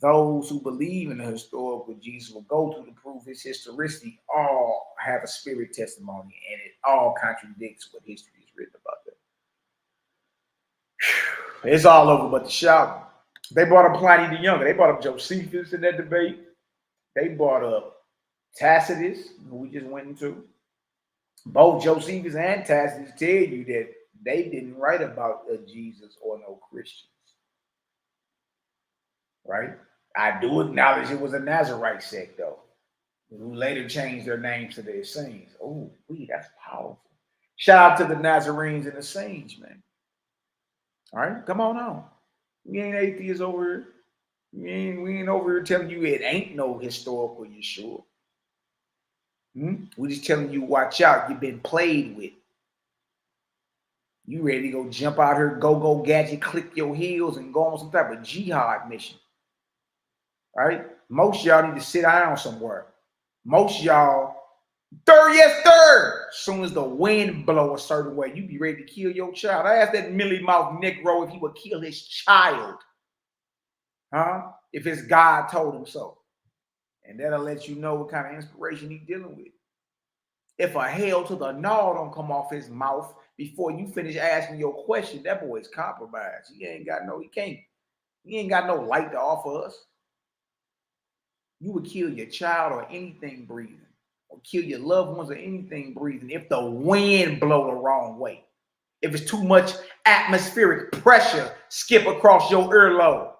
Speaker 1: those who believe in the historical Jesus will go to prove his historicity all have a spirit testimony, and it all contradicts what history is written about them? It's all over but the shout. They brought up Pliny the Younger. They brought up Josephus in that debate. They brought up Tacitus, who we just went into. Both Josephus and Tacitus tell you that they didn't write about Jesus or no Christians. Right? I do acknowledge it was a Nazarite sect, though, who later changed their names to the Essenes. Oh, that's powerful. Shout out to the Nazarenes and the Essenes, man. All right, come on. We ain't atheists over here. We ain't over here telling you it ain't no historical Yeshua. We just telling you, watch out, you've been played with. You ready to go jump out here, go gadget, click your heels, and go on some type of jihad mission. All right? Most y'all need to sit down somewhere. Most y'all, third. As soon as the wind blow a certain way, you be ready to kill your child. I asked that Millie Mouth Negro if he would kill his child. If his God told him so. And that'll let you know what kind of inspiration he's dealing with. If a hell to the no don't come off his mouth before you finish asking your question, that boy is compromised. He ain't got no light to offer us. You would kill your child or anything breathing. or kill your loved ones or anything breathing if the wind blow the wrong way. If it's too much atmospheric pressure skip across your earlobes.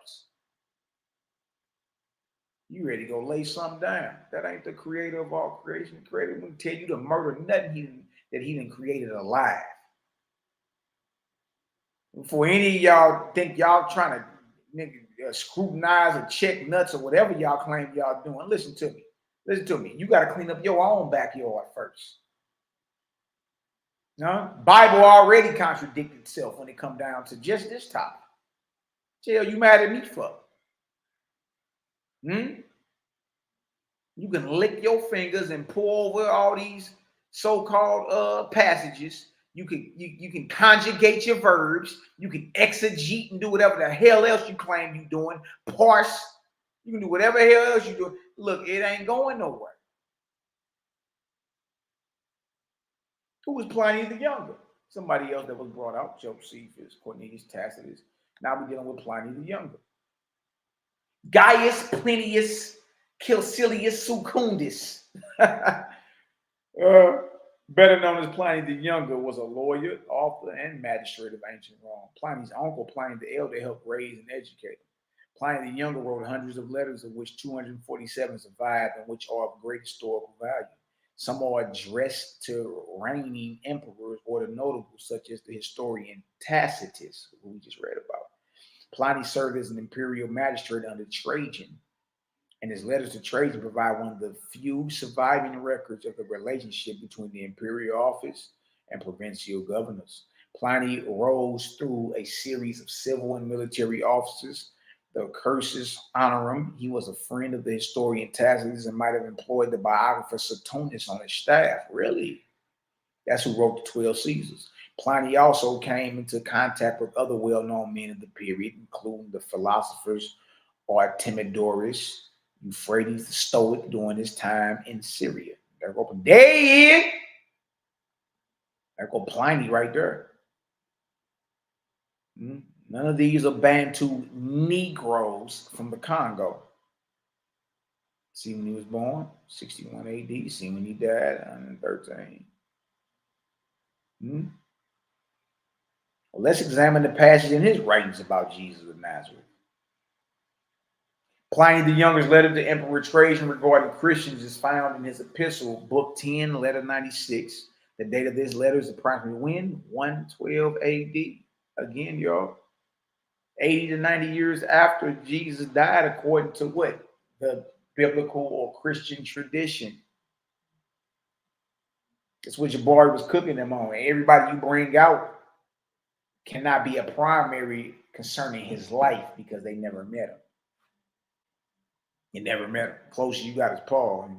Speaker 1: You ready to go lay something down. That ain't the creator of all creation. The creator wouldn't tell you to murder nothing that he done created alive. Before any of y'all think y'all trying to scrutinize or check nuts or whatever y'all claim y'all doing, listen to me. Listen to me. You got to clean up your own backyard first. No? Bible already contradicted itself when it come down to just this topic. Tell you mad at me for? You can lick your fingers and pour over all these so-called passages. You can conjugate your verbs. You can exegete and do whatever the hell else you claim you're doing. Parse. You can do whatever the hell else you do. Look, it ain't going nowhere. Who was Pliny the Younger? Somebody else that was brought out. Josephus, Cornelius Tacitus. Now we're dealing with Pliny the Younger. Gaius Plinius Caecilius Secundus, better known as Pliny the Younger, was a lawyer, author, and magistrate of ancient Rome. Pliny's uncle, Pliny the Elder, helped raise and educate him. Pliny the Younger wrote hundreds of letters, of which 247 survived, and which are of great historical value. Some are addressed to reigning emperors or the notables, such as the historian Tacitus, who we just read about. Pliny served as an imperial magistrate under Trajan, and his letters to Trajan provide one of the few surviving records of the relationship between the imperial office and provincial governors. Pliny rose through a series of civil and military officers. The curses honor him. He was a friend of the historian Tacitus and might have employed the biographer Suetonius on his staff. Really? That's who wrote the 12 Caesars. Pliny also came into contact with other well-known men of the period, including the philosophers Artemidorus, Euphrates the Stoic during his time in Syria. There go There go Pliny right there. None of these are Bantu Negroes from the Congo. See when he was born, 61 AD. See when he died, 113. Well, let's examine the passage in his writings about Jesus of Nazareth. Pliny the Younger's letter to Emperor Trajan regarding Christians is found in his epistle, Book 10, letter 96. The date of this letter is approximately when? 112 AD. Again, y'all, 80 to 90 years after Jesus died, according to what? The biblical or Christian tradition. That's what Jabari was cooking them on. Everybody you bring out cannot be a primary concerning his life because they never met him. You never met him. Closest you got is Paul.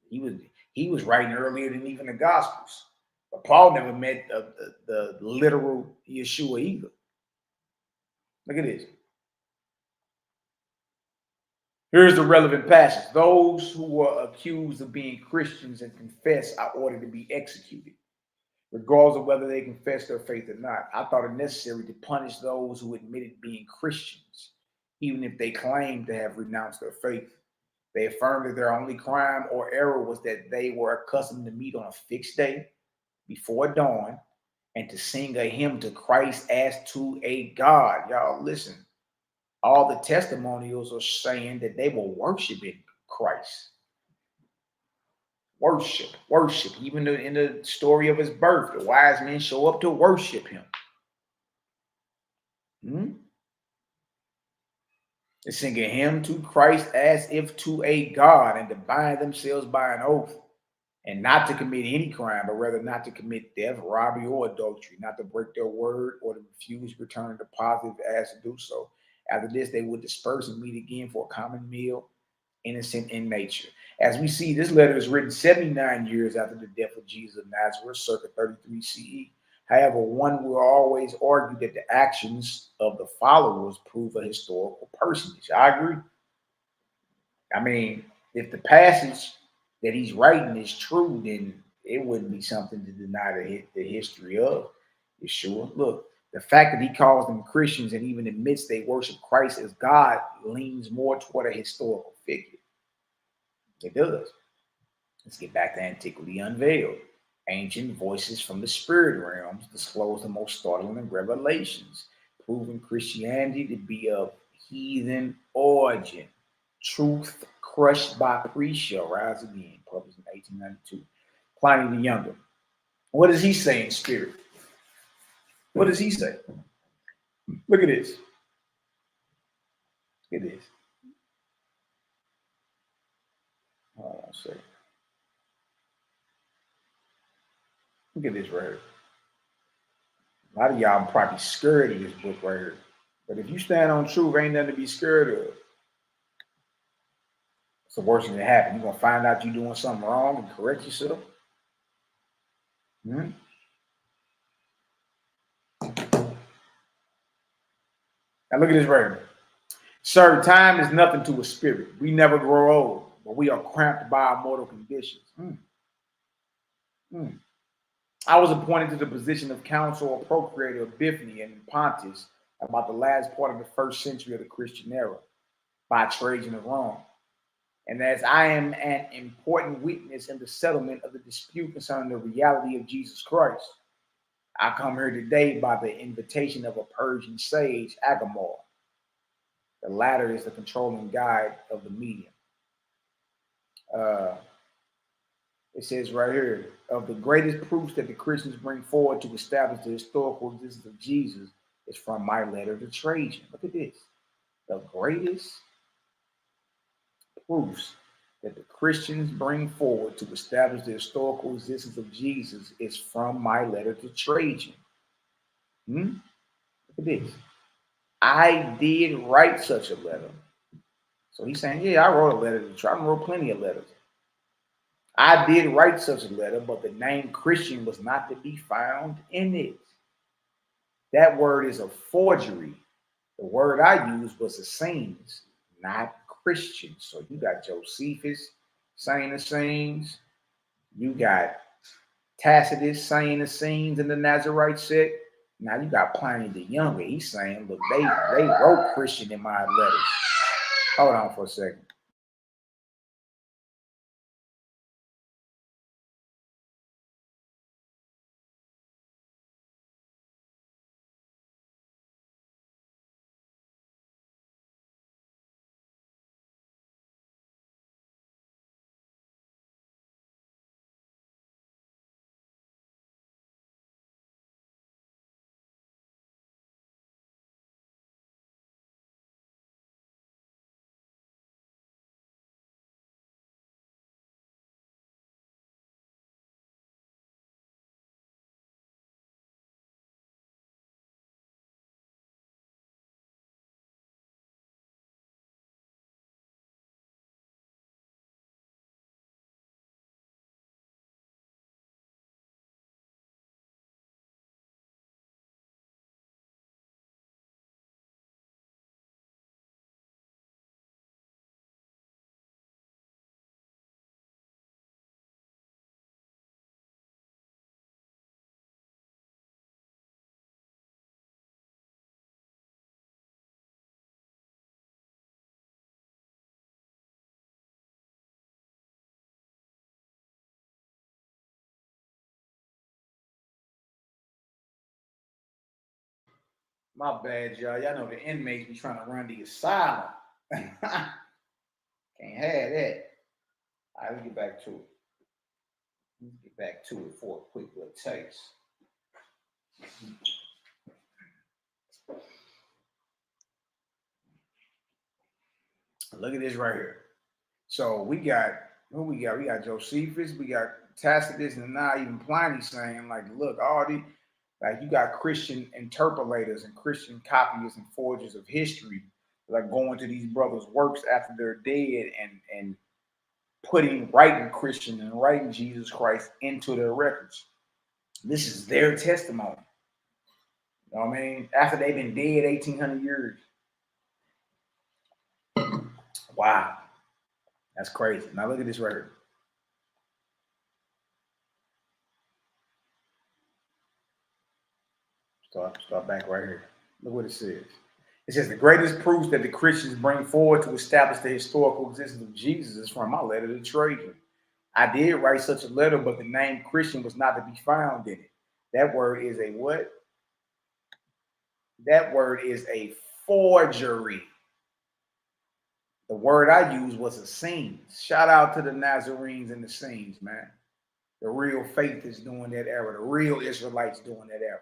Speaker 1: He was writing earlier than even the Gospels. But Paul never met the literal Yeshua either. Look at this. Here's the relevant passage. Those who were accused of being Christians and confess are ordered to be executed, regardless of whether they confess their faith or not. I thought it necessary to punish those who admitted being Christians, even if they claimed to have renounced their faith. They affirmed that their only crime or error was that they were accustomed to meet on a fixed day before dawn and to sing a hymn to Christ as to a God. Y'all listen. All the testimonials are saying that they were worshiping Christ. Worship. Even in the story of his birth, the wise men show up to worship him. They sing a hymn to Christ as if to a God, and to bind themselves by an oath, and not to commit any crime, but rather not to commit theft, robbery, or adultery, not to break their word or to refuse return the positive as to do so. After this, they would disperse and meet again for a common meal, innocent in nature. As we see, this letter is written 79 years after the death of Jesus of Nazareth, circa 33 CE. However, one will always argue that the actions of the followers prove a historical personage. I agree. I mean, if the passage that he's writing is true, then it wouldn't be something to deny the history of Yeshua. Look, the fact that he calls them Christians and even admits they worship Christ as God leans more toward a historical figure. It does. Let's get back to Antiquity Unveiled. Ancient voices from the spirit realms disclose the most startling revelations, proving Christianity to be of heathen origin. Truth crushed by priest shall rise again, published in 1892. Pliny the Younger. What does he say in spirit? What does he say? Look at this. Look at this. Hold on a second. Look at this right here. A lot of y'all probably scared of this book right here. But if you stand on truth, ain't nothing to be scared of. It's the worst thing that happen. You're going to find out you're doing something wrong and correct yourself. Now look at this right here. Sir, time is nothing to a spirit. We never grow old, but we are cramped by our mortal conditions. I was appointed to the position of counsel or procurator of Bithynia and Pontus about the last part of the 1st century of the Christian era by Trajan of Rome. And as I am an important witness in the settlement of the dispute concerning the reality of Jesus Christ, I come here today by the invitation of a Persian sage, Agamor. The latter is the controlling guide of the medium. It says right here, of the greatest proofs that the Christians bring forward to establish the historical existence of Jesus is from my letter to Trajan. Look at this. The greatest proofs that the Christians bring forward to establish the historical existence of Jesus is from my letter to Trajan. Look at this. I did write such a letter. So he's saying, yeah, I wrote a letter to Trajan. I wrote plenty of letters. I did write such a letter, but the name Christian was not to be found in it. That word is a forgery. The word I used was Essenes, not Christian. So you got Josephus saying Essenes. You got Tacitus saying Essenes in the Nazarite sect. Now you got Pliny the Younger. He's saying, look, they wrote Christian in my letters. Hold on for a second. My bad, y'all. Y'all know the inmates be trying to run the asylum. Can't have that. All right, let's get back to it. Let's get back to it for a quick little taste. Look at this right here. So we got who we got? We got Josephus, we got Tacitus, and now even Pliny saying, like, look, all these, like, you got Christian interpolators and Christian copiers and forgers of history, like going to these brothers' works after they're dead and writing Christian and writing Jesus Christ into their records. This is their testimony. You know what I mean? After they've been dead 1,800 years. Wow. That's crazy. Now look at this right here. Start back right here. Look what it says. It says the greatest proofs that the Christians bring forward to establish the historical existence of Jesus is from my letter to Trajan. I did write such a letter, but the name Christian was not to be found in it. That word is a what? That word is a forgery. The word I used was Essenes. Shout out to the Nazarenes and the Essenes, man. The real faith is doing that era. The real Israelites doing that era.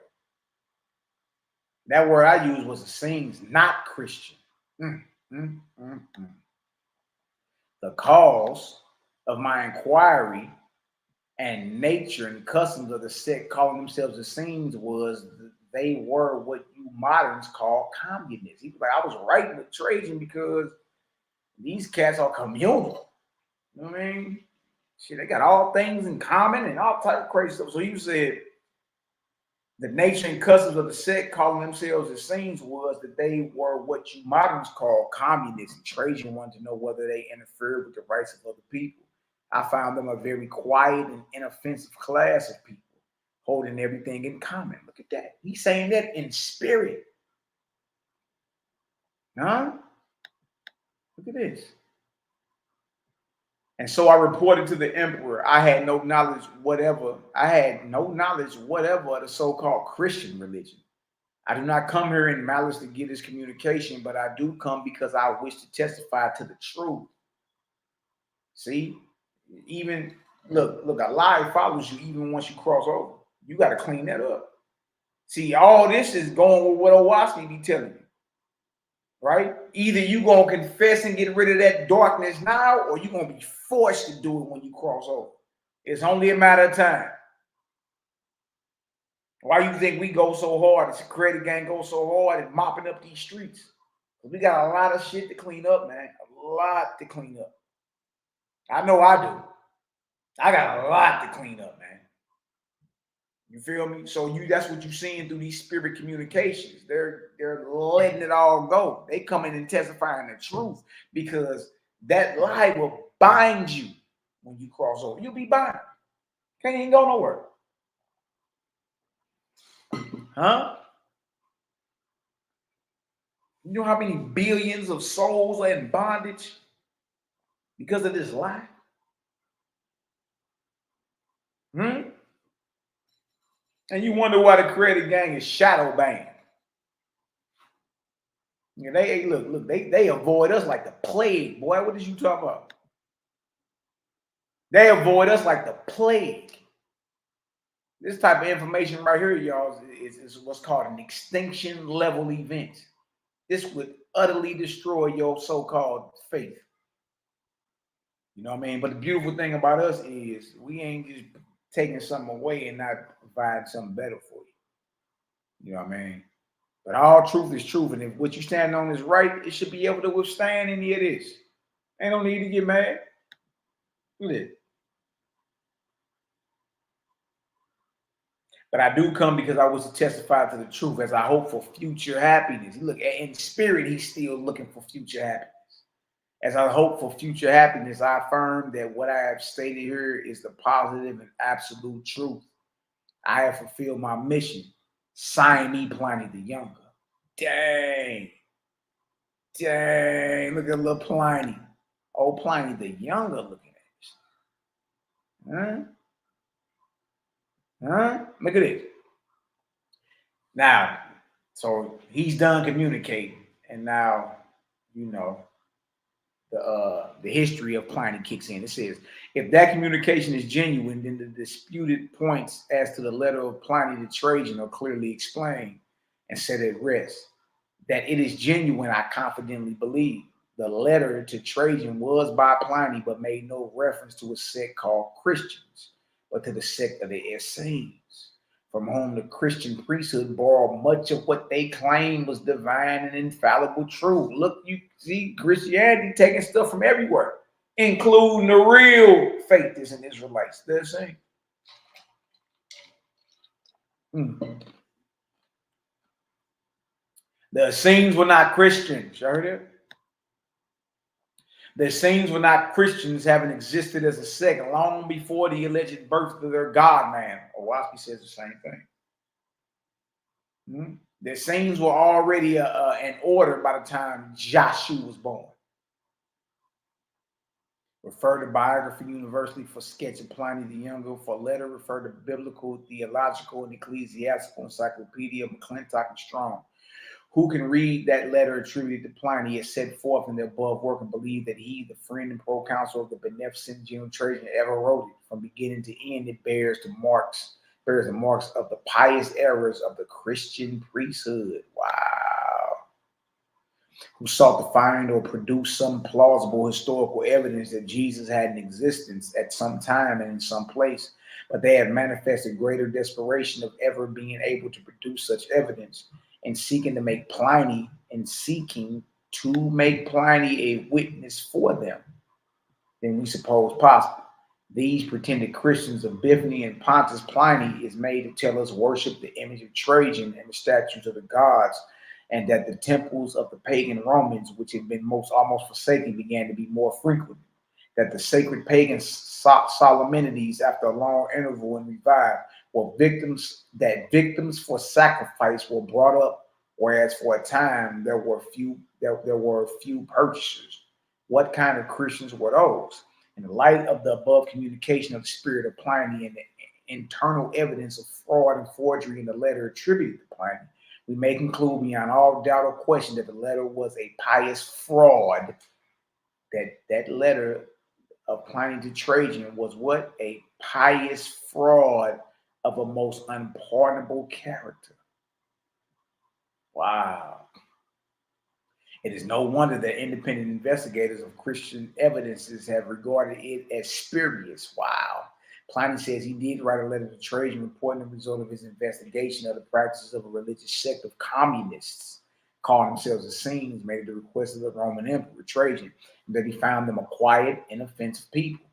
Speaker 1: That word I used was Essenes, not Christian. The cause of my inquiry and nature and customs of the sect calling themselves Essenes was they were what you moderns call communists. He was like, I was writing with Trajan because these cats are communal. You know what I mean? Shit, they got all things in common and all type of crazy stuff. So you said the nature and customs of the sect calling themselves Essenes was that they were what you moderns call communists. And Trajan wanted to know whether they interfered with the rights of other people. I found them a very quiet and inoffensive class of people holding everything in common. Look at that. He's saying that in spirit. Huh? Look at this. And so I reported to the emperor. I had no knowledge whatever. I had no knowledge whatever of the so-called Christian religion. I do not come here in malice to get this communication, but I do come because I wish to testify to the truth. See, even look, a lie follows you even once you cross over. You got to clean that up. See, all this is going with what YHWH'S be telling you. Right? Either you going to confess and get rid of that darkness now, or you're going to be forced to do it when you cross over. It's only a matter of time. Why you think we go so hard? The security gang goes so hard at mopping up these streets? We got a lot of shit to clean up, man. A lot to clean up. I know I do. I got a lot to clean up, man. You feel me? So that's what you're seeing through these spirit communications. They're letting it all go. They come in and testifying the truth because that lie will bind you when you cross over. You'll be bound. Can't even go nowhere. Huh? You know how many billions of souls are in bondage because of this lie? And you wonder why the creative gang is shadow banned. You know, they avoid us like the plague, boy. What is you talking about? They avoid us like the plague. This type of information right here, y'all, is what's called an extinction level event. This would utterly destroy your so-called faith. You know what I mean? But the beautiful thing about us is we ain't just taking something away and not providing something better for you. You know what I mean? But all truth is truth. And if what you stand on is right, it should be able to withstand any of this. Ain't no need to get mad. Look at it. But I do come because I was to testify to the truth as I hope for future happiness. Look, in spirit, he's still looking for future happiness. As I hope for future happiness, I affirm that what I have stated here is the positive and absolute truth. I have fulfilled my mission. Sign me, Pliny the Younger. Dang. Dang. Look at little Pliny. Old Pliny the Younger looking at this. Huh? Look at this. Now, so he's done communicating. And now, you know, the history of Pliny kicks in. It says, if that communication is genuine, then the disputed points as to the letter of Pliny to Trajan are clearly explained and set at rest. That it is genuine, I confidently believe. The letter to Trajan was by Pliny, but made no reference to a sect called Christians, but to the sect of the Essenes, from whom the Christian priesthood borrowed much of what they claim was divine and infallible truth. Look, you see Christianity taking stuff from everywhere, including the real faithists and Israelites. They're saying. The Essenes were not Christians. You heard it? The Essenes were not Christians, having existed as a sect long before the alleged birth of their God-man. YHWH's says the same thing. The Essenes were already in order by the time Joshua was born. Refer to Biography University for sketch of Pliny the Younger. For letter, refer to Biblical, Theological, and Ecclesiastical Encyclopedia, McClintock and Strong. Who can read that letter attributed to Pliny as set forth in the above work and believe that he, the friend and proconsul of the beneficent General Trajan, ever wrote it? From beginning to end, it bears the marks of the pious errors of the Christian priesthood. Wow. Who sought to find or produce some plausible historical evidence that Jesus had an existence at some time and in some place, but they have manifested greater desperation of ever being able to produce such evidence, and seeking to make Pliny a witness for them than we suppose possible. These pretended Christians of Bithynia and Pontus, Pliny is made to tell us worship the image of Trajan and the statues of the gods, and that the temples of the pagan Romans, which had been almost forsaken, began to be more frequent. That the sacred pagan solemnities, after a long interval and revived, were victims for sacrifice were brought up, whereas for a time there were few purchasers. What kind of Christians were those? In the light of the above communication of the spirit of Pliny and the internal evidence of fraud and forgery in the letter attributed to Pliny, we may conclude beyond all doubt or question that the letter was a pious fraud. That letter of Pliny to Trajan was what? A pious fraud of a most unpardonable character. Wow. It is no wonder that independent investigators of Christian evidences have regarded it as spurious. Wow. Pliny says he did write a letter to Trajan reporting the result of his investigation of the practices of a religious sect of communists calling themselves Essenes, made at the request of the Roman Emperor Trajan, and that he found them a quiet, inoffensive people.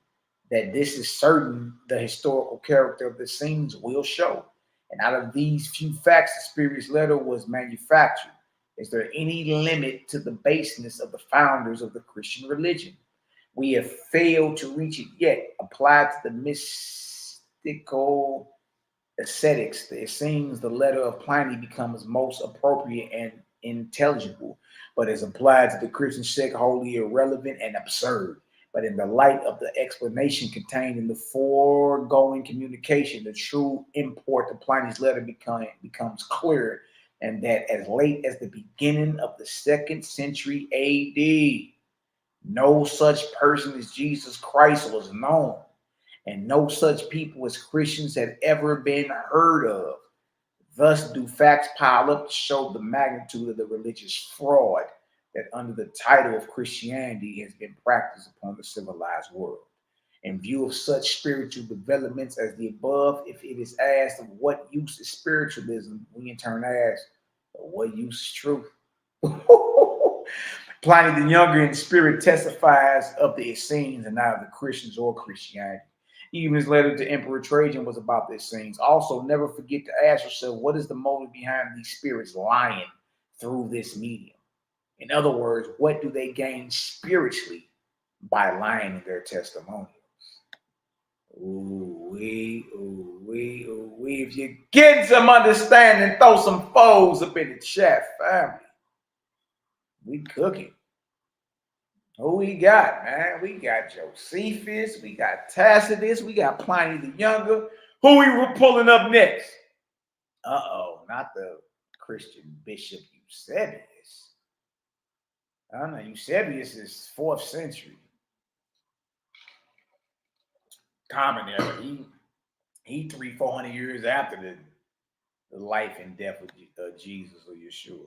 Speaker 1: That this is certain, the historical character of the Essenes will show. And out of these few facts, the spurious letter was manufactured. Is there any limit to the baseness of the founders of the Christian religion? We have failed to reach it yet. Applied to the mystical ascetics, it seems the letter of Pliny becomes most appropriate and intelligible, but is applied to the Christian sect wholly irrelevant and absurd. But in the light of the explanation contained in the foregoing communication, the true import of Pliny's letter becomes clear, and that as late as the beginning of the 2nd century AD, no such person as Jesus Christ was known, and no such people as Christians had ever been heard of. Thus do facts pile up to show the magnitude of the religious fraud that under the title of Christianity has been practiced upon the civilized world. In view of such spiritual developments as the above, if it is asked of what use is spiritualism, we in turn ask, what use is truth? Pliny the Younger in spirit testifies of the Essenes and not of the Christians or Christianity. Even his letter to Emperor Trajan was about the Essenes. Also, never forget to ask yourself, what is the motive behind these spirits lying through this medium? In other words, what do they gain spiritually by lying in their testimonials? Ooh-wee, ooh-wee, ooh-wee. If you're getting some understanding, throw some foes up in the chat, family. We cooking. Who we got, man? We got Josephus, we got Tacitus, we got Pliny the Younger. Who we were pulling up next? Uh-oh, not the Christian Bishop Eusebius. I don't know, Eusebius is 4th century. Common era. He 300-400 years after the life and death of Jesus or Yeshua.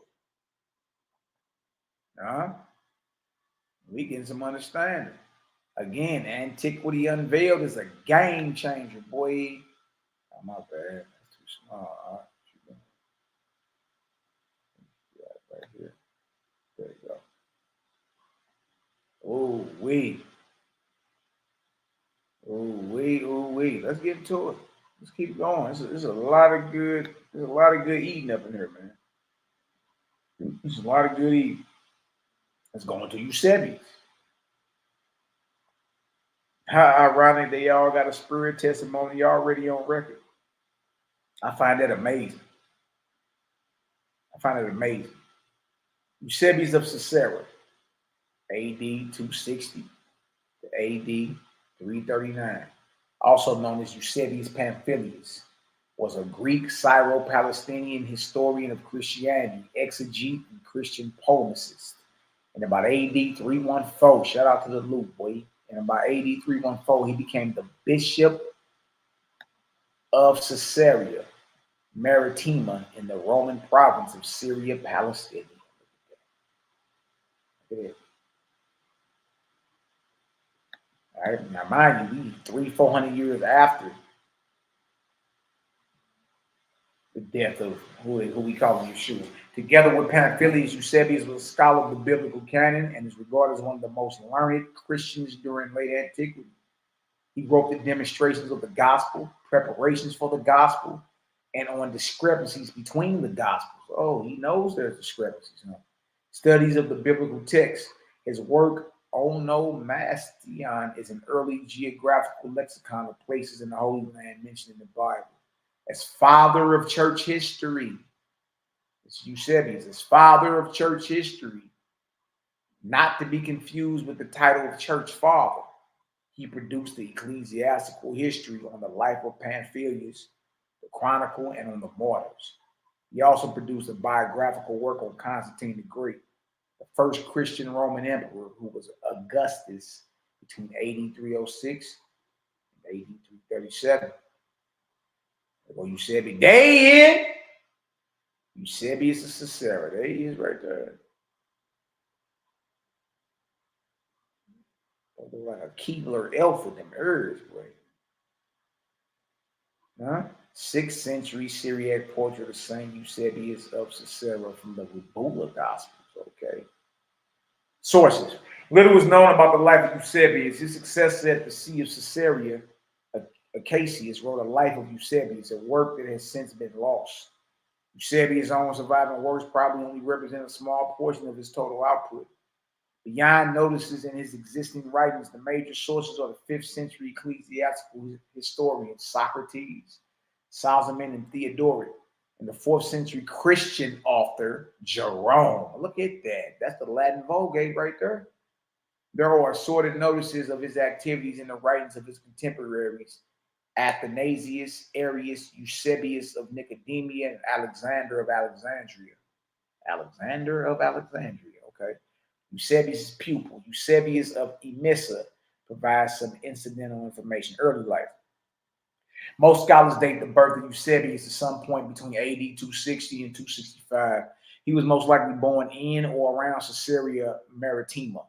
Speaker 1: Huh? We getting some understanding. Again, Antiquity Unveiled is a game changer, boy. Oh, my bad. That's too small. All right. Yeah, right here. There you go. Oh, wee. Oh, wee, oh, wee. Let's get into it. Let's keep going. There's a lot of good. There's a lot of good eating up in here, man. There's a lot of good eating. Let's go into Eusebius. How ironic they all got a spirit testimony already on record. I find that amazing. Eusebius of Caesarea, AD 260 to AD 339, also known as Eusebius Pamphilus, was a Greek Syro-Palestinian historian of Christianity, exegete, and Christian polemicist. In about AD 314, shout out to the loop, boy. In about AD 314, he became the bishop of Caesarea Maritima in the Roman province of Syria, Palestine. Look at it. All right, now mind you, we 300-400 years after the death of who we call Yeshua. Together with Pamphilus, Eusebius was a scholar of the biblical canon and is regarded as one of the most learned Christians during late antiquity. He wrote the demonstrations of the gospel, preparations for the gospel, and on discrepancies between the gospels. Oh, he knows there's discrepancies. Huh? Studies of the biblical text. His work, Onomastion, is an early geographical lexicon of places in the Holy Land mentioned in the Bible. As father of church history, it's Eusebius, as father of church history, not to be confused with the title of church father. He produced the ecclesiastical history on the life of Pamphilus, the chronicle, and on the martyrs. He also produced a biographical work on Constantine the Great, the first Christian Roman emperor, who was Augustus between AD 306 and AD 337. Well, Eusebius, there he is. Eusebius of Caesarea. There he is right there. Look like a Keebler elf with them ears, boy. Huh? 6th century Syriac portrait of Saint Eusebius of Caesarea from the Doula Gospels. Okay. Sources. Little was known about the life of Eusebius. His successor at the See of Caesarea, Acacius, wrote a life of Eusebius, a work that has since been lost. Eusebius' own surviving works probably only represent a small portion of his total output. Beyond notices in his existing writings, the major sources are the 5th century ecclesiastical historians Socrates, Solomon, and Theodoret, and the 4th century Christian author Jerome. Look at that. That's the Latin Vulgate right there. There are assorted notices of his activities in the writings of his contemporaries, Athanasius, Arius, Eusebius of Nicodemia, and Alexander of Alexandria. Alexander of Alexandria, okay. Eusebius' pupil, Eusebius of Emesa, provides some incidental information. Early life. Most scholars date the birth of Eusebius at some point between AD 260 and 265. He was most likely born in or around Caesarea Maritima.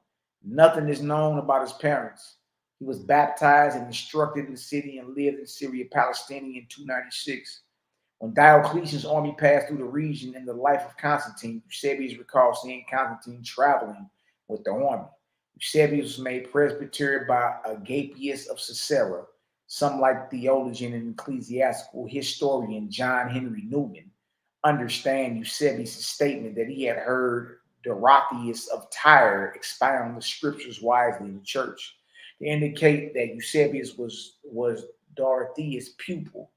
Speaker 1: Nothing is known about his parents. He was baptized and instructed in the city and lived in Syria, Palestine in 296. When Diocletian's army passed through the region in the life of Constantine, Eusebius recalls seeing Constantine traveling with the army. Eusebius was made presbyter by Agapius of Caesarea. Some, like theologian and ecclesiastical historian John Henry Newman, understand Eusebius' statement that he had heard Dorotheus of Tyre expound the scriptures wisely in the church, to indicate that Eusebius was Dorotheus' pupil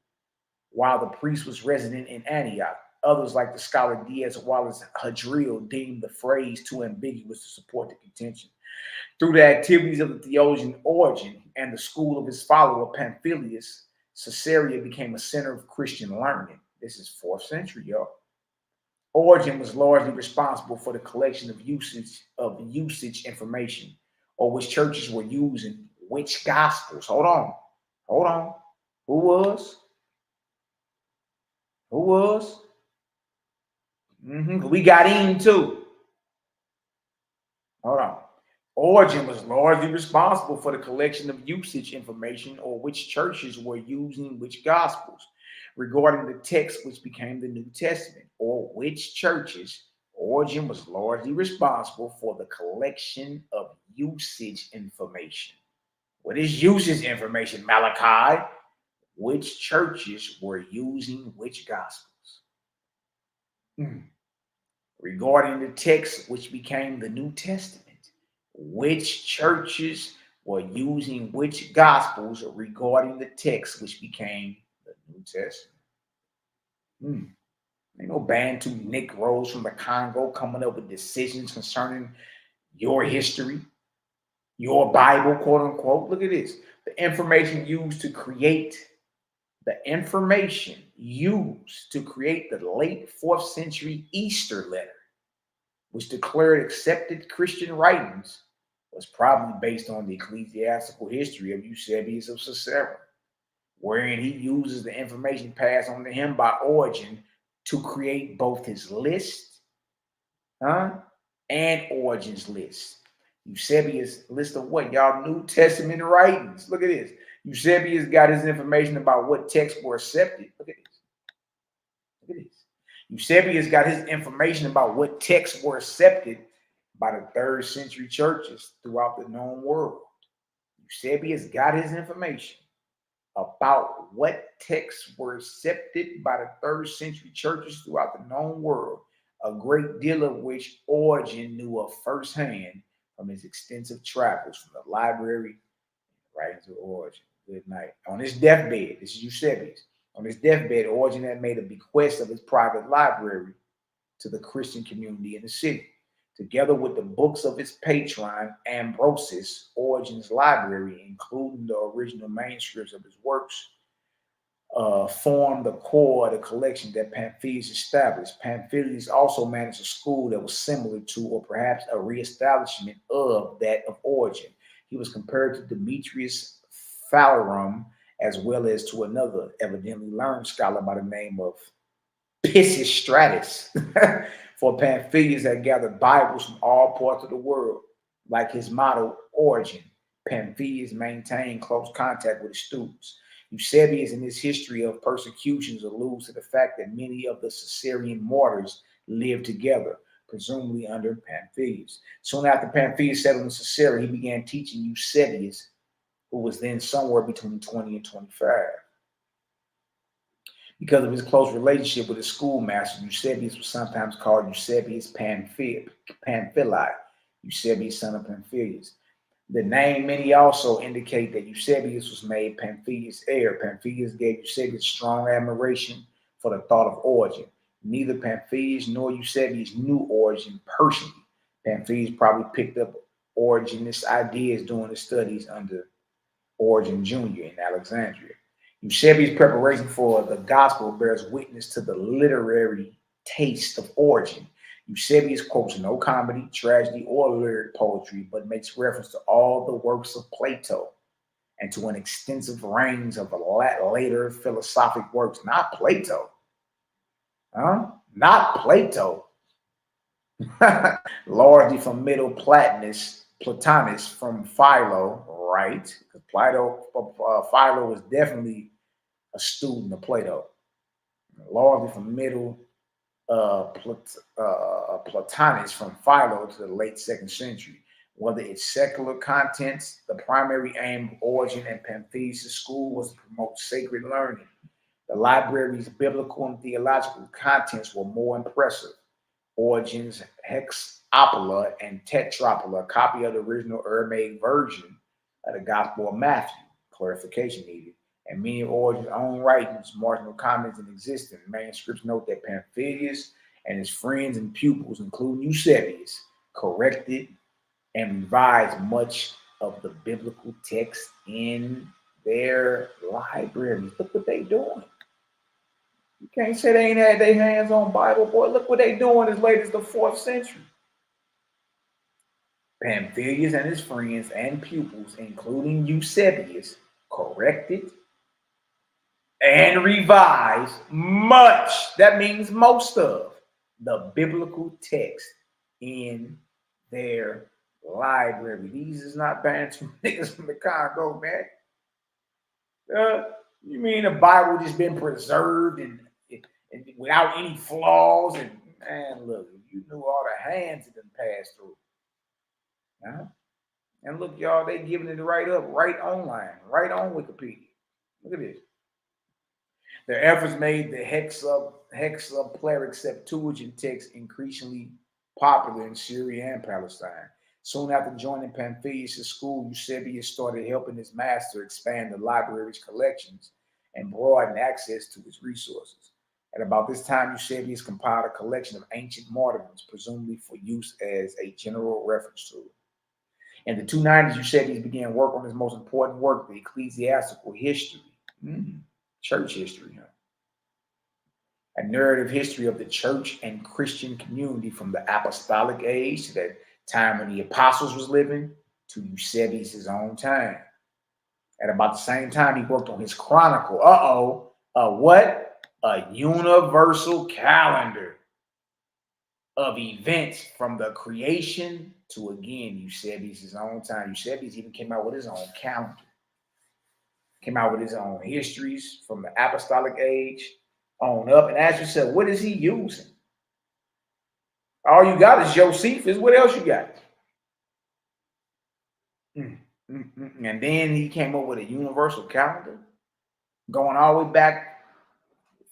Speaker 1: while the priest was resident in Antioch. Others, like the scholar Diaz Wallace Hadriel, deemed the phrase too ambiguous to support the contention. Through the activities of the theologian Origen and the school of his follower Pamphilus, Caesarea became a center of Christian learning. This is 4th century, y'all. Origen was largely responsible for the collection of usage information, or which churches were using which gospels. Hold on. Who was? We got in too. Hold on. Origen was largely responsible for the collection of usage information, or which churches were using which gospels, regarding the text which became the New Testament, or which churches. Origen was largely responsible for the collection of usage information. What is usage information, Malaki? Which churches were using which gospels? Regarding the text which became the New Testament, which churches were using which gospels regarding the text which became the New Testament? Ain't no Bantu Negroes from the Congo coming up with decisions concerning your history. your Bible, quote unquote. Look at this. The information used to create the late 4th century Easter letter, which declared accepted Christian writings, was probably based on the ecclesiastical history of Eusebius of Caesarea, wherein he uses the information passed on to him by Origen to create both his list and Origen's list. Eusebius' list of what? Y'all New Testament writings. Look at this. Eusebius got his information about what texts were accepted. Look at this. Look at this. Eusebius got his information about what texts were accepted by the 3rd century churches throughout the known world. Eusebius got his information about what texts were accepted by the 3rd century churches throughout the known world, a great deal of which Origen knew of firsthand from his extensive travels from the library writings of Origen. Good night. On his deathbed, this is Eusebius. On his deathbed, Origen had made a bequest of his private library to the Christian community in the city. Together with the books of his patron, Ambrosius, Origen's library, including the original manuscripts of his works, formed the core of the collection that Pamphilus established. Pamphilus also managed a school that was similar to, or perhaps a reestablishment of, that of Origen. He was compared to Demetrius Phalerum, as well as to another evidently learned scholar by the name of Pisistratus. For Pamphilus had gathered Bibles from all parts of the world. Like his motto, Origen, Pamphilus maintained close contact with his students. Eusebius, in his history of persecutions, alludes to the fact that many of the Caesarean martyrs lived together, presumably under Pamphilus. Soon after Pamphilus settled in Caesarea, he began teaching Eusebius, who was then somewhere between 20 and 25. Because of his close relationship with his schoolmaster, Eusebius was sometimes called Eusebius Pamphili, Eusebius, son of Pamphilus. The name many also indicate that Eusebius was made Pamphilus' heir. Pamphilus gave Eusebius strong admiration for the thought of Origen. Neither Pamphilus nor Eusebius knew Origen personally. Pamphilus probably picked up Origen's ideas during his studies under Origen Jr. in Alexandria. Eusebius' preparation for the gospel bears witness to the literary taste of Origen. Eusebius quotes no comedy, tragedy, or lyric poetry, but makes reference to all the works of Plato and to an extensive range of later philosophic works. Not Plato. Not Plato. Largely from Middle Platonus from Philo, right? Philo was definitely a student of Plato. Largely from Middle Plotinus from Philo to the late 2nd century. Whether its secular contents, the primary aim of Origen and Pamphilus' school was to promote sacred learning. The library's biblical and theological contents were more impressive. Origen's Hexapla and Tetrapla, a copy of the original Aramaic version of the Gospel of Matthew, clarification needed, and many of Origen's own writings, marginal comments in existence. Manuscripts note that Pamphilus and his friends and pupils, including Eusebius, corrected and revised much of the biblical text in their libraries. Look what they doing. You can't say they ain't had their hands on Bible, boy. Look what they doing as late as the 4th century. Pamphilus and his friends and pupils, including Eusebius, corrected and revised much, that means most of, the biblical text in their library. These is not bands from niggas from the Congo, man. You mean the Bible just been preserved and without any flaws? And man, look, you knew all the hands that been passed through. And look, y'all, they giving it right up, right online, right on Wikipedia. Look at this. Their efforts made the hexaplerik Septuagint text increasingly popular in Syria and Palestine. Soon after joining Pamphilus' school, Eusebius started helping his master expand the library's collections and broaden access to its resources. At about this time, Eusebius compiled a collection of ancient martyrdoms, presumably for use as a general reference tool. In the 290s, Eusebius began work on his most important work, the ecclesiastical history, church history, a narrative history of the church and Christian community from the apostolic age to that time when the apostles was living to Eusebius' own time. At about the same time, he worked on his chronicle. What? A universal calendar of events from the creation to, again, Eusebius' own time. Eusebius even came out with his own calendar. Came out with his own histories from the apostolic age on up. And ask yourself, what is he using? All you got is Josephus. What else you got? And then he came up with a universal calendar, going all the way back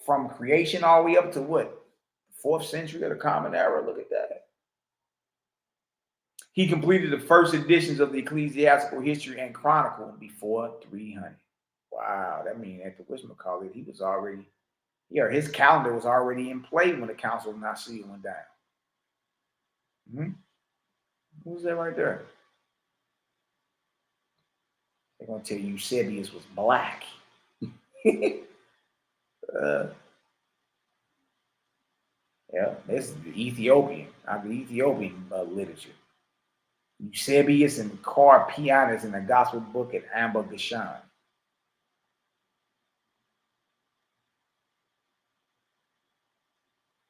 Speaker 1: from creation all the way up to what? 4th century of the Common Era. Look at that. He completed the first editions of the ecclesiastical history and chronicle before 300. Wow, that means at the whatchamacallit, he was already, his calendar was already in play when the Council of Nicaea went down. Who's that right there? They're going to tell you Eusebius was black. Yeah, this is the Ethiopian literature. Eusebius and Carpianus in the Gospel Book at Amba Gashan.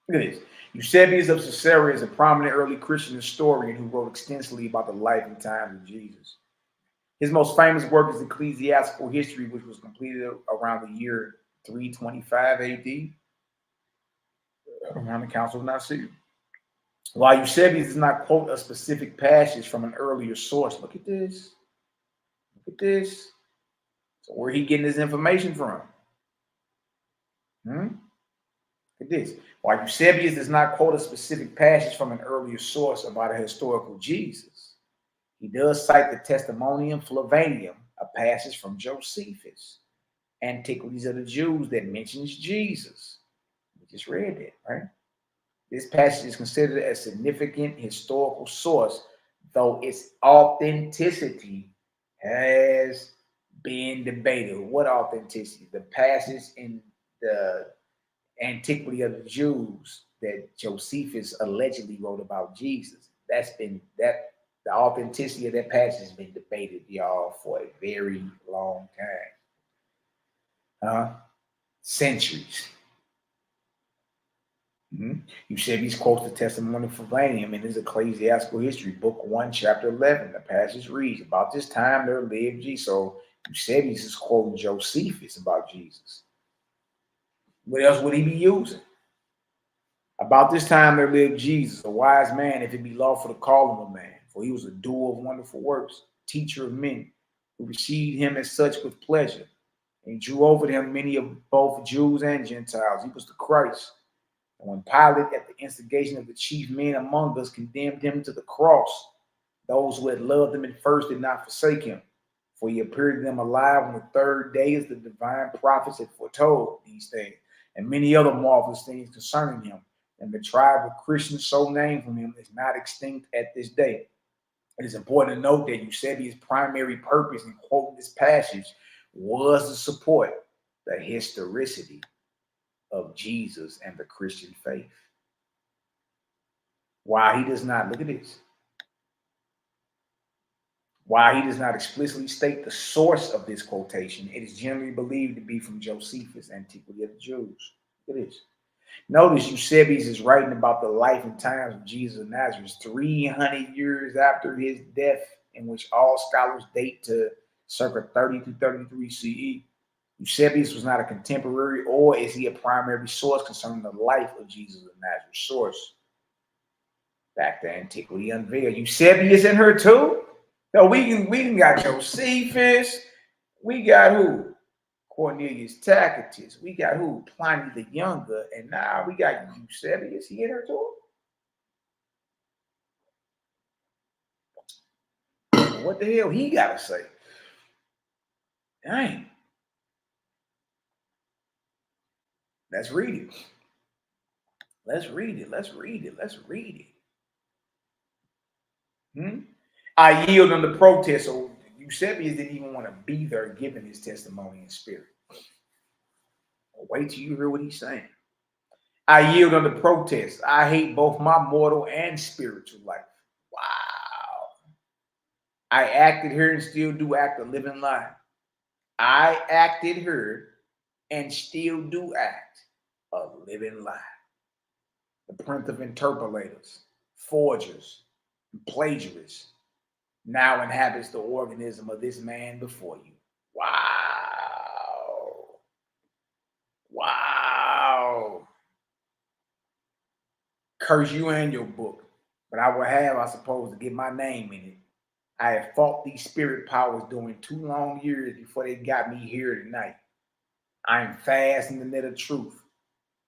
Speaker 1: Look at this. Eusebius of Caesarea is a prominent early Christian historian who wrote extensively about the life and times of Jesus. His most famous work is Ecclesiastical History, which was completed around the year 325 AD, around the Council of Nicaea. While Eusebius does not quote a specific passage from an earlier source, look at this. Look at this. So where he getting his information from? Look at this. While Eusebius does not quote a specific passage from an earlier source about a historical Jesus, he does cite the Testimonium Flavanium, a passage from Josephus, Antiquities of the Jews, that mentions Jesus. We just read that, right? This passage is considered a significant historical source, though its authenticity has been debated. What authenticity? The passage in the Antiquity of the Jews that Josephus allegedly wrote about Jesus. The authenticity of that passage has been debated, y'all, for a very long time. Centuries. Eusebius quotes the Testimony of Flavanium in his Ecclesiastical History, Book 1, Chapter 11. The passage reads, about this time there lived Jesus. So Eusebius is quoting Josephus about Jesus. What else would he be using? About this time there lived Jesus, a wise man, if it be lawful to call him a man, for he was a doer of wonderful works, teacher of men, who received him as such with pleasure. And he drew over to him many of both Jews and Gentiles. He was the Christ. And when Pilate, at the instigation of the chief men among us, condemned him to the cross, those who had loved him at first did not forsake him, for he appeared to them alive on the third day, as the divine prophets had foretold these things, and many other marvelous things concerning him. And the tribe of Christians so named from him is not extinct at this day. It is important to note that Eusebius' primary purpose in quoting this passage was to support the historicity of Jesus and the Christian faith. While he does not, look at this, while he does not explicitly state the source of this quotation, it is generally believed to be from Josephus, Antiquity of the Jews. Look at this. Notice Eusebius is writing about the life and times of Jesus of Nazareth 300 years after his death, in which all scholars date to circa 30 to 33 CE. Eusebius was not a contemporary, or is he a primary source concerning the life of Jesus of Nazareth? Source. Back to Antiquity Unveiled. Eusebius in her too? No, we can got Josephus. We got who? Cornelius Tacitus. We got who? Pliny the Younger. And now we got Eusebius. He in her too? What the hell he got to say? Dang. Let's read it. Let's read it. Let's read it. Let's read it. I yield under protest. So Eusebius didn't even want to be there giving his testimony in spirit. Wait till you hear what he's saying. I yield under protest. I hate both my mortal and spiritual life. Wow. I acted here and still do act a living lie. I acted here and still do act a living lie. The prince of interpolators, forgers, and plagiarists now inhabits the organism of this man before you. Wow. Wow. Curse you and your book, but I will have, I suppose, to get my name in it. I have fought these spirit powers during 2 long years before they got me here tonight. I am fast in the net of truth.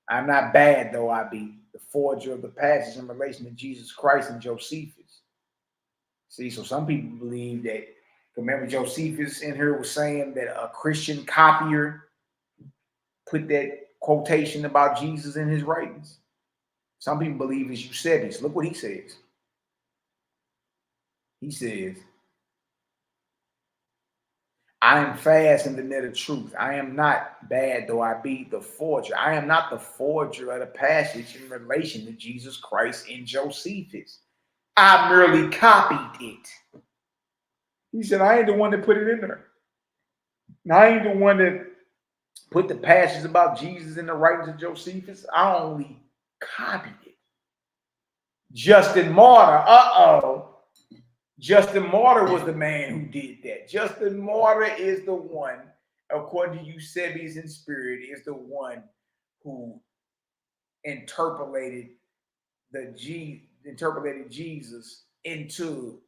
Speaker 1: I'm not bad, though I be the forger of the passage in relation to Jesus Christ and Josephus. See, so some people believe that, remember Josephus in here was saying that a Christian copier put that quotation about Jesus in his writings. Some people believe it's Eusebius. Look what he says. He says, I am fast in the net of truth. I am not bad, though I be the forger. I am not the forger of the passage in relation to Jesus Christ in Josephus. I merely copied it. He said, I ain't the one that put it in there. I ain't the one that put the passage about Jesus in the writings of Josephus. I only copied it. Justin Martyr, Justin Martyr was the man who did that. Justin Martyr is the one, according to Eusebius in spirit, is the one who interpolated Jesus into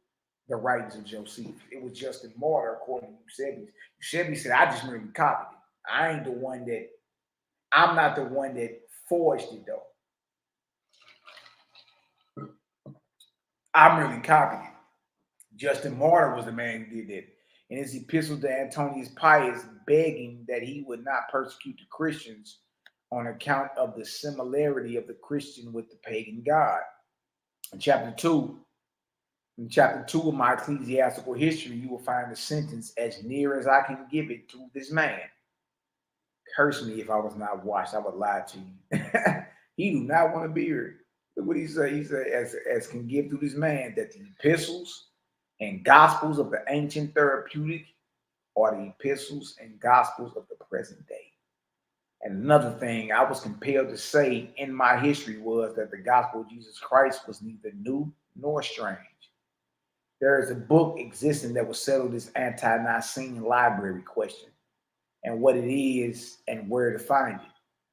Speaker 1: the writings of Josephus. It was Justin Martyr, according to Eusebius. Eusebius said, I just merely copied it. I'm not the one that forged it, though. I merely copied it. Justin Martyr was the man who did that. In his epistle to Antonius Pius, begging that he would not persecute the Christians on account of the similarity of the Christian with the pagan god. In chapter 2 of my ecclesiastical history, you will find the sentence, as near as I can give it to this man. Curse me if I was not washed, I would lie to you. He do not want to be here. Look what he said. He said, as can give to this man, that the epistles and gospels of the ancient therapeutic are the epistles and gospels of the present day. And another thing I was compelled to say in my history was that the gospel of Jesus Christ was neither new nor strange. There is a book existing that will settle this anti-Nicene library question, and what it is and where to find it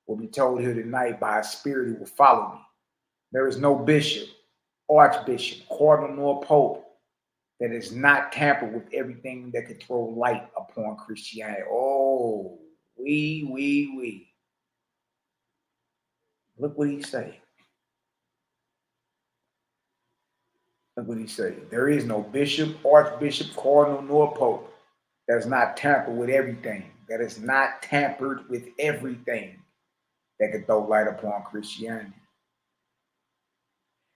Speaker 1: will be told here tonight by a spirit who will follow me. There is no bishop, archbishop, cardinal, nor pope that is not tampered with everything that could throw light upon Christianity. Oh, we. Look what he say. Look what he say. There is no bishop, archbishop, cardinal, nor pope that is not tampered with everything. That is not tampered with everything that could throw light upon Christianity.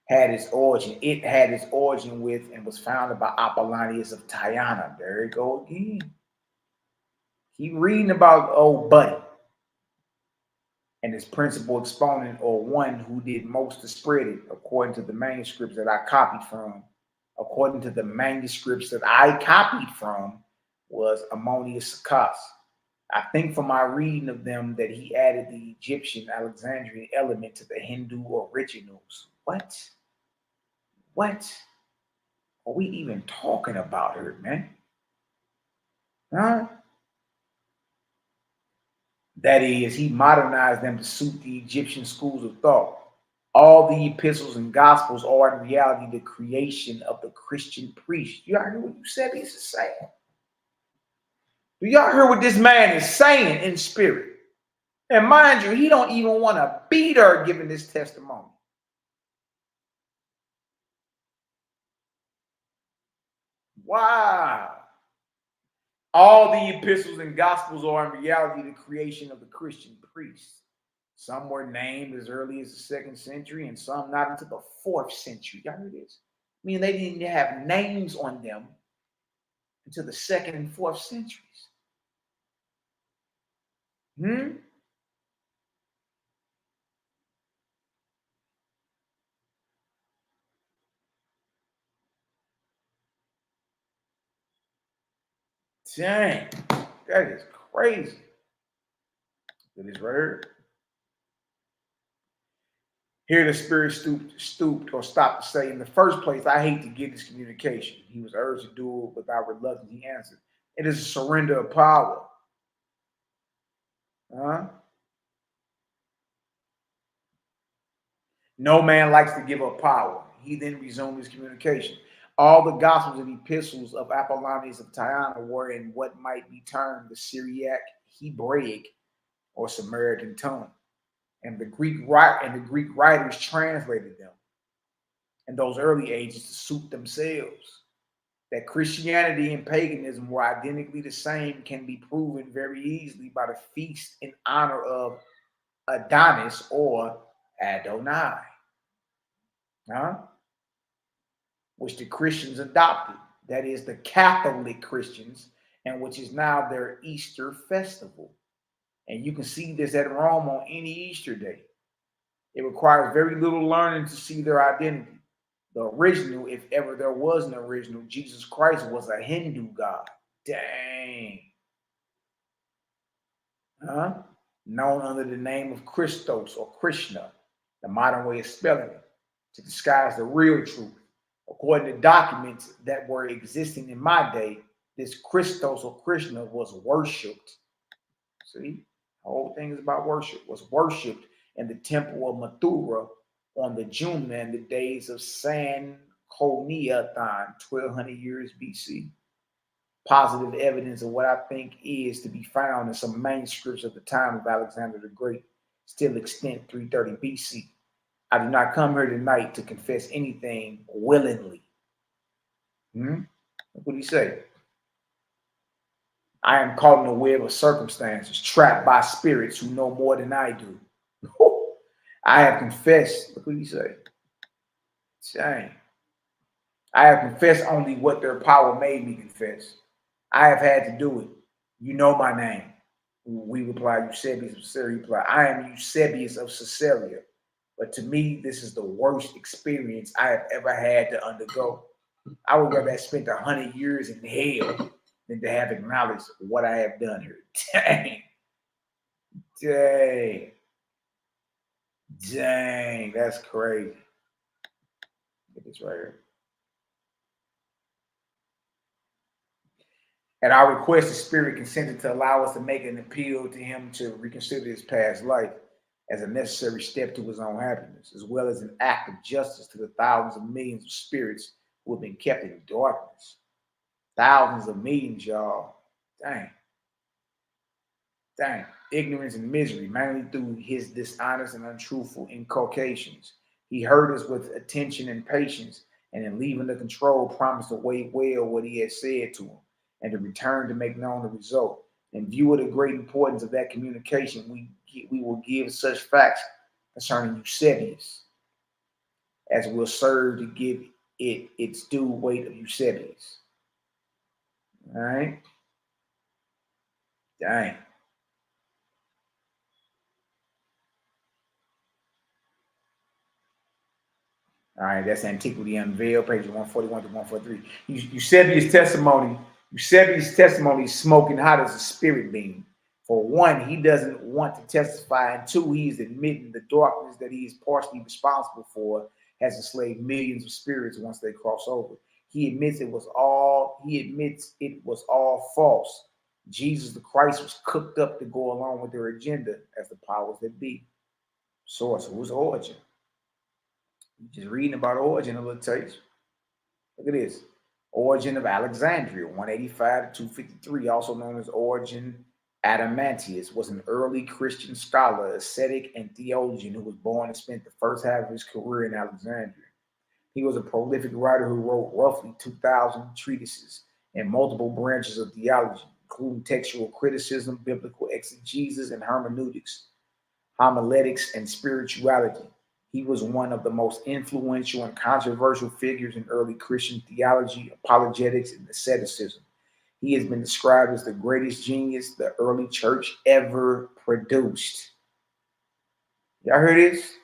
Speaker 1: It had its origin with and was founded by Apollonius of Tyana. There you go again. Keep reading about old buddy and his principal exponent, or one who did most to spread it, according to the manuscripts that I copied from. According to the manuscripts that I copied from, was Ammonius Saccas. I think from my reading of them that he added the Egyptian Alexandrian element to the Hindu originals. What are we even talking about here, man? Huh? That is, he modernized them to suit the Egyptian schools of thought. All the epistles and gospels are in reality the creation of the Christian priest. You all hear what Eusebius is saying? Do y'all hear what this man is saying in spirit? And mind you, he don't even want to be there giving this testimony. Wow. All the epistles and gospels are in reality the creation of the Christian priests. Some were named as early as the 2nd century and some not until the 4th century. Y'all hear this? mean, they didn't even have names on them until the 2nd and 4th centuries. Dang, that is crazy. It is right here. Here the spirit stooped or stopped to say, in the first place, I hate to give this communication. He was urged to do it without reluctance. He answered, it is a surrender of power. No man likes to give up power. He then resumed his communication. All the Gospels and epistles of Apollonius of Tyana were in what might be termed the Syriac, Hebraic, or Samaritan tongue. And the Greek writers translated them in those early ages to suit themselves. That Christianity and paganism were identically the same can be proven very easily by the feast in honor of Adonis or Adonai, which the Christians adopted. That is the Catholic Christians, and which is now their Easter festival. And you can see this at Rome on any Easter day. It requires very little learning to see their identity. The original, if ever there was an original, Jesus Christ was a Hindu god. Dang. Known under the name of Christos or Krishna, the modern way of spelling it, to disguise the real truth. According to documents that were existing in my day, this Christos or Krishna was worshipped. See, the whole thing is about worship. Was worshipped in the temple of Mathura on the Jumna in the days of San Koniathan, 1200 years BC. Positive evidence of what I think is to be found in some manuscripts of the time of Alexander the Great, still extant 330 BC. I do not come here tonight to confess anything willingly. Look what he said. I am caught in a web of circumstances, trapped by spirits who know more than I do. I have confessed. Look what he said. Dang. I have confessed only what their power made me confess. I have had to do it. You know my name. We reply, Eusebius of Caesarea. He replied, I am Eusebius of Caesarea. But to me, this is the worst experience I have ever had to undergo. I would rather have spent 100 years in hell than to have acknowledged what I have done here. Dang. Dang. Dang. That's crazy. Look at this right here. At our request, the Spirit consented to allow us to make an appeal to him to reconsider his past life as a necessary step to his own happiness, as well as an act of justice to the thousands of millions of spirits who have been kept in darkness. Thousands of millions, y'all. Dang. Dang. Ignorance and misery, mainly through his dishonest and untruthful inculcations. He heard us with attention and patience, and in leaving the control, promised to weigh well what he had said to him, and to return to make known the result. In view of the great importance of that communication, we will give such facts concerning Eusebius as will serve to give it its due weight of Eusebius. All right? Dang. All right, that's Antiquity Unveiled, pages 141 to 143. Eusebius' testimony is smoking hot as a spirit being. For one, he doesn't want to testify, and two, he is admitting the darkness that he is partially responsible for has enslaved millions of spirits once they cross over. He admits it was all false. Jesus the Christ was cooked up to go along with their agenda as the powers that be. Source, who's Origin? Just reading about Origin a little taste. Look at this. Origin of Alexandria, 185 to 253, also known as Origin Adamantius, was an early Christian scholar, ascetic, and theologian who was born and spent the first half of his career in Alexandria. He was a prolific writer who wrote roughly 2,000 treatises in multiple branches of theology, including textual criticism, biblical exegesis, and hermeneutics, homiletics, and spirituality. He was one of the most influential and controversial figures in early Christian theology, apologetics, and asceticism. He has been described as the greatest genius the early church ever produced. Y'all heard this?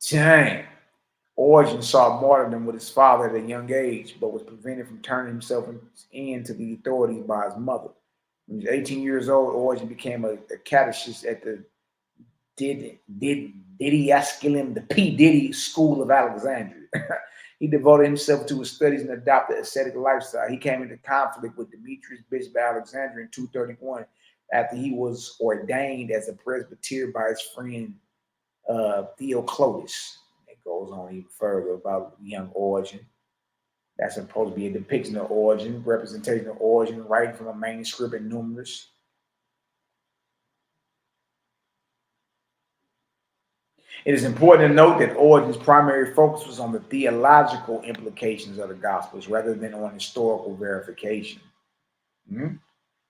Speaker 1: Dang. Origen sought martyrdom with his father at a young age, but was prevented from turning himself in to the authorities by his mother. When he was 18 years old, Origen became a catechist at the Didaskalium, the P. Diddy School of Alexandria. He devoted himself to his studies and adopted ascetic lifestyle. He came into conflict with Demetrius, Bishop of Alexandria in 231 after he was ordained as a presbyter by his friend Theoclotus. It goes on even further about young Origen. That's supposed to be a depiction of Origen, representation of Origen, writing from a manuscript in numerous. It is important to note that Origen's primary focus was on the theological implications of the Gospels rather than on historical verification.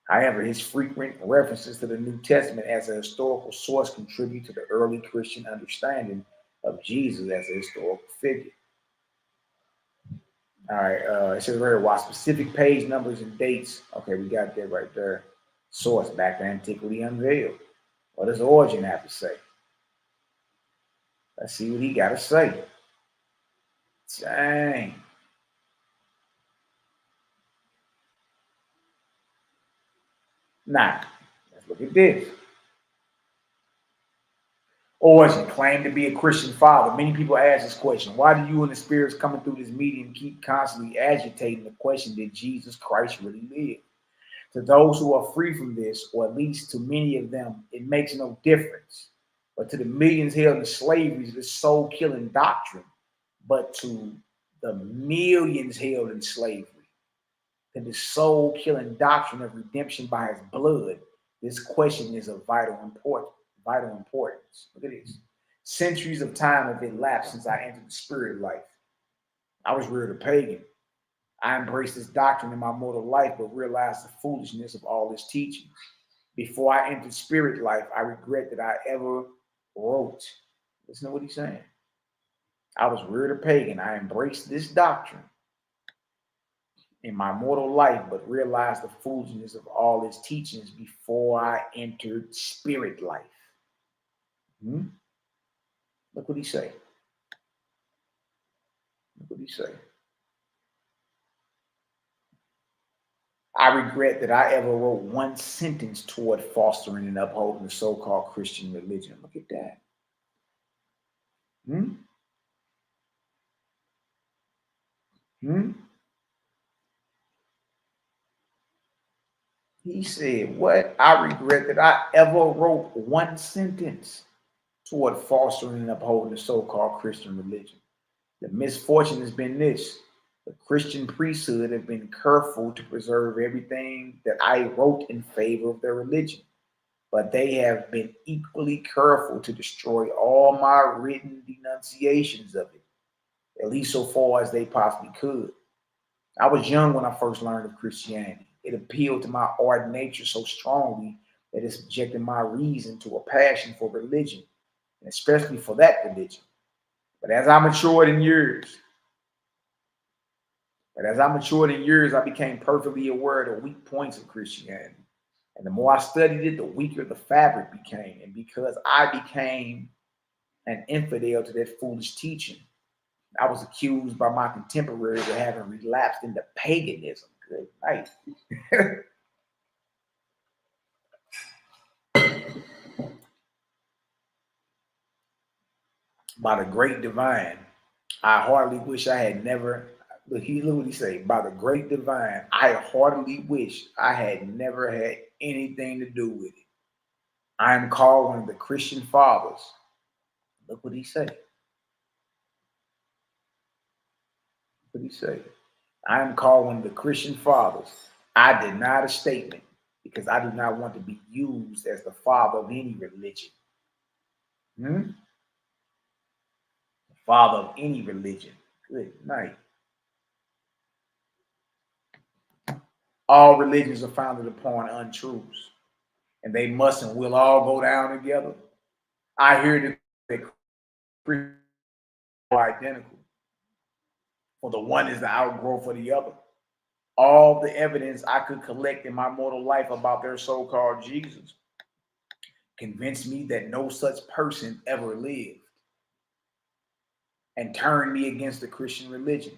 Speaker 1: However, his frequent references to the New Testament as a historical source contribute to the early Christian understanding of Jesus as a historical figure. All right, it says right here, while specific page numbers and dates, okay, we got that right there. Source, back to Antiquity Unveiled. What does Origen have to say? Let's see what he got to say. Dang. Now, let's look at this. Origen claimed to be a Christian father. Many people ask this question: why do you and the spirits coming through this medium keep constantly agitating the question, did Jesus Christ really live? To those who are free from this, or at least to many of them, it makes no difference. But to the millions held in slavery, this soul-killing doctrine, but to the millions held in slavery, and the soul-killing doctrine of redemption by his blood, this question is of vital importance. Look at this. Centuries of time have elapsed since I entered the spirit life. I was reared a pagan. I embraced this doctrine in my mortal life, but realized the foolishness of all this teaching. Before I entered spirit life, I regret that I ever wrote. Listen to what he's saying. I was reared a pagan. I embraced this doctrine in my mortal life, but realized the foolishness of all his teachings before I entered spirit life. Look what he say. Look what he say. I regret that I ever wrote one sentence toward fostering and upholding the so-called Christian religion. Look at that. He said, what? I regret that I ever wrote one sentence toward fostering and upholding the so-called Christian religion. The misfortune has been this. The Christian priesthood have been careful to preserve everything that I wrote in favor of their religion, but they have been equally careful to destroy all my written denunciations of it, at least so far as they possibly could. I was young when I first learned of Christianity. It appealed to my ardent nature so strongly that it subjected my reason to a passion for religion, and especially for that religion. But as I matured in years, I became perfectly aware of the weak points of Christianity. And the more I studied it, the weaker the fabric became. And because I became an infidel to that foolish teaching, I was accused by my contemporaries of having relapsed into paganism. Good night. By the great divine, I heartily wish I had never, look what he say, by the great divine, I heartily wish I had never had anything to do with it. I am called one of the Christian fathers. Look what he say. What he say? I am called one of the Christian fathers. I deny the statement because I do not want to be used as the father of any religion. The father of any religion. Good night. All religions are founded upon untruths, and they must and will all go down together. I hear the identical. For the one is the outgrowth of the other. All the evidence I could collect in my mortal life about their so-called Jesus convinced me that no such person ever lived and turned me against the Christian religion.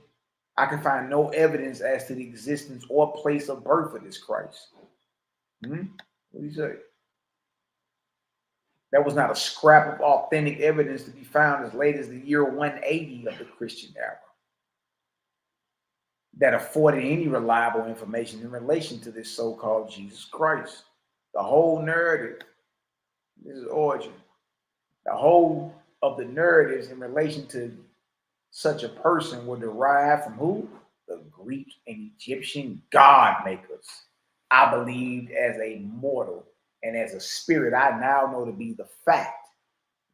Speaker 1: I can find no evidence as to the existence or place of birth of this Christ. What do you say? There was not a scrap of authentic evidence to be found as late as the year 180 of the Christian era that afforded any reliable information in relation to this so-called Jesus Christ. The whole narrative, this is origin, the whole of the narratives in relation to such a person were derived from who? The Greek and Egyptian god makers. I believed as a mortal and as a spirit, I now know to be the fact.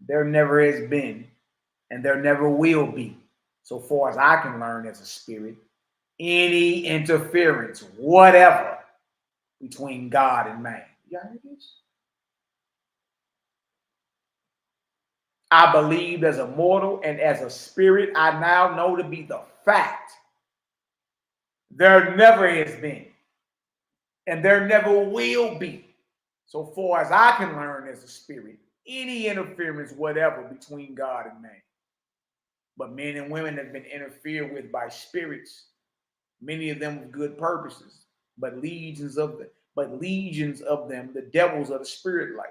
Speaker 1: There never has been and there never will be, so far as I can learn as a spirit, any interference, whatever, between God and man. You heard this? I believed as a mortal and as a spirit, I now know to be the fact. There never has been and there never will be, so far as I can learn as a spirit, any interference, whatever, between God and man. But men and women have been interfered with by spirits, many of them with good purposes, but legions of them, the devils of the spirit life.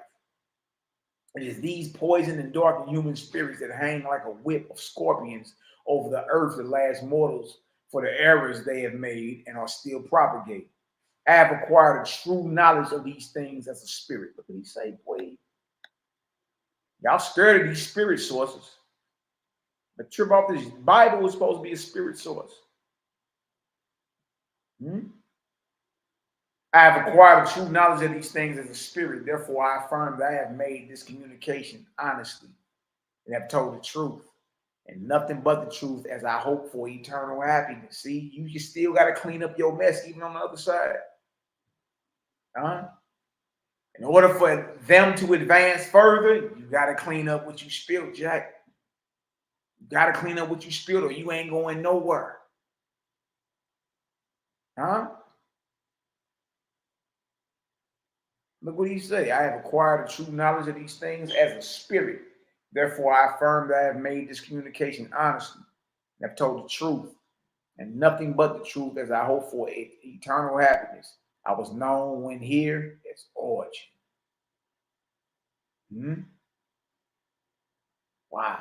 Speaker 1: It is these poison and dark and human spirits that hang like a whip of scorpions over the earth that last mortals for the errors they have made and are still propagating. I have acquired a true knowledge of these things as a spirit. Look what he say, boy. Y'all scared of these spirit sources. But trip off this Bible is supposed to be a spirit source. I have acquired a true knowledge of these things as a spirit. Therefore, I affirm that I have made this communication honestly and have told the truth and nothing but the truth as I hope for eternal happiness. See, you still got to clean up your mess even on the other side. In order for them to advance further, you got to clean up what you spilled, Jack. You got to clean up what you spilled or you ain't going nowhere. Look what he say. I have acquired a true knowledge of these things as a spirit. Therefore, I affirm that I have made this communication honestly and have told the truth and nothing but the truth as I hope for eternal happiness. I was known when here as origin. Wow.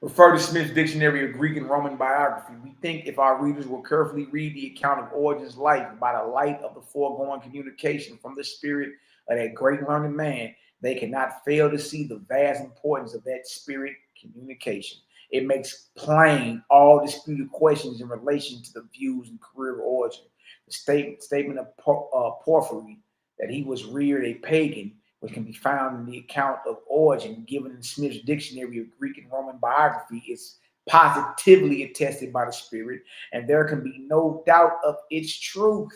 Speaker 1: Refer to Smith's Dictionary of Greek and Roman Biography. We think if our readers will carefully read the account of Origen's life by the light of the foregoing communication from the spirit of that great learned man, they cannot fail to see the vast importance of that spirit communication. It makes plain all disputed questions in relation to the views and career of Origen. The statement of Porphyry that he was reared a pagan, which can be found in the account of Origen given in Smith's Dictionary of Greek and Roman Biography, is positively attested by the spirit, and there can be no doubt of its truth.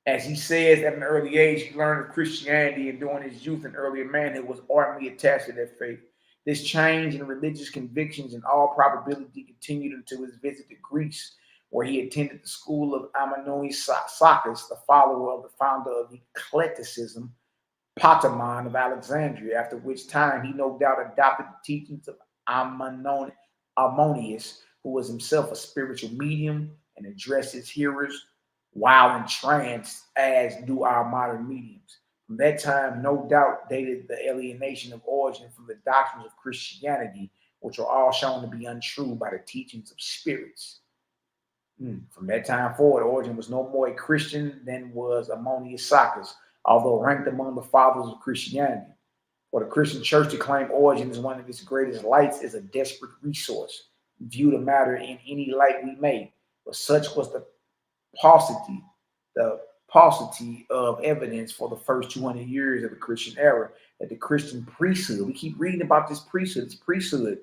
Speaker 1: As he says, at an early age, he learned of Christianity, and during his youth and earlier manhood was ardently attached to that faith. This change in religious convictions in all probability continued until his visit to Greece, where he attended the school of Ammonius-Saccas, the follower of the founder of eclecticism, Potamon of Alexandria, after which time he no doubt adopted the teachings of Ammonius, who was himself a spiritual medium and addressed his hearers while in trance, as do our modern mediums. From that time, no doubt dated the alienation of Origen from the doctrines of Christianity, which are all shown to be untrue by the teachings of spirits. From that time forward, Origen was no more a Christian than was Ammonius-Saccas, although ranked among the fathers of Christianity. For the Christian church to claim Origen as one of its greatest lights is a desperate resource. View the matter in any light we may, but such was the paucity of evidence for the first 200 years of the Christian era that the Christian priesthood, we keep reading about this priesthood,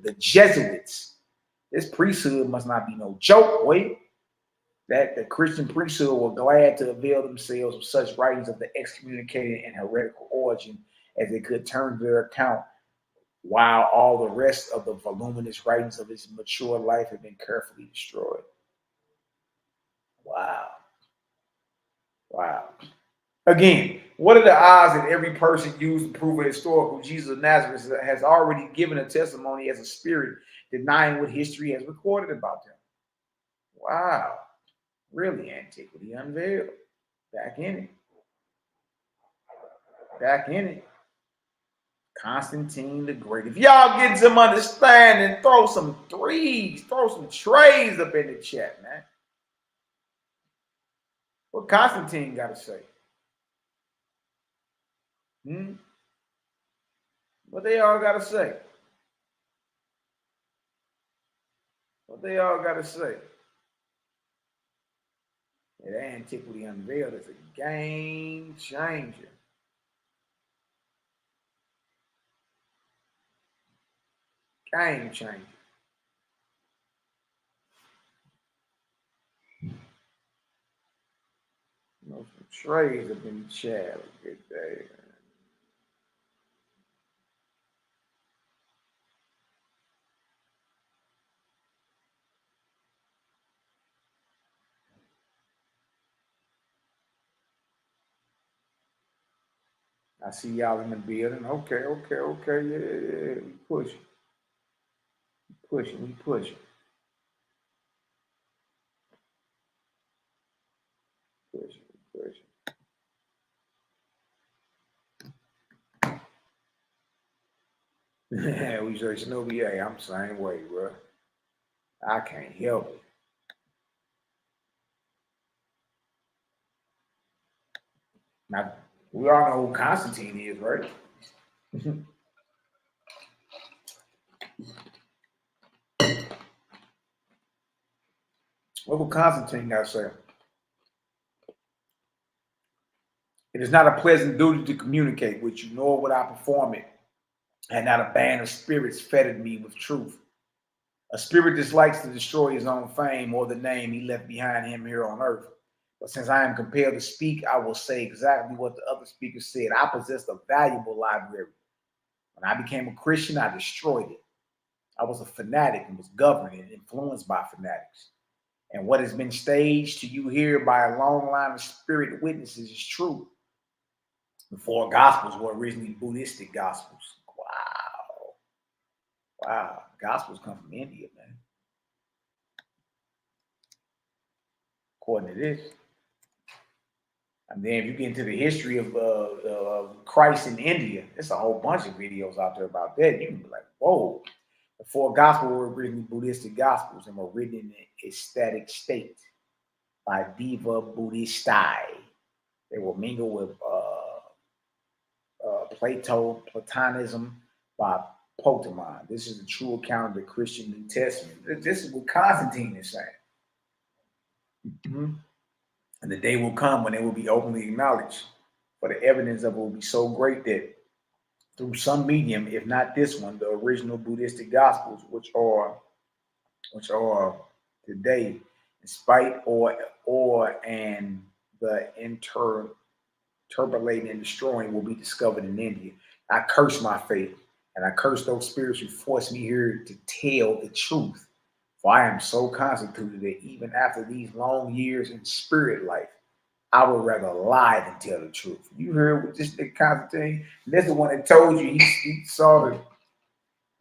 Speaker 1: the Jesuits, this priesthood must not be no joke, boy. That the Christian priesthood were glad to avail themselves of such writings of the excommunicated and heretical Origen as they could turn to their account, while all the rest of the voluminous writings of his mature life had been carefully destroyed. Wow. Wow. Again, what are the odds that every person used to prove a historical Jesus of Nazareth has already given a testimony as a spirit, denying what history has recorded about them? Wow. Really, antiquity unveiled. Back in it. Back in it. Constantine the Great. If y'all get some understanding, throw some threes, throw some trays up in the chat, man. What Constantine got to say? What they all got to say? What they all got to say? Yeah, that Antiquity Unveiled is a game changer. Game changer. You know, some trays have been chatted. Good day. I see y'all in the building. Okay. Yeah. We pushing. We pushing. Yeah, we say Snoopy, hey, I'm the same way, bro. I can't help it. Now, we all know who Constantine is, right? What will Constantine got to say? It is not a pleasant duty to communicate with you, nor would I perform it, had not a band of spirits fettered me with truth. A spirit dislikes to destroy his own fame or the name he left behind him here on earth. But since I am compelled to speak, I will say exactly what the other speakers said. I possessed a valuable library. When I became a Christian, I destroyed it. I was a fanatic and was governed and influenced by fanatics. And what has been staged to you here by a long line of spirit witnesses is true. The four gospels were originally Buddhistic gospels. Wow. Gospels come from India, man. According to this. And then if you get into the history of Christ in India, there's a whole bunch of videos out there about that. You can be like, whoa. The four gospels were originally Buddhistic gospels and were written in an ecstatic state by Diva Buddhistae. They were mingled with Platonism by Potamon. This is the true account of the Christian New Testament. This is what Constantine is saying. And the day will come when it will be openly acknowledged, for the evidence of it will be so great that through some medium, if not this one, the original Buddhistic gospels, which are today, in spite and the interpolating and destroying, will be discovered in India. I curse my fate, and I curse those spirits who force me here to tell the truth. For I am so constituted that even after these long years in spirit life, I would rather lie than tell the truth. You heard what this Constantine? That's the one that told you he saw the,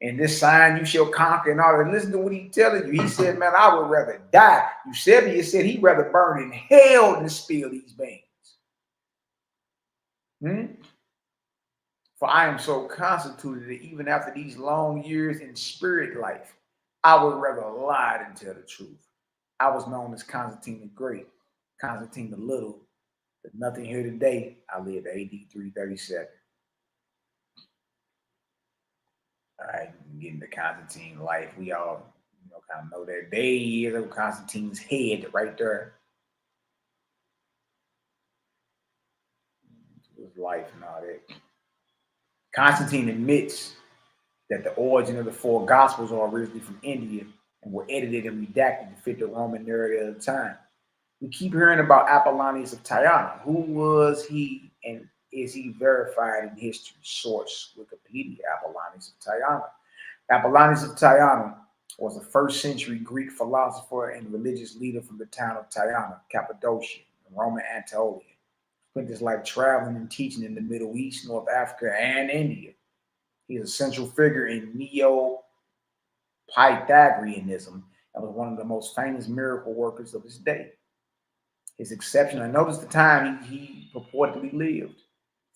Speaker 1: and this sign you shall conquer and all that. Listen to what he's telling you. He said, man, I would rather die. Eusebius said he'd rather burn in hell than spill these beans. For I am so constituted that even after these long years in spirit life, I would rather lie than tell the truth. I was known as Constantine the Great, Constantine the Little, but nothing here today. I lived AD 337. All right, getting to Constantine life. We all, kind of know that day is of Constantine's head right there. His life and all that. Constantine admits that the origin of the four gospels are originally from India and were edited and redacted to fit the Roman narrative of the time. We keep hearing about Apollonius of Tyana. Who was he, and is he verified in history? Source, Wikipedia, Apollonius of Tyana. Apollonius of Tyana was a 1st century Greek philosopher and religious leader from the town of Tyana, Cappadocia, in Roman Anatolia. Spent his life traveling and teaching in the Middle East, North Africa, and India. He is a central figure in Neo-Pythagoreanism and was one of the most famous miracle workers of his day. His exceptional, notice the time he purportedly lived,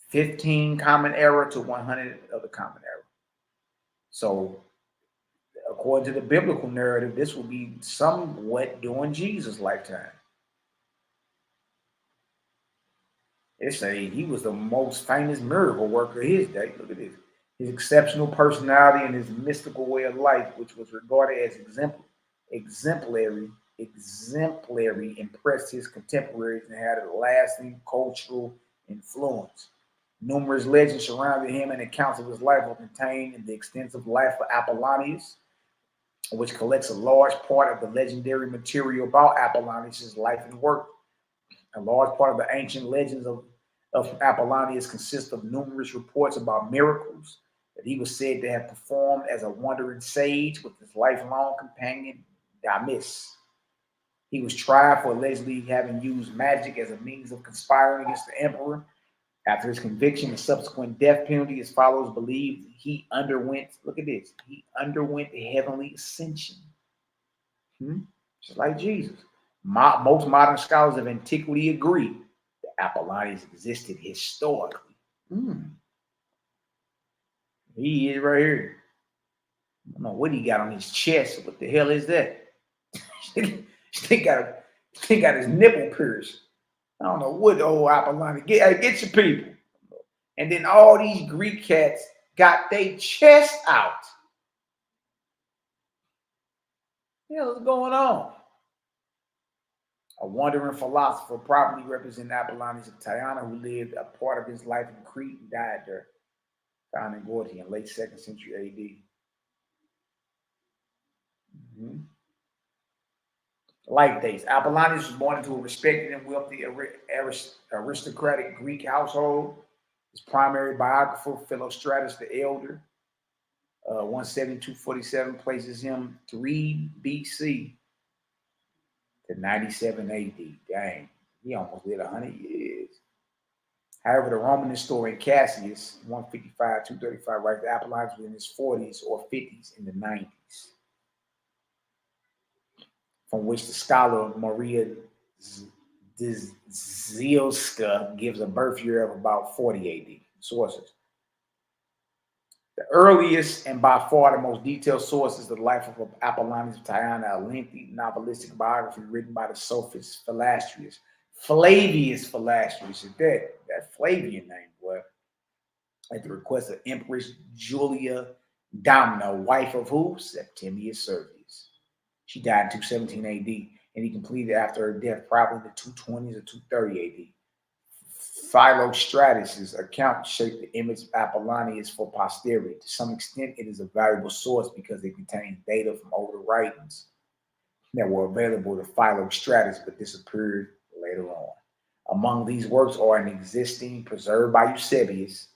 Speaker 1: 15 Common Era to 100 of the Common Era. So, according to the biblical narrative, this will be somewhat during Jesus' lifetime. They say he was the most famous miracle worker of his day. Look at this. His exceptional personality and his mystical way of life, which was regarded as exemplary, impressed his contemporaries and had a lasting cultural influence. Numerous legends surrounded him, and accounts of his life are contained in the extensive life of Apollonius, which collects a large part of the legendary material about Apollonius' life and work. A large part of the ancient legends of Apollonius consists of numerous reports about miracles that he was said to have performed as a wandering sage with his lifelong companion, Damis. He was tried for allegedly having used magic as a means of conspiring against the emperor. After his conviction and subsequent death penalty, as followers believe, he underwent, look at this, he underwent the heavenly ascension. Just like Jesus. Most modern scholars of antiquity agree that Apollonius existed historically. He is right here. I don't know what he got on his chest. What the hell is that? He got his nipple pierced. I don't know what old Apollonius. Get your people. And then all these Greek cats got their chest out. What the hell is going on? A wandering philosopher probably represented Apollonius of Tyana, who lived a part of his life in Crete and died there, found in Gordy in late 2nd century AD. Life dates. Apollonius was born into a respected and wealthy aristocratic Greek household. His primary biographer, Philostratus the Elder, 172-47, places him 3 BC to 97 AD. Dang, he almost lived 100 years. However, the Roman historian Cassius, 155-235, writes that Apollonius was in his 40s or 50s in the 90s. From which the scholar Maria Zielska gives a birth year of about 40 AD. Sources. The earliest and by far the most detailed sources of the life of Apollonius of Tyana, a lengthy novelistic biography written by the sophist Philastrius. Flavius Philastrius, that Flavian name, boy, at the request of Empress Julia Domina, wife of who? Septimius Servius. She died in 217 AD, and he completed after her death probably in the 220s or 230 AD. Philostratus' account shaped the image of Apollonius for posterity. To some extent, it is a valuable source because it contains data from older writings that were available to Philostratus but disappeared later on. Among these works are an existing, preserved by Eusebius,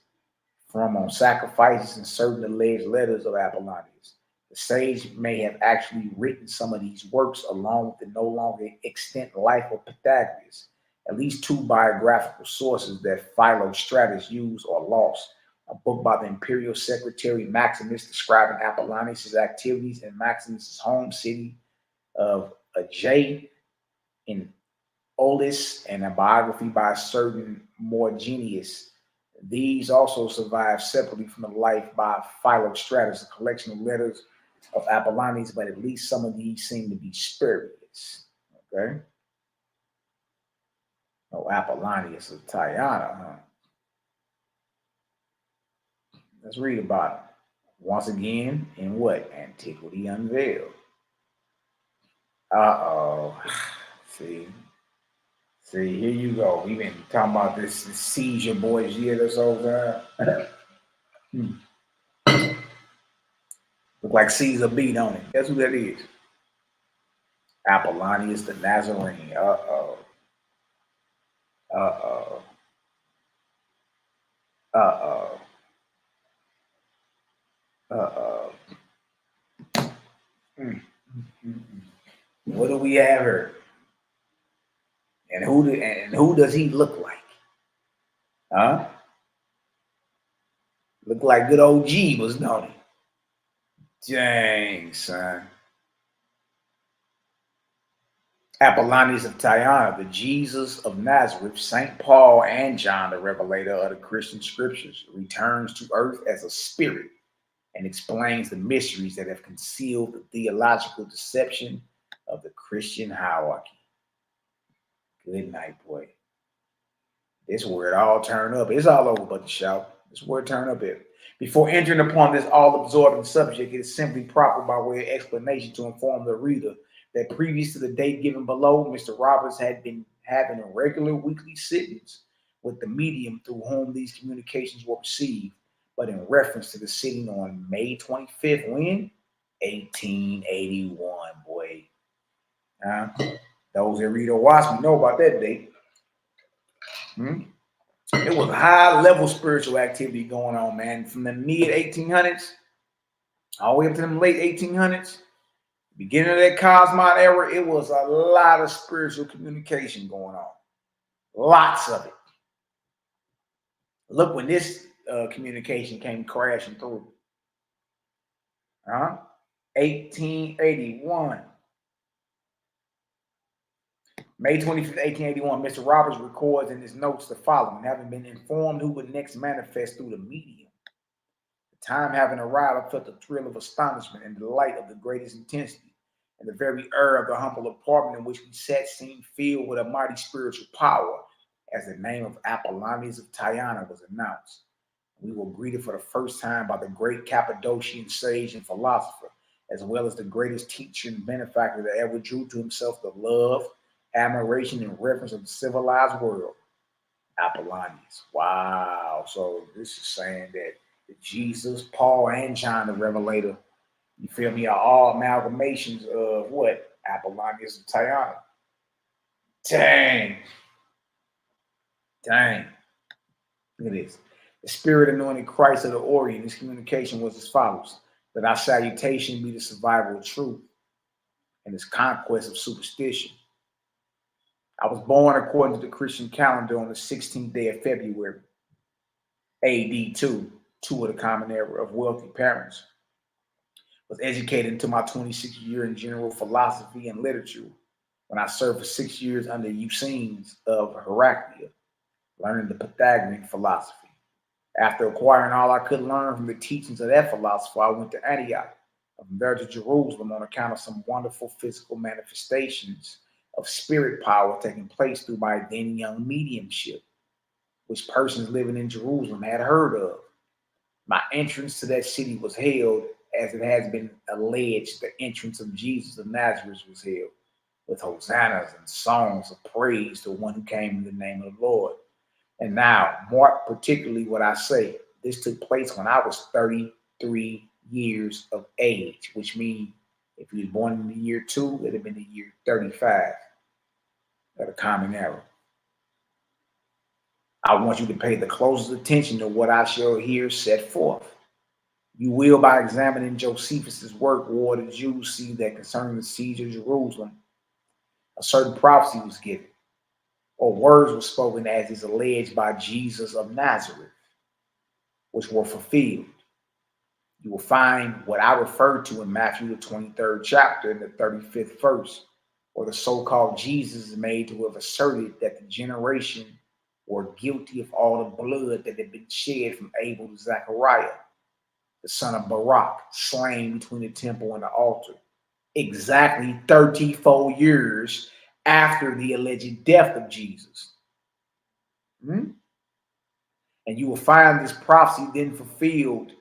Speaker 1: from on sacrifices and certain alleged letters of Apollonius. The sage may have actually written some of these works along with the no longer extant life of Pythagoras. At least 2 biographical sources that Philostratus used are lost. A book by the imperial secretary Maximus describing Apollonius' activities in Maximus' home city of Aegae in Aulis, and a biography by a certain Morgenius. These also survive separately from the life by Philostratus, a collection of letters of Apollonius, but at least some of these seem to be spurious. Okay? Oh, Apollonius of Tyana, huh? Let's read about him. Once again, in what? Antiquity Unveiled. See, here you go. We've been talking about this seizure boys year this whole time. Look like Caesar B, don't it? Guess who that is? Apollonius the Nazarene. Uh-oh. What do we have here? And who does he look like? Huh? Look like good old Jeebus, don't he? Dang, son. Apollonius of Tyana, the Jesus of Nazareth, St. Paul and John the Revelator of the Christian scriptures, returns to earth as a spirit and explains the mysteries that have concealed the theological deception of the Christian hierarchy. Good night, boy. This where it all turned up. It's all over but the shout. This is where it turned up at. Before entering upon this all-absorbing subject, it is simply proper by way of explanation to inform the reader that previous to the date given below, Mr. Roberts had been having a regular weekly sittings with the medium through whom these communications were received, but in reference to the sitting on May 25th, when? 1881, boy. Those that read or watch me know about that date. There was a high-level spiritual activity going on, man, from the mid-1800s all the way up to the late 1800s. Beginning of that Cosmos era, it was a lot of spiritual communication going on. Lots of it. Look when this communication came crashing through. 1881. May 25th, 1881, Mr. Roberts records in his notes the following: having been informed who would next manifest through the medium. The time having arrived, I felt a thrill of astonishment and delight of the greatest intensity, and the very air of the humble apartment in which we sat seemed filled with a mighty spiritual power as the name of Apollonius of Tyana was announced. We were greeted for the first time by the great Cappadocian sage and philosopher, as well as the greatest teacher and benefactor that ever drew to himself the love, admiration, and reverence of the civilized world, Apollonius. Wow. So this is saying that Jesus, Paul, and John the Revelator, you feel me, are all amalgamations of what? Apollonius of Tyana. Dang. Look at this. The spirit anointed Christ of the Orient. His communication was as follows: that our salutation be the survival of truth and his conquest of superstition. I was born according to the Christian calendar on the 16th day of February, AD 2 of the common era of wealthy parents. Was educated into my 26th year in general philosophy and literature when I served for 6 years under Eusenes of Heraclea, learning the Pythagorean philosophy. After acquiring all I could learn from the teachings of that philosopher, I went to Antioch, from there to Jerusalem on account of some wonderful physical manifestations of spirit power taking place through my then young mediumship, which persons living in Jerusalem had heard of. My entrance to that city was held, as it has been alleged, the entrance of Jesus of Nazareth was held, with hosannas and songs of praise to one who came in the name of the Lord. And now, mark particularly what I say. This took place when I was 33 years of age, which means if he was born in the year 2, it'd have been the year 35 of the common era. I want you to pay the closest attention to what I shall here set forth. You will, by examining Josephus's work, War of the Jews, see that concerning the siege of Jerusalem, a certain prophecy was given, or words were spoken as is alleged by Jesus of Nazareth, which were fulfilled. You will find what I referred to in Matthew the 23rd chapter in the 35th verse, where the so-called Jesus is made to have asserted that the generation were guilty of all the blood that had been shed from Abel to Zechariah, the son of Barak, slain between the temple and the altar, exactly 34 years after the alleged death of Jesus. And you will find this prophecy then fulfilled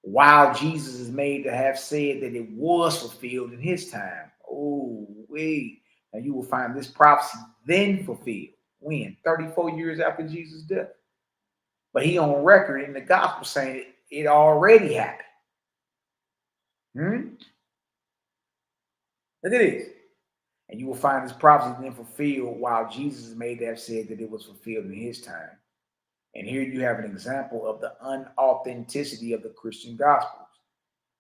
Speaker 1: while Jesus is made to have said that it was fulfilled in his time. Oh, wait. Now you will find this prophecy then fulfilled. When? 34 years after Jesus' death. But he on record in the gospel saying it already happened. Look at this. And you will find this prophecy then fulfilled while Jesus is made to have said that it was fulfilled in his time. And here you have an example of the unauthenticity of the Christian Gospels.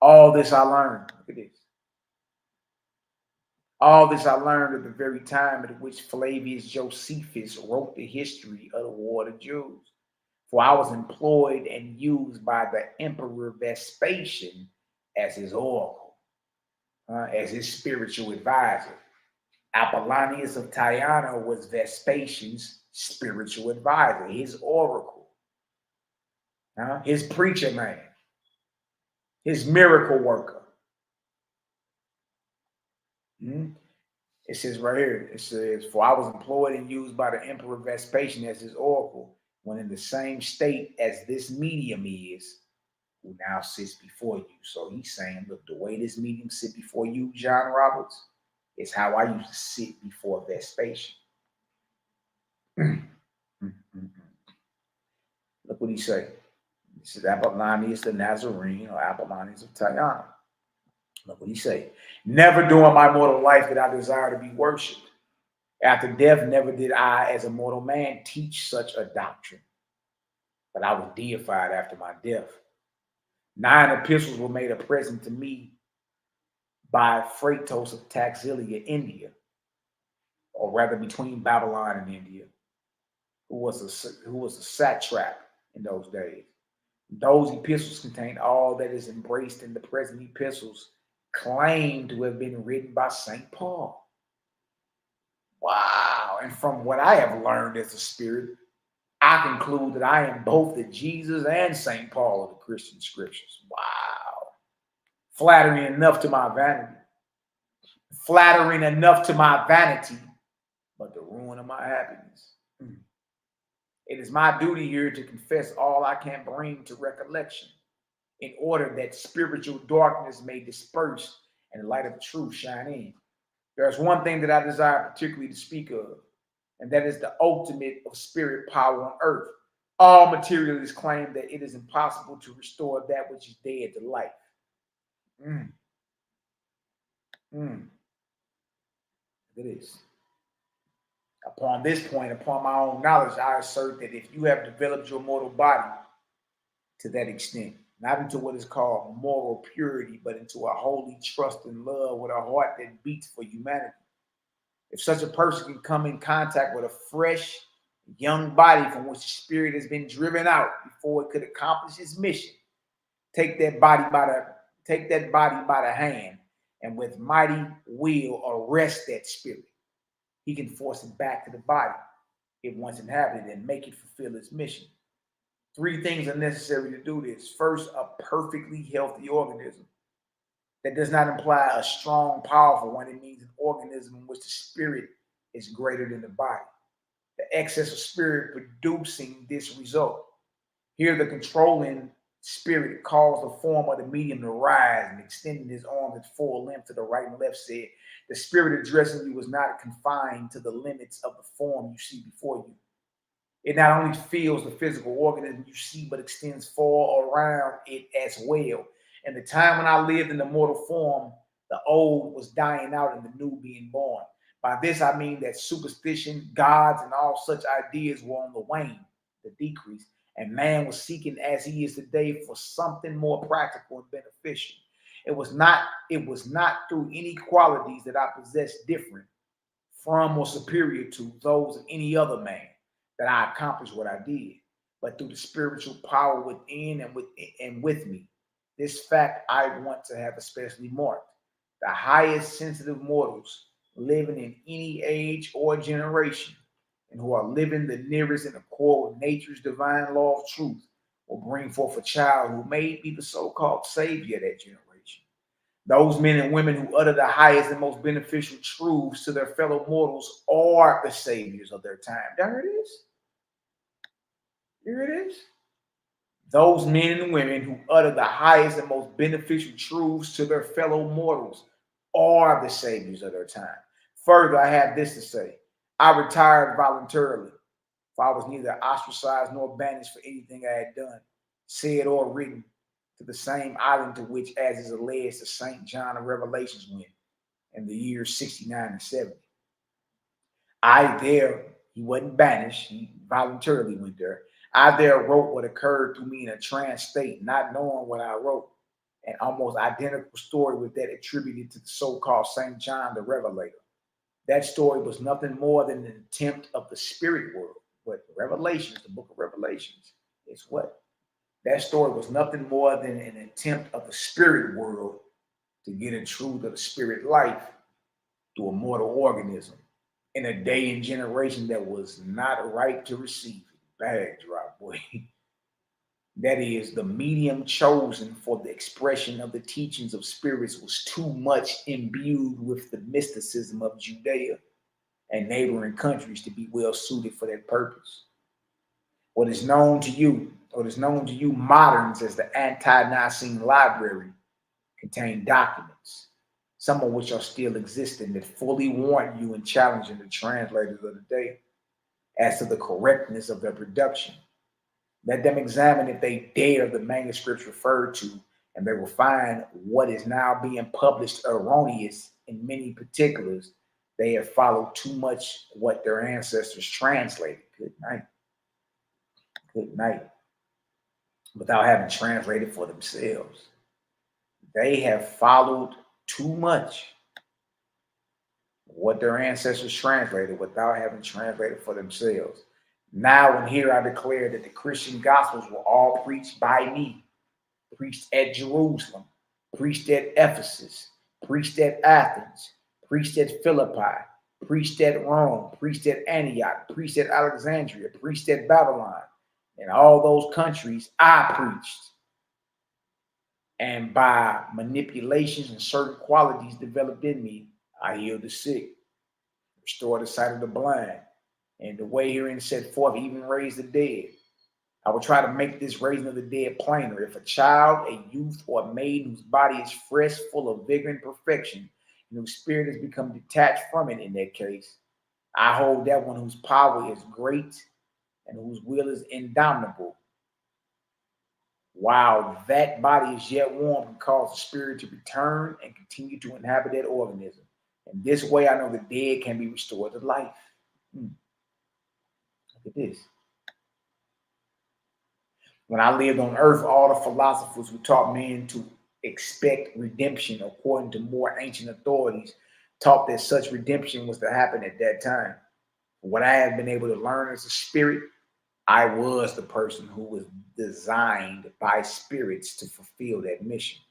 Speaker 1: All this I learned. Look at this. All this I learned at the very time at which Flavius Josephus wrote the history of the War of the Jews. For I was employed and used by the Emperor Vespasian as his oracle, as his spiritual advisor. Apollonius of Tyana was Vespasian's spiritual advisor, his oracle, his preacher man, his miracle worker. It says right here, it says, for I was employed and used by the Emperor Vespasian as his oracle, when in the same state as this medium is, who now sits before you. So he's saying, look, the way this medium sit before you, John Roberts, is how I used to sit before Vespasian. Look what he said. This is Apollonius the Nazarene, or Apollonius of Tyana. Look what he said. Never during my mortal life did I desire to be worshipped. After death, never did I, as a mortal man, teach such a doctrine. But I was deified after my death. 9 epistles were made a present to me by Phratos of Taxilia, India, or rather between Babylon and India, who was a satrap in those days. Those epistles contain all that is embraced in the present epistles claimed to have been written by St. Paul. Wow. And from what I have learned as a spirit, I conclude that I am both the Jesus and St. Paul of the Christian scriptures. Wow. Flattering enough to my vanity. Flattering enough to my vanity, but the ruin of my happiness. It is my duty here to confess all I can bring to recollection, in order that spiritual darkness may disperse and the light of truth shine in. There's one thing that I desire particularly to speak of, and that is the ultimate of spirit power on earth. All materialists claim that it is impossible to restore that which is dead to life. It is. Upon this point, upon my own knowledge, I assert that if you have developed your mortal body to that extent, not into what is called moral purity, but into a holy trust and love with a heart that beats for humanity, if such a person can come in contact with a fresh, young body from which the spirit has been driven out before it could accomplish its mission, take that body by the hand and with mighty will arrest that spirit. He can force it back to the body it once inhabited and make it fulfill its mission. 3 things are necessary to do this. First, a perfectly healthy organism. That does not imply a strong, powerful one. It means an organism in which the spirit is greater than the body. The excess of spirit producing this result. Here, the controlling spirit caused the form of the medium to rise, and extending his arms at full length to the right and left, said, the spirit addressing you was not confined to the limits of the form you see before you. It not only feels the physical organism you see, but extends far around it as well. And the time when I lived in the mortal form, the old was dying out and the new being born. By this I mean that superstition, gods, and all such ideas were on the wane, the decrease, and man was seeking, as he is today, for something more practical and beneficial. It was not through any qualities that I possessed different from or superior to those of any other man that I accomplished what I did, but through the spiritual power within and with me. This fact I want to have especially marked. The highest sensitive mortals living in any age or generation, and who are living the nearest in accord with nature's divine law of truth, will bring forth a child who may be the so-called savior of that generation. Those men and women who utter the highest and most beneficial truths to their fellow mortals are the saviors of their time. There it is. Here it is. Those men and women who utter the highest and most beneficial truths to their fellow mortals are the saviors of their time. Further, I have this to say. I retired voluntarily, for I was neither ostracized nor banished for anything I had done, said, or written, to the same island to which, as is alleged, the St. John of Revelations went in the years 69 and 70. He wasn't banished, he voluntarily went there. I there wrote what occurred to me in a trance state, not knowing what I wrote. An almost identical story was that attributed to the so-called St. John the Revelator. That story was nothing more than an attempt of the spirit world. But Revelations, the book of Revelations, is what? That story was nothing more than an attempt of the spirit world to get a truth of the spirit life to a mortal organism in a day and generation that was not right to receive it. Bad drop, boy. That is, the medium chosen for the expression of the teachings of spirits was too much imbued with the mysticism of Judea and neighboring countries to be well suited for that purpose. What is known to you moderns as the Anti-Nicene Library contain documents, some of which are still existing, that fully warrant you in challenging the translators of the day as to the correctness of their production. Let them examine if they dare the manuscripts referred to, and they will find what is now being published erroneous in many particulars. They have followed too much what their ancestors translated. Good night. Good night. Without having translated for themselves. They have followed too much what their ancestors translated without having translated for themselves. Now and here I declare that the Christian Gospels were all preached by me, preached at Jerusalem, preached at Ephesus, preached at Athens, preached at Philippi, preached at Rome, preached at Antioch, preached at Alexandria, preached at Babylon. In all those countries, I preached. And by manipulations and certain qualities developed in me, I healed the sick, restored the sight of the blind, and the way herein set forth, even raised the dead. I will try to make this raising of the dead plainer. If a child, a youth, or a maiden whose body is fresh, full of vigor and perfection, and whose spirit has become detached from it in that case, I hold that one whose power is great and whose will is indomitable. While that body is yet warm, and cause the spirit to return and continue to inhabit that organism. And this way I know the dead can be restored to life. Look at this. When I lived on earth, all the philosophers who taught men to expect redemption according to more ancient authorities taught that such redemption was to happen at that time. What I have been able to learn as a spirit, I was the person who was designed by spirits to fulfill that mission.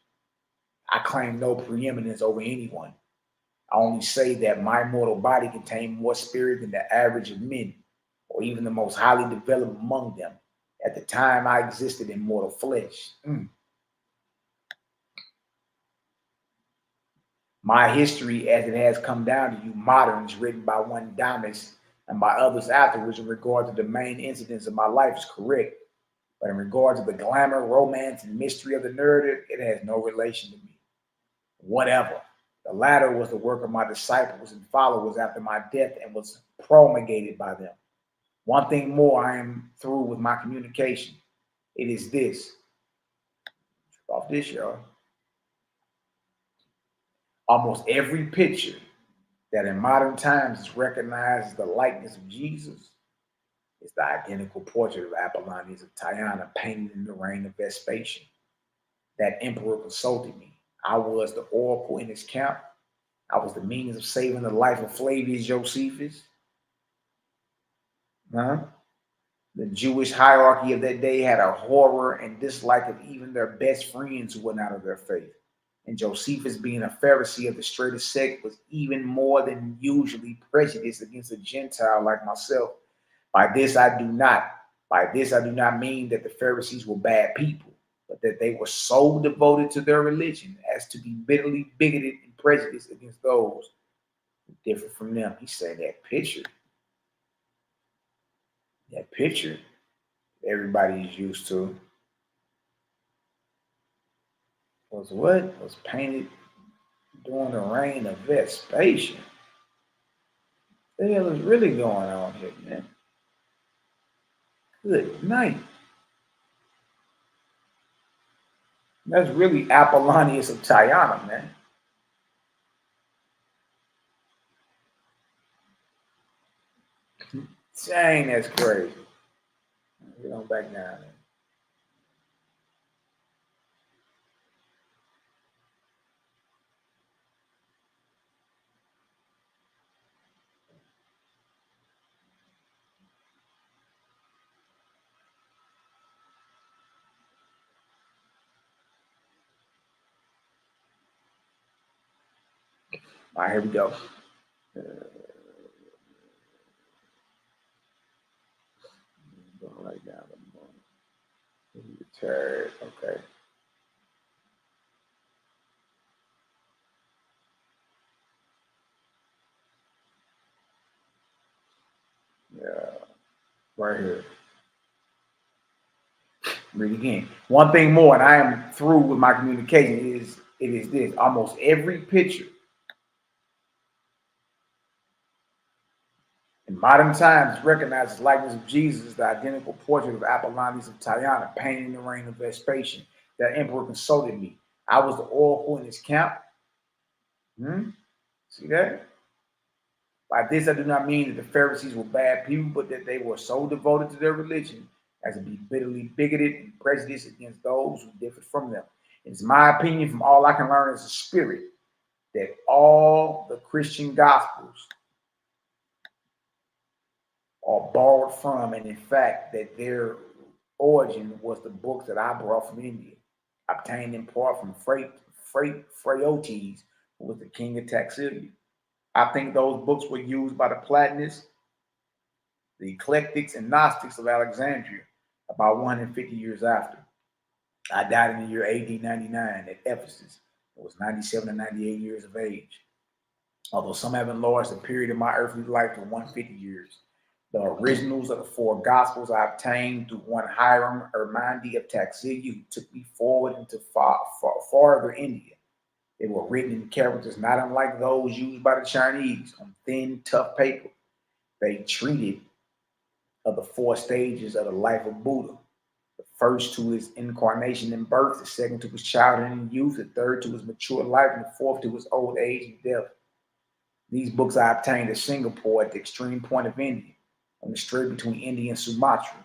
Speaker 1: I claim no preeminence over anyone. I only say that my mortal body contained more spirit than the average of men, or even the most highly developed among them. At the time I existed in mortal flesh. My history, as it has come down to you moderns, written by one Damas and by others afterwards in regard to the main incidents of my life, is correct. But in regard to the glamour, romance, and mystery of the narrative, it has no relation to me. Whatever. The latter was the work of my disciples and followers after my death and was promulgated by them. One thing more, I am through with my communication. It is this. Off this, y'all. Almost every picture that in modern times is recognized as the likeness of Jesus is the identical portrait of Apollonius of Tyana painted in the reign of Vespasian. That emperor consulted me. I was the oracle in his camp. I was the means of saving the life of Flavius Josephus. The Jewish hierarchy of that day had a horror and dislike of even their best friends who went out of their faith. And Josephus, being a Pharisee of the straightest sect, was even more than usually prejudiced against a Gentile like myself. By this I do not mean that the Pharisees were bad people, but that they were so devoted to their religion as to be bitterly bigoted and prejudiced against those who differ from them. He said that picture everybody is used to was what? Was painted during the reign of Vespasian. What the hell is really going on here, man? Good night. That's really Apollonius of Tyana, man. Dang, that's crazy. Get on back down there. All right, here we go. Go right down the morning. Retired. Okay. Yeah, right here. Read again. One thing more, and I am through with my communication, it is this. Almost every picture in modern times recognizes the likeness of Jesus as the identical portrait of Apollonius of Tyana, painted in the reign of Vespasian. That emperor consulted me. I was the oracle in his camp. See that? By this, I do not mean that the Pharisees were bad people, but that they were so devoted to their religion as to be bitterly bigoted and prejudiced against those who differed from them. It's my opinion, from all I can learn as a spirit, that all the Christian Gospels are borrowed from, and in fact, that their origin was the books that I brought from India, obtained in part from Phraortes, who was the king of Taxila. I think those books were used by the Platonists, the Eclectics, and Gnostics of Alexandria about 150 years after. I died in the year AD 99 at Ephesus. I was 97 to 98 years of age. Although some have enlarged the period of my earthly life to 150 years. The originals of the four Gospels I obtained through one Hiram Ermandi of Taxila, who took me forward into farther India. They were written in characters not unlike those used by the Chinese on thin, tough paper. They treated of the four stages of the life of Buddha. The first to his incarnation and birth, the second to his childhood and youth, the third to his mature life, and the fourth to his old age and death. These books I obtained at Singapore at the extreme point of India, on the strait between India and Sumatra.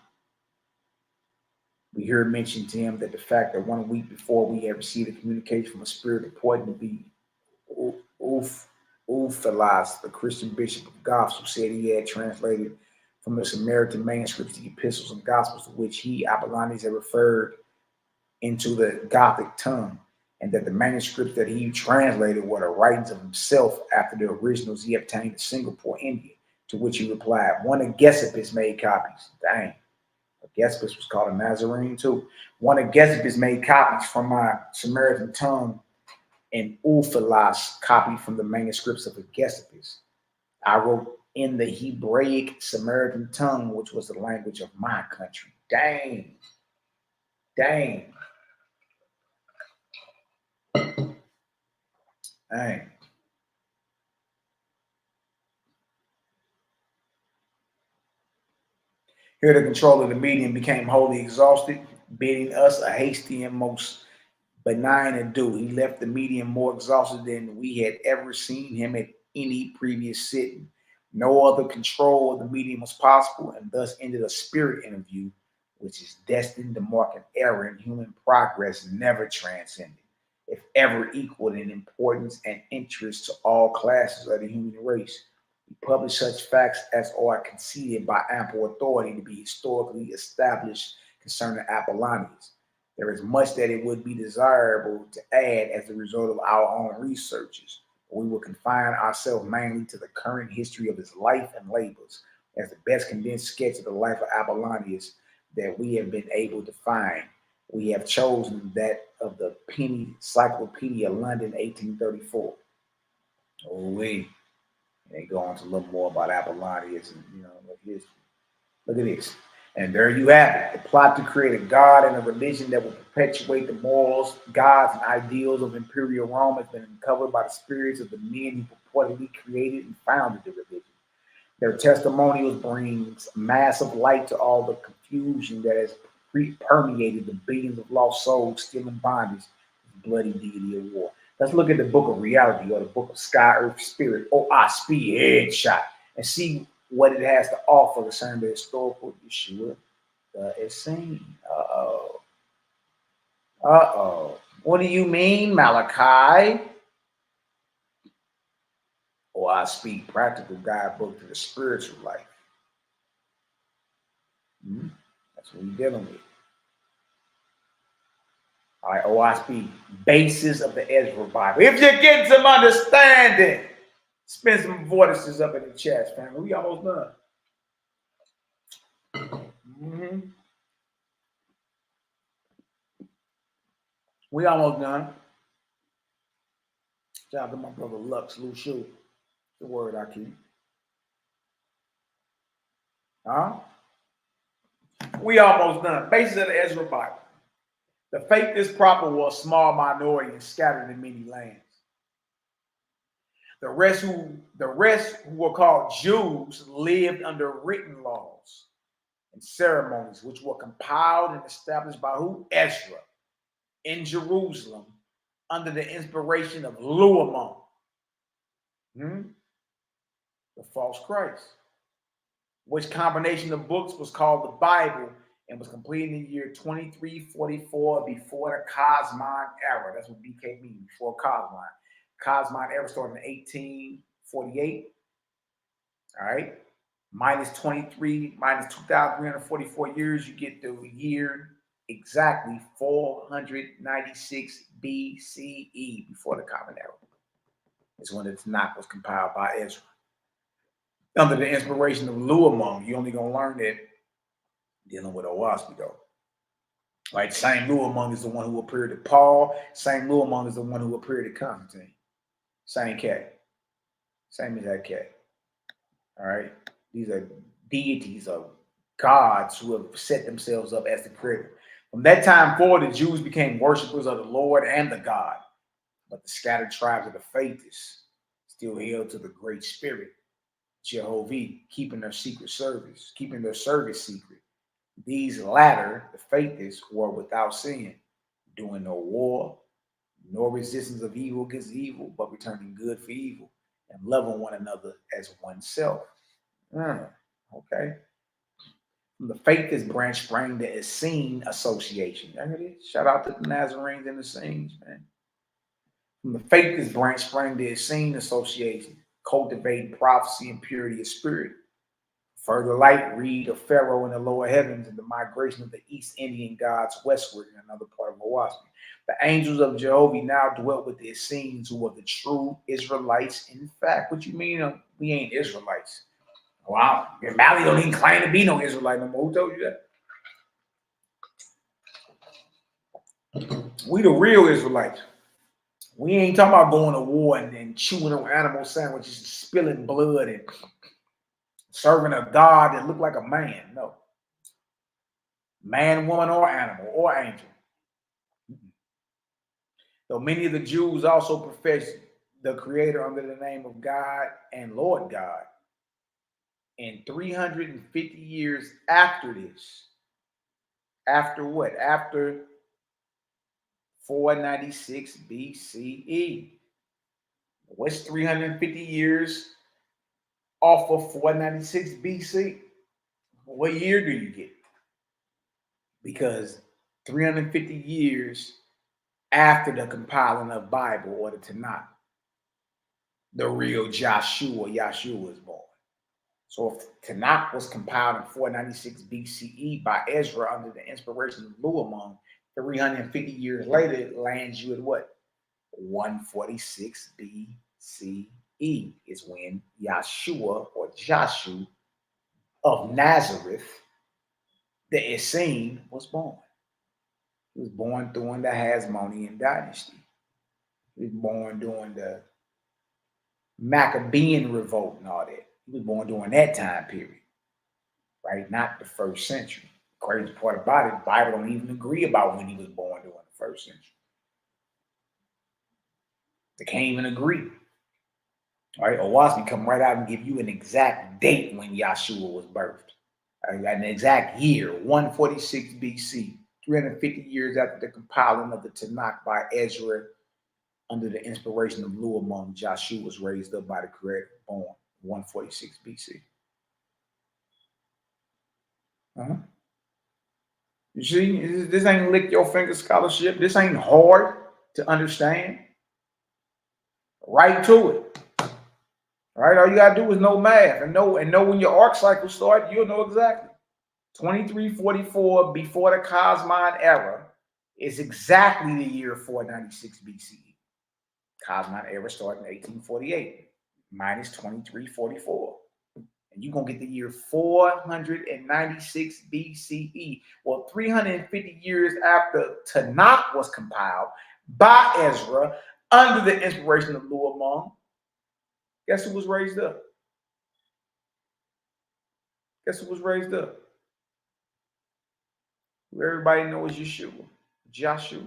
Speaker 1: We heard mentioned to him that the fact that 1 week before we had received a communication from a spirit reporting to be Ulphilas, the Christian bishop of Goths, who said he had translated from the Samaritan manuscripts the epistles and gospels to which he, Apollonius, had referred into the Gothic tongue, and that the manuscripts that he translated were the writings of himself after the originals he obtained in Singapore, India, to which he replied, one of Gessipus made copies. Dang. Gessipus was called a Nazarene too. One of Gessipus made copies from my Samaritan tongue, and Ulphilas copied from the manuscripts of Gessipus. I wrote in the Hebraic Samaritan tongue, which was the language of my country. Dang. Dang. Dang. Here the control of the medium became wholly exhausted, bidding us a hasty and most benign adieu. He left the medium more exhausted than we had ever seen him at any previous sitting. No other control of the medium was possible, and thus ended a spirit interview, which is destined to mark an era in human progress never transcended, if ever equaled in importance and interest to all classes of the human race. We publish such facts as are conceded by ample authority to be historically established concerning Apollonius. There is much that it would be desirable to add as a result of our own researches, but we will confine ourselves mainly to the current history of his life and labors as the best condensed sketch of the life of Apollonius that we have been able to find. We have chosen that of the Penny Cyclopedia, London, 1834. They go on to a little more about Apollonius and history. Look at this. And there you have it. The plot to create a god and a religion that will perpetuate the morals, gods, and ideals of Imperial Rome has been uncovered by the spirits of the men who purportedly created and founded the religion. Their testimonials brings massive light to all the confusion that has permeated the billions of lost souls still in bondage to the bloody deity of war. Let's look at the book of reality, or the book of Sky, Earth, Spirit, or speed headshot, and see what it has to offer concerning the historical Yeshua, The Essene. Uh-oh. Uh-oh. What do you mean, Malachi? Or I speak practical guidebook to the spiritual life. That's what we're dealing with. All right, or I speak basis of the Ezra Bible. If you're getting some understanding, spend some vortices up in the chat, family. We almost done. We almost done. Shout out to my brother Lux, Lushu. The word I keep. Huh? We almost done. Basis of the Ezra Bible. The faith is proper were a small minority and scattered in many lands. The rest who were called Jews lived under written laws and ceremonies which were compiled and established by who? Ezra in Jerusalem under the inspiration of Luamon, the false Christ, which combination of books was called the Bible and was completed in the year 2344 before the Cosmine era. That's what BK means, before Cosmine. Cosmine era started in 1848. All right. Minus 2,344 years, you get the year exactly 496 BCE, before the Common Era. It's when the Tanakh was compiled by Ezra. Under the inspiration of Luamon, you're only going to learn that dealing with Owaspi, though. Right? Same Luamon is the one who appeared to Paul. Same Luamon is the one who appeared to Constantine. Same cat. Same as that cat. All right? These are deities of gods who have set themselves up as the creator. From that time forward, the Jews became worshipers of the Lord and the God. But the scattered tribes of the faithists still held to the Great Spirit, Jehovah, keeping their service secret. These latter, the faithists, were without sin, doing no war, nor resistance of evil against evil, but returning good for evil and loving one another as oneself. Okay. From the faithist branch sprang the Essene Association. Shout out to the Nazarenes and the Essenes, man. From the faithist branch sprang the Essene Association, cultivating prophecy and purity of spirit. Further light, read of Pharaoh in the lower heavens and the migration of the East Indian gods westward in another part of Owaspi. The angels of Jehovah now dwelt with the Essenes, who were the true Israelites. In fact, what you mean we ain't Israelites? Wow, Mali don't even claim to be no Israelite no more. Who told you that? We the real Israelites. We ain't talking about going to war and chewing on animal sandwiches, spilling blood, and serving a God that looked like a man. No. Man, woman, or animal, or angel. Though many of the Jews also profess the Creator under the name of God and Lord God. And 350 years after this, after what? After 496 BCE. What's 350 years off of 496 BC? What year do you get? Because 350 years after the compiling of Bible or the Tanakh, the real Yeshua is born. So if Tanakh was compiled in 496 BCE by Ezra under the inspiration of Luamon, 350 years later, it lands you at what? 146 BCE is when Yeshua or Joshua of Nazareth, the Essene, was born. He was born during the Hasmonean dynasty. He was born during the Maccabean revolt and all that. He was born during that time period, right? Not the first century. The crazy part about it, the Bible don't even agree about when he was born during the first century. They can't even agree. All right, Owaspi come right out and give you an exact date when Yeshua was birthed. An exact year, 146 BC, 350 years after the compiling of the Tanakh by Ezra under the inspiration of Luamon. Joshua was raised up by the Creator, born 146 BC. You see, this ain't lick your finger scholarship. This ain't hard to understand. Right to it. Right? All you gotta do is know math and know when your arc cycle starts, you'll know exactly. 2344 before the Cosmine era is exactly the year 496 BCE. Cosmine era started in 1848 minus 2344. And you're going to get the year 496 BCE. Well, 350 years after Tanakh was compiled by Ezra under the inspiration of Luamong, guess who was raised up? Guess who was raised up? Who everybody knows Yeshua. Joshua.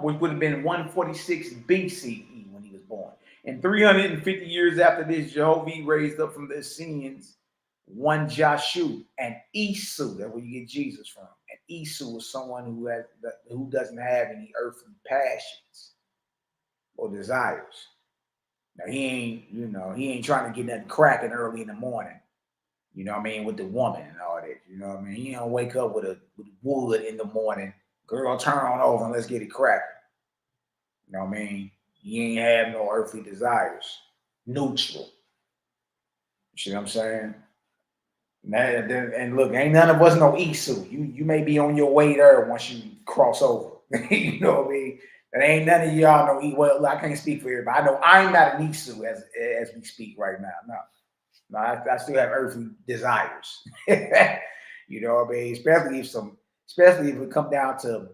Speaker 1: Which would have been 146 BCE when he was born. And 350 years after this, Jehovah raised up from the Essenes one Joshua and Esau. That's where you get Jesus from. And Esau is someone who doesn't have any earthly passions or desires. Now he ain't trying to get nothing cracking early in the morning. You know what I mean, with the woman and all that. You know what I mean? He don't wake up with wood in the morning. Girl, turn on over and let's get it cracking. You know what I mean? He ain't have no earthly desires. Neutral. You see what I'm saying? And look, ain't none of us no Esau. You may be on your way there once you cross over. You know what I mean? And ain't none of y'all know. Well, I can't speak for everybody. I know I'm not an Esau as we speak right now. No, I still have earthly desires. You know what I mean? Especially if it come down to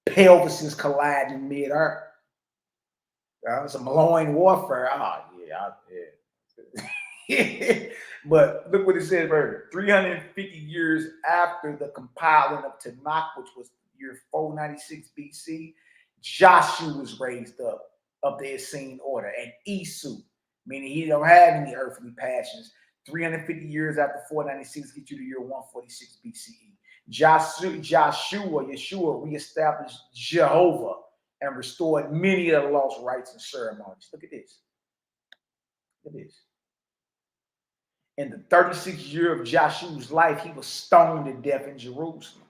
Speaker 1: pelvises colliding mid-earth. Some loin warfare. Yeah. But look what it says right 350 years after the compiling of Tanakh, which was year 496 BC, Joshua was raised up of the Essene order, and Esau, meaning he don't have any earthly passions. 350 years after 496 gets you to year 146 BCE. Yeshua reestablished Jehovah and restored many of the lost rites and ceremonies. Look at this. Look at this. In the 36th year of Joshua's life, he was stoned to death in Jerusalem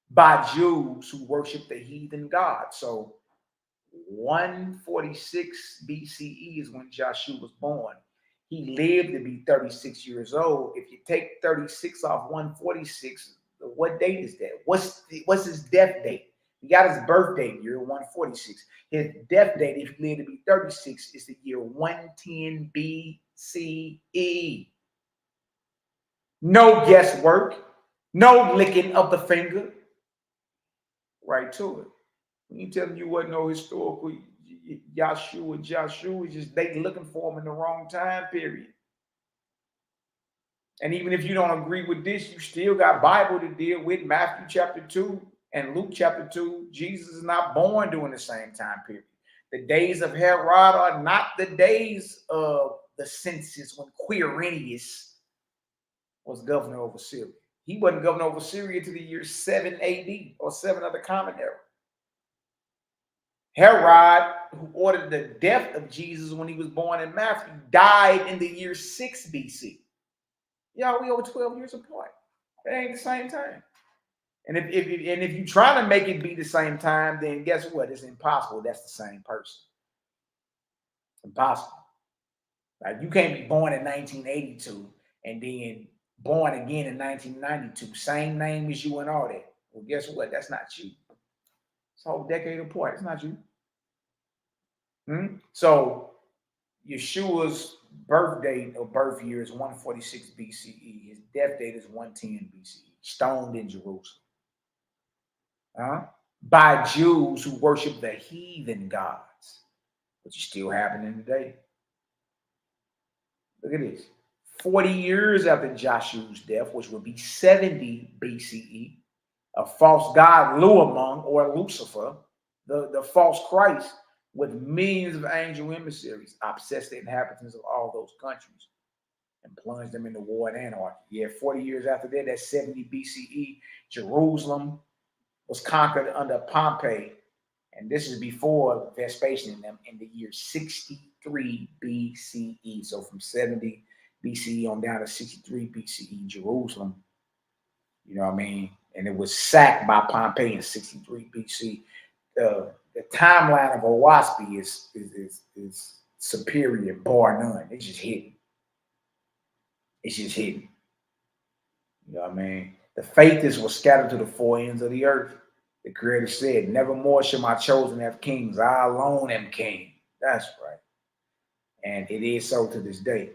Speaker 1: by Jews who worshiped the heathen god. So 146 BCE is when Joshua was born. He lived to be 36 years old. If you take 36 off 146, what date is that? What's his death date? He got his birth date, year 146. His death date, if he lived to be 36, is the year 110 BCE. No guesswork, no licking of the finger. Right to it. When you telling you wasn't no historical Joshua, just they looking for him in the wrong time period. And even if you don't agree with this, you still got Bible to deal with. Matthew chapter 2 and Luke chapter 2. Jesus is not born during the same time period. The days of Herod are not the days of the census when Quirinius was governor over Syria. He wasn't governor over Syria to the year 7 AD or 7 of the Common Era. Herod, who ordered the death of Jesus when he was born in Matthew, died in the year 6 BC. Y'all, we over 12 years apart. It ain't the same time. And if you try to make it be the same time, then guess what? It's impossible. That's the same person. It's impossible. Like you can't be born in 1982 and then born again in 1992. Same name as you and all that. Well, guess what? That's not you. It's a whole decade apart. It's not you. So Yeshua's birth date or birth year is 146 BCE. His death date is 110 BCE. Stoned in Jerusalem. By Jews who worship the heathen gods, which is still happening today. Look at this. 40 years after Joshua's death, which would be 70 BCE, a false god, Luamong, or Lucifer, the false Christ, with millions of angel emissaries, obsessed the inhabitants of all those countries and plunged them into war and anarchy. Yeah, 40 years after that, that's 70 BCE, Jerusalem was conquered under Pompey, and this is before Vespasian and them in the year 63 BCE. So from 70 BCE on down to 63 BCE, Jerusalem You know what I mean? And it was sacked by Pompey in 63 BC. The timeline of Owaspy is superior, bar none. It's just hidden. It's just hidden. You know what I mean? The faithless were scattered to the four ends of the earth. The Creator said, nevermore shall my chosen have kings. I alone am king. That's right. And it is so to this day.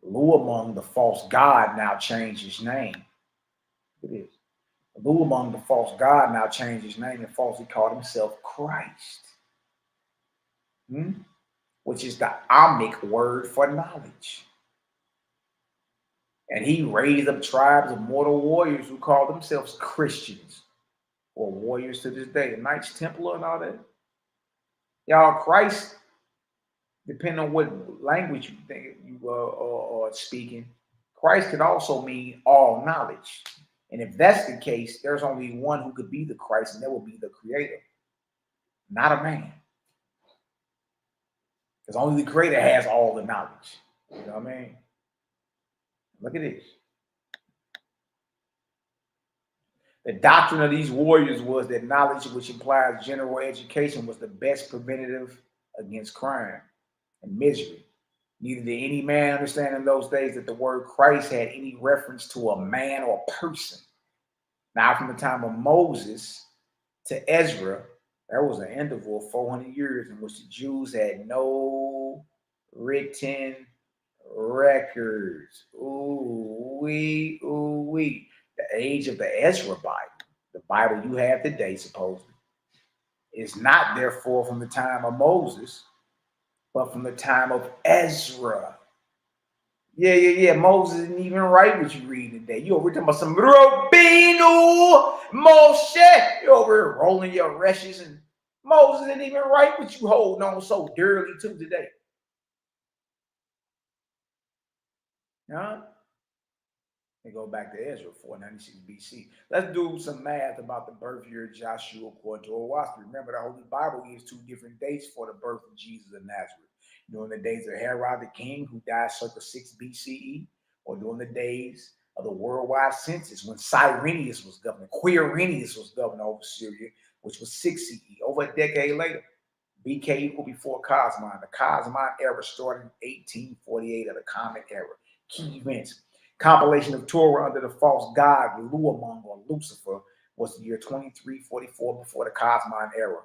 Speaker 1: Luamong, the false god, now changed his name. It is. Luamong, the false god, now changed his name and falsely called himself Christ. Which is the Amic word for knowledge. And he raised up tribes of mortal warriors who called themselves Christians, or warriors to this day. The Knights Templar and all that. Y'all, Christ, depending on what language you think you are speaking, Christ could also mean all knowledge. And if that's the case, there's only one who could be the Christ, and that would be the Creator, not a man. Because only the Creator has all the knowledge. You know what I mean? Look at this. The doctrine of these warriors was that knowledge, which implies general education, was the best preventative against crime and misery. Neither did any man understand in those days that the word Christ had any reference to a man or a person. Now, from the time of Moses to Ezra, there was an interval of 400 years in which the Jews had no written records. Ooh-wee, ooh-wee. The age of the Ezra Bible, the Bible you have today, supposedly, is not therefore from the time of Moses, but from the time of Ezra. Yeah. Moses didn't even write what you read today. You over talking about some Robinu Moshe. You over here rolling your reshes, and Moses didn't even write what you holding on so dearly to today. Huh? And go back to Ezra, 496 BC. Let's do some math about the birth year of Joshua according to Owaspy. Remember, the Holy Bible gives two different dates for the birth of Jesus of Nazareth. During the days of Herod the king, who died circa 6 BCE, or during the days of the worldwide census when Cyrenius was governor, Quirinius was governor over Syria, which was 6 CE, over a decade later. BK equal before Cosmine. The Cosmine era started in 1848 of the Common Era. Key events. Compilation of Torah under the false god Luamong or Lucifer was the year 2344 before the Cosmine era,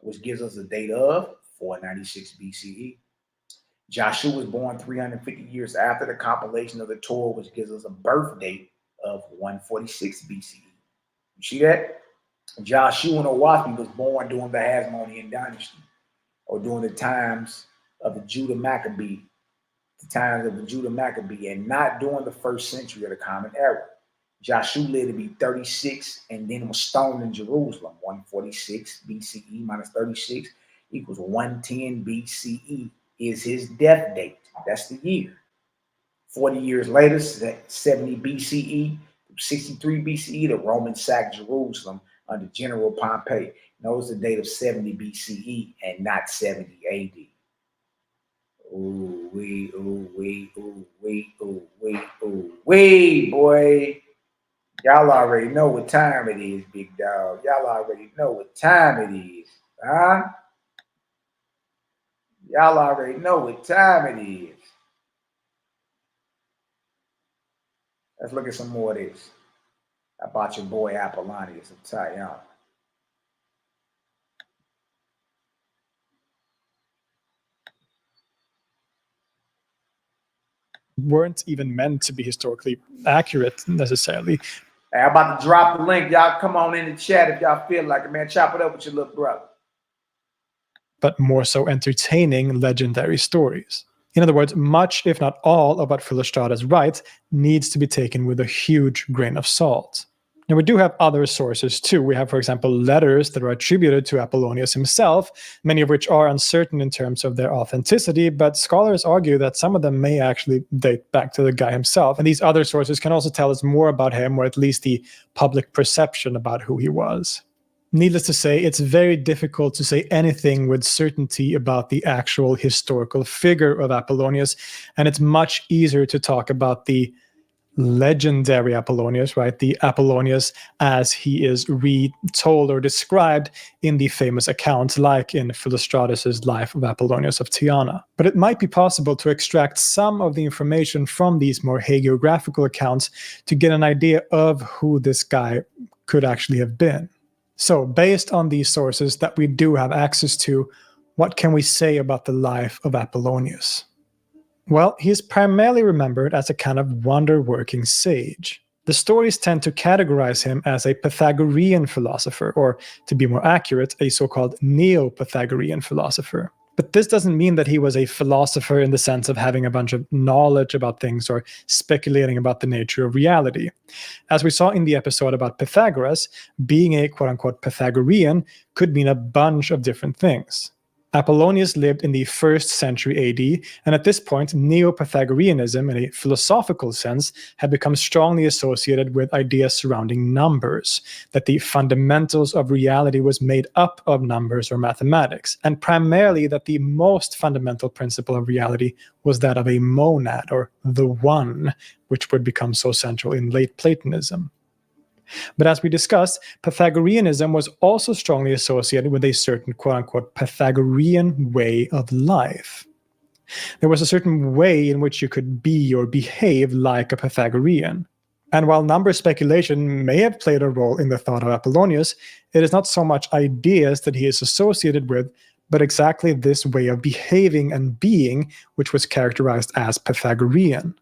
Speaker 1: which gives us a date of 496 BCE. Joshua was born 350 years after the compilation of the Torah, which gives us a birth date of 146 BCE. You see that? Joshua and Owaspy was born during the Hasmonean dynasty, or during the times of the Judah Macabee, and not during the first century of the Common Era. Joshua lived to be 36 and then was stoned in Jerusalem. 146 BCE minus 36 equals 110 BCE is his death date. That's the year. 40 years later, 70 BCE, 63 BCE, the Romans sacked Jerusalem under General Pompey. Notice the date of 70 BCE and not 70 AD. Ooh, wee, boy. Y'all already know what time it is, big dog. Y'all already know what time it is, huh? Y'all already know what time it is. Let's look at some more of this. About your boy Apollonius of Tyre.
Speaker 20: Weren't even meant to be historically accurate necessarily.
Speaker 1: Hey, I'm about to drop the link. Y'all come on in the chat if y'all feel like it, man. Chop it up with your little brother.
Speaker 20: But more so entertaining legendary stories. In other words, much, if not all, of what Philostratus writes needs to be taken with a huge grain of salt. Now, we do have other sources too. We have, for example, letters that are attributed to Apollonius himself, many of which are uncertain in terms of their authenticity, but scholars argue that some of them may actually date back to the guy himself. And these other sources can also tell us more about him, or at least the public perception about who he was. Needless to say, it's very difficult to say anything with certainty about the actual historical figure of Apollonius, and it's much easier to talk about the legendary Apollonius, right? The Apollonius as he is retold or described in the famous accounts, like in Philostratus's Life of Apollonius of Tyana. But it might be possible to extract some of the information from these more hagiographical accounts to get an idea of who this guy could actually have been. So, based on these sources that we do have access to, what can we say about the life of Apollonius? Well, he is primarily remembered as a kind of wonder-working sage. The stories tend to categorize him as a Pythagorean philosopher, or to be more accurate, a so-called Neo-Pythagorean philosopher. But this doesn't mean that he was a philosopher in the sense of having a bunch of knowledge about things or speculating about the nature of reality. As we saw in the episode about Pythagoras, being a quote-unquote Pythagorean could mean a bunch of different things. Apollonius lived in the 1st century AD, and at this point, Neo-Pythagoreanism, in a philosophical sense, had become strongly associated with ideas surrounding numbers, that the fundamentals of reality was made up of numbers or mathematics, and primarily that the most fundamental principle of reality was that of a monad, or the one, which would become so central in late Platonism. But as we discussed, Pythagoreanism was also strongly associated with a certain quote-unquote Pythagorean way of life. There was a certain way in which you could be or behave like a Pythagorean. And while number speculation may have played a role in the thought of Apollonius, it is not so much ideas that he is associated with, but exactly this way of behaving and being, which was characterized as Pythagorean.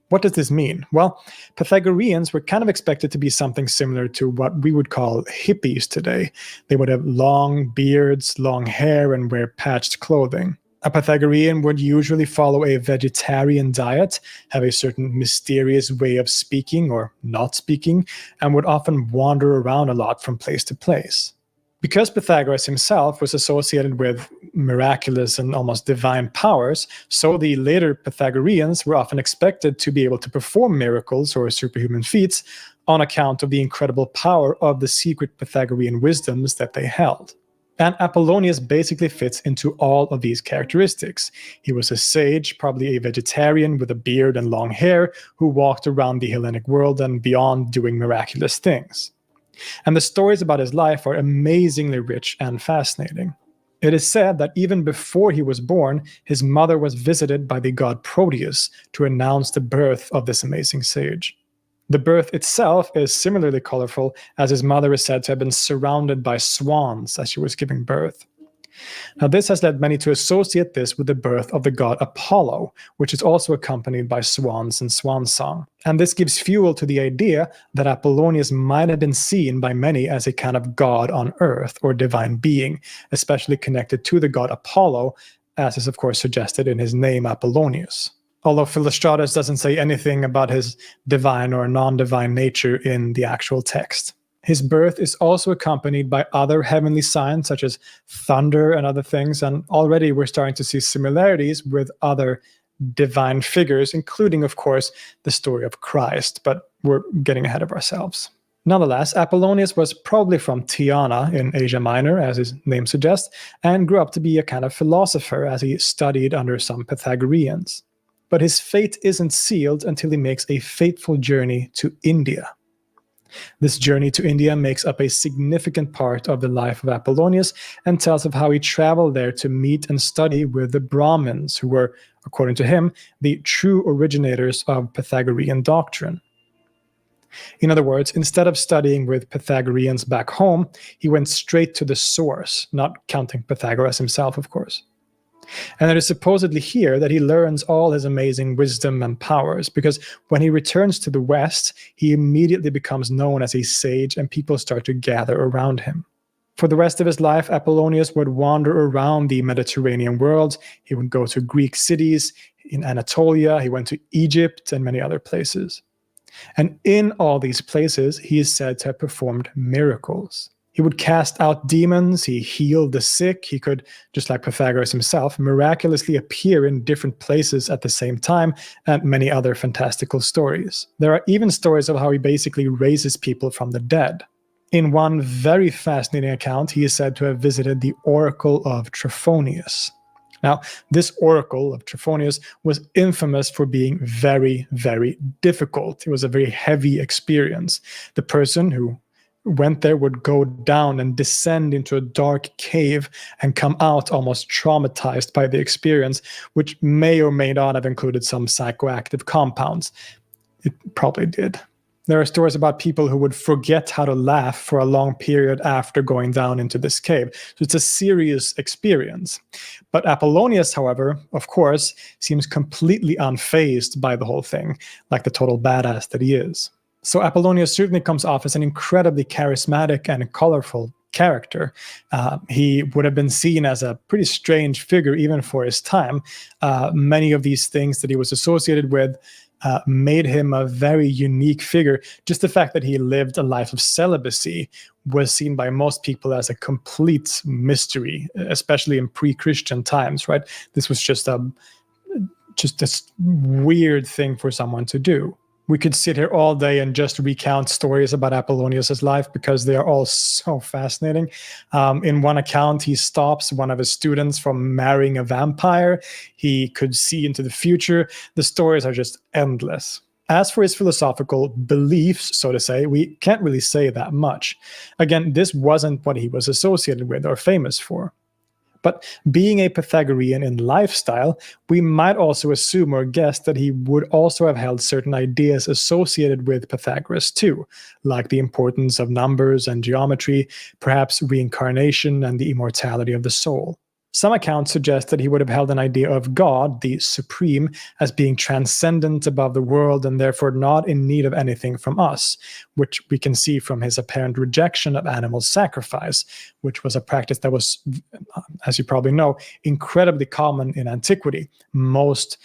Speaker 20: What does this mean? Well, Pythagoreans were kind of expected to be something similar to what we would call hippies today. They would have long beards, long hair, and wear patched clothing. A Pythagorean would usually follow a vegetarian diet, have a certain mysterious way of speaking or not speaking, and would often wander around a lot from place to place. Because Pythagoras himself was associated with miraculous and almost divine powers, so the later Pythagoreans were often expected to be able to perform miracles or superhuman feats on account of the incredible power of the secret Pythagorean wisdoms that they held. And Apollonius basically fits into all of these characteristics. He was a sage, probably a vegetarian with a beard and long hair, who walked around the Hellenic world and beyond doing miraculous things. And the stories about his life are amazingly rich and fascinating. It is said that even before he was born, his mother was visited by the god Proteus to announce the birth of this amazing sage. The birth itself is similarly colorful, as his mother is said to have been surrounded by swans as she was giving birth. Now, this has led many to associate this with the birth of the god Apollo, which is also accompanied by swans and swan song. And this gives fuel to the idea that Apollonius might have been seen by many as a kind of god on earth or divine being, especially connected to the god Apollo, as is of course suggested in his name Apollonius. Although Philostratus doesn't say anything about his divine or non-divine nature in the actual text. His birth is also accompanied by other heavenly signs such as thunder and other things, and already we're starting to see similarities with other divine figures, including, of course, the story of Christ, but we're getting ahead of ourselves. Nonetheless, Apollonius was probably from Tyana in Asia Minor, as his name suggests, and grew up to be a kind of philosopher as he studied under some Pythagoreans. But his fate isn't sealed until he makes a fateful journey to India. This journey to India makes up a significant part of the life of Apollonius and tells of how he traveled there to meet and study with the Brahmins, who were, according to him, the true originators of Pythagorean doctrine. In other words, instead of studying with Pythagoreans back home, he went straight to the source, not counting Pythagoras himself, of course. And it is supposedly here that he learns all his amazing wisdom and powers, because when he returns to the West, he immediately becomes known as a sage and people start to gather around him. For the rest of his life, Apollonius would wander around the Mediterranean world. He would go to Greek cities, in Anatolia, he went to Egypt and many other places. And in all these places, he is said to have performed miracles. He would cast out demons, he healed the sick, he could, just like Pythagoras himself, miraculously appear in different places at the same time, and many other fantastical stories. There are even stories of how he basically raises people from the dead. In one very fascinating account, he is said to have visited the Oracle of Trophonius. Now, this oracle of Trophonius was infamous for being very, very difficult. It was a very heavy experience. The person who went there would go down and descend into a dark cave and come out almost traumatized by the experience, which may or may not have included some psychoactive compounds. It probably did. There are stories about people who would forget how to laugh for a long period after going down into this cave. So it's a serious experience. But Apollonius, however, of course, seems completely unfazed by the whole thing, like the total badass that he is. So Apollonius certainly comes off as an incredibly charismatic and colorful character. He would have been seen as a pretty strange figure even for his time. Many of these things that he was associated with made him a very unique figure. Just the fact that he lived a life of celibacy was seen by most people as a complete mystery, especially in pre-Christian times, right? This was just this weird thing for someone to do. We could sit here all day and just recount stories about Apollonius's life because they are all so fascinating. In one account, he stops one of his students from marrying a vampire. He could see into the future. The stories are just endless. As for his philosophical beliefs, so to say, we can't really say that much. Again, this wasn't what he was associated with or famous for. But being a Pythagorean in lifestyle, we might also assume or guess that he would also have held certain ideas associated with Pythagoras too, like the importance of numbers and geometry, perhaps reincarnation and the immortality of the soul. Some accounts suggest that he would have held an idea of God, the supreme, as being transcendent above the world and therefore not in need of anything from us, which we can see from his apparent rejection of animal sacrifice, which was a practice that was, as you probably know, incredibly common in antiquity. Most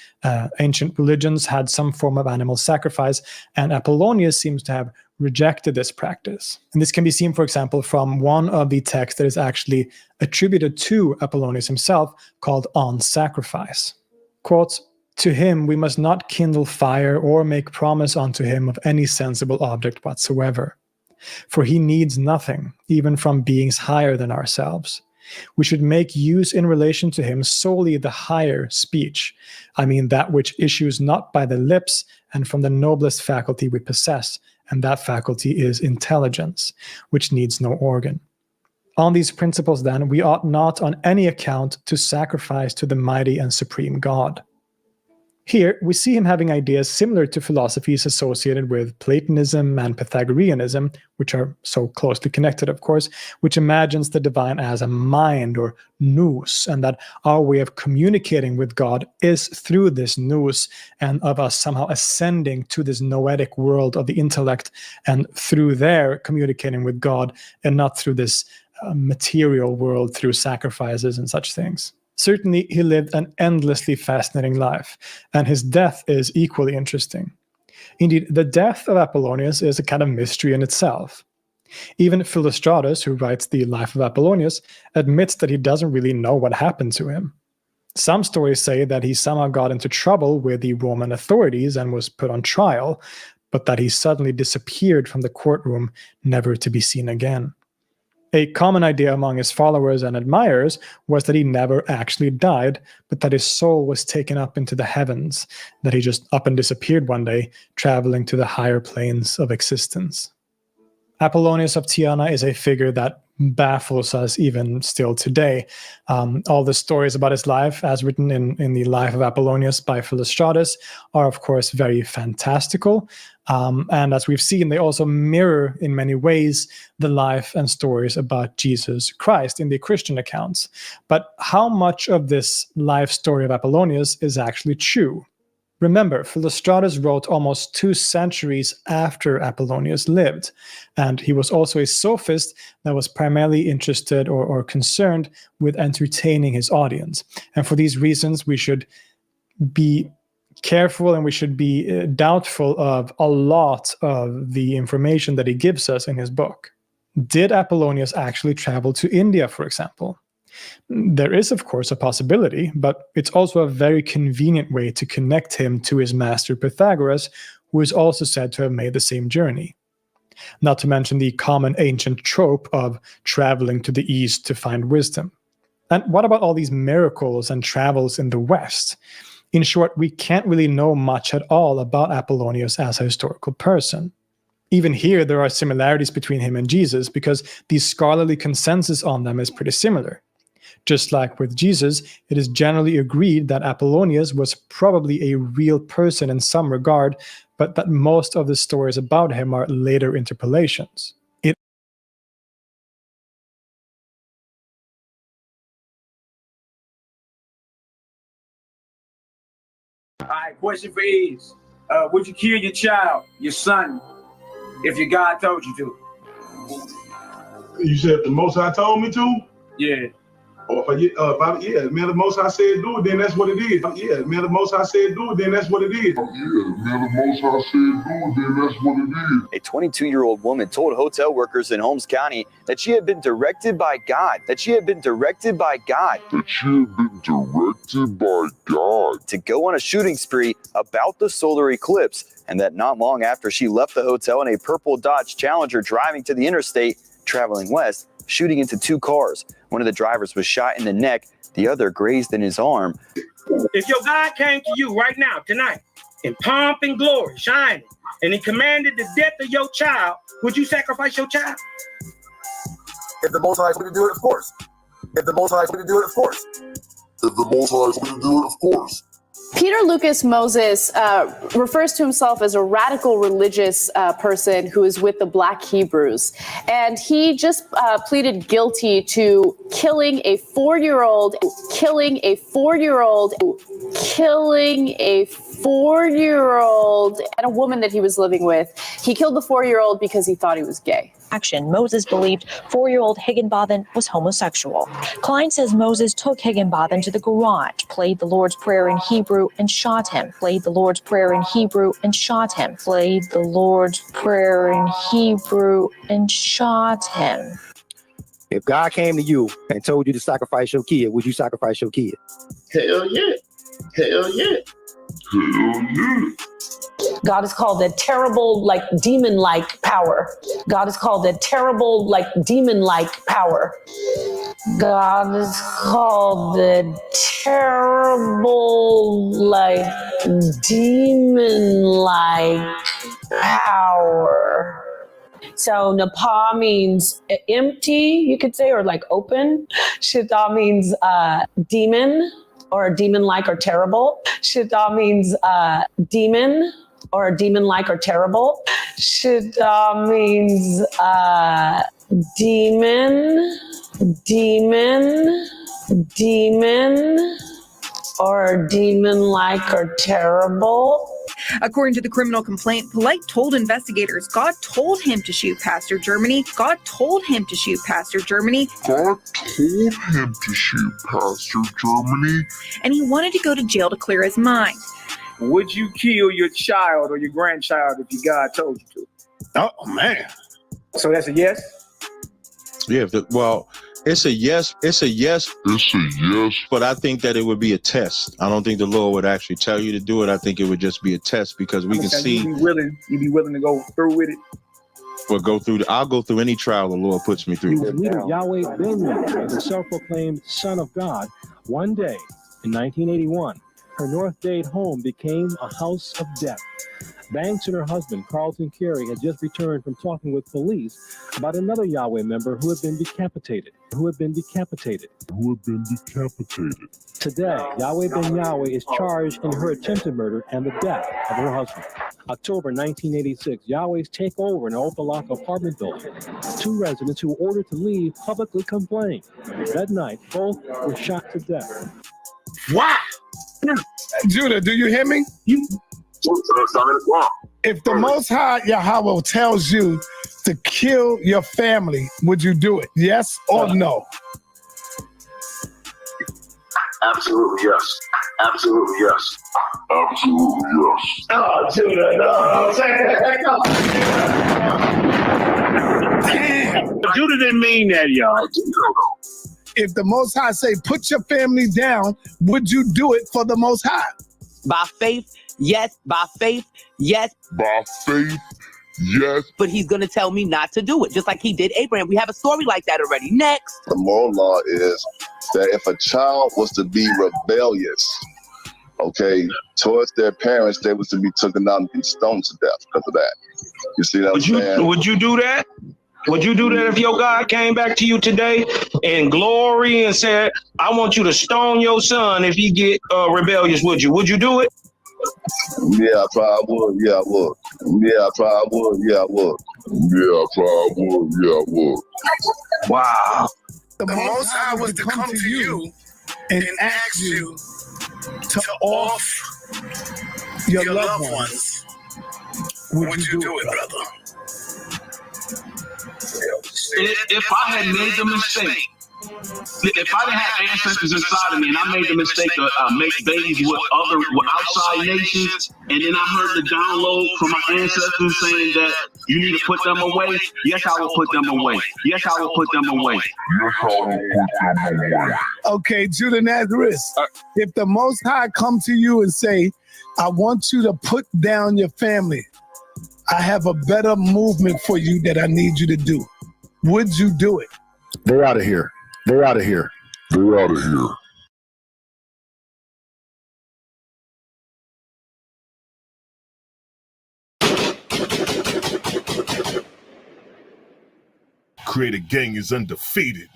Speaker 20: ancient religions had some form of animal sacrifice, and Apollonius seems to have rejected this practice. And this can be seen, for example, from one of the texts that is actually attributed to Apollonius himself, called On Sacrifice. Quote, "To him we must not kindle fire or make promise unto him of any sensible object whatsoever. For he needs nothing, even from beings higher than ourselves. We should make use in relation to him solely the higher speech, I mean that which issues not by the lips and from the noblest faculty we possess, and that faculty is intelligence, which needs no organ. On these principles, then, we ought not on any account to sacrifice to the mighty and supreme God." Here, we see him having ideas similar to philosophies associated with Platonism and Pythagoreanism, which are so closely connected, of course, which imagines the divine as a mind or nous, and that our way of communicating with God is through this nous, and of us somehow ascending to this noetic world of the intellect, and through there communicating with God, and not through this material world through sacrifices and such things. Certainly, he lived an endlessly fascinating life, and his death is equally interesting. Indeed, the death of Apollonius is a kind of mystery in itself. Even Philostratus, who writes the Life of Apollonius, admits that he doesn't really know what happened to him. Some stories say that he somehow got into trouble with the Roman authorities and was put on trial, but that he suddenly disappeared from the courtroom, never to be seen again. A common idea among his followers and admirers was that he never actually died, but that his soul was taken up into the heavens, that he just up and disappeared one day, traveling to the higher planes of existence. Apollonius of Tyana is a figure that baffles us even still today. All the stories about his life, as written in the Life of Apollonius by Philostratus, are of course very fantastical. And as we've seen, they also mirror in many ways the life and stories about Jesus Christ in the Christian accounts. But how much of this life story of Apollonius is actually true? Remember, Philostratus wrote almost 2 centuries after Apollonius lived, and he was also a sophist that was primarily interested or concerned with entertaining his audience. And for these reasons, we should be careful and we should be doubtful of a lot of the information that he gives us in his book. Did Apollonius actually travel to India, for example? There is, of course, a possibility, but it's also a very convenient way to connect him to his master Pythagoras, who is also said to have made the same journey. Not to mention the common ancient trope of traveling to the east to find wisdom. And what about all these miracles and travels in the West? In short, we can't really know much at all about Apollonius as a historical person. Even here, there are similarities between him and Jesus because the scholarly consensus on them is pretty similar. Just like with Jesus, it is generally agreed that Apollonius was probably a real person in some regard, but that most of the stories about him are later interpolations.
Speaker 21: All right, question for Is. Would you kill your child, your son, if your God told you to?
Speaker 3: You said the Most High told me to?
Speaker 21: Yeah.
Speaker 3: Yeah, man, the Most High said do it, then that's what it is. Yeah, man, the Most High said do it, then that's what it is.
Speaker 5: A 22-year-old woman told hotel workers in Holmes County that she had been directed by God, to go on a shooting spree about the solar eclipse, and that not long after she left the hotel in a purple Dodge Challenger driving to the interstate, traveling west, shooting into two cars. One of the drivers was shot in the neck, the other grazed in his arm.
Speaker 2: If your God came to you right now, tonight, in pomp and glory, shining, and he commanded the death of your child, would you sacrifice your child?
Speaker 14: If the Most High is going to do it, of course.
Speaker 6: Peter Lucas Moses refers to himself as a radical religious person who is with the Black Hebrews. And he just pleaded guilty to killing a 4-year-old and a woman that he was living with. He killed the 4-year-old because he thought he was gay.
Speaker 7: Action. Moses believed 4-year-old Higginbotham was homosexual. Klein says Moses took Higginbotham to the garage, played the Lord's Prayer in Hebrew, and shot him.
Speaker 22: If God came to you and told you to sacrifice your kid, would you sacrifice your kid?
Speaker 12: Hell yeah.
Speaker 9: God is called a terrible, demon-like power. God is called a terrible, demon-like power. God is called the terrible, demon-like power. So Napa means empty, you could say, or open. Shita means demon, or demon-like or terrible. Shita means demon, or demon-like or terrible. Shita means demon, or demon-like or terrible.
Speaker 10: According to the criminal complaint, Polite told investigators God told him to shoot Pastor Germany. And he wanted to go to jail to clear his mind.
Speaker 21: Would you kill your child or your grandchild if your God told you to?
Speaker 11: Oh, man.
Speaker 21: So that's a yes?
Speaker 2: Yeah, it's a yes. But I think that it would be a test. I don't think the Lord would actually tell you to do it. I think it would just be a test because we can see.
Speaker 21: You'd be willing to go through with it?
Speaker 2: I'll go through any trial the Lord puts me through.
Speaker 8: Leader Yahweh ben Yahweh, the self-proclaimed Son of God, one day in 1981, her North Dade home became a house of death. Banks and her husband, Carlton Carey, had just returned from talking with police about another Yahweh member who had been decapitated. Today, Yahweh ben Yahweh is charged in her attempted murder and the death of her husband. October 1986, Yahweh's takeover in an Opalaka apartment building. Two residents who were ordered to leave publicly complained. That night, both were shot to death.
Speaker 11: Wow! Judah, do you hear me? If the Most High Yahweh tells you to kill your family, would you do it? Yes or no?
Speaker 12: Absolutely yes.
Speaker 11: Oh, Judah, no.
Speaker 2: Damn. Judah didn't mean that, y'all.
Speaker 11: If the Most High say, put your family down, would you do it for the Most High?
Speaker 13: By faith, yes. By faith, yes. Yes. But he's going to tell me not to do it, just like he did Abraham. We have a story like that already. Next.
Speaker 14: The moral law is that if a child was to be rebellious, okay, towards their parents, they was to be taken out and be stoned to death because of that. You see what I'm saying?
Speaker 2: Would you do that? Would you do that if your God came back to you today in glory and said, I want you to stone your son if he get rebellious? Would you? Would you do it?
Speaker 14: Yeah, I probably would. Yeah, I would. Yeah, I probably would. Yeah, I would. Yeah, I probably would. Yeah, I would.
Speaker 2: Wow.
Speaker 11: The Most High was to come to you and ask you to off your loved ones. Would you do it, brother?
Speaker 12: If I had made the mistake, if I didn't have ancestors inside of me and I made the mistake to make babies with outside nations, and then I heard the download from my ancestors saying that you need to put them away, yes, I will put them away. Yes, I will put them away. Yes, I will put them away.
Speaker 11: Okay, Judah Nazareth, if the Most High come to you and say, I want you to put down your family, I have a better movement for you that I need you to do, would you do it?
Speaker 14: They're out of here. They're out of here. They're out of here.
Speaker 4: Creative Gang is undefeated.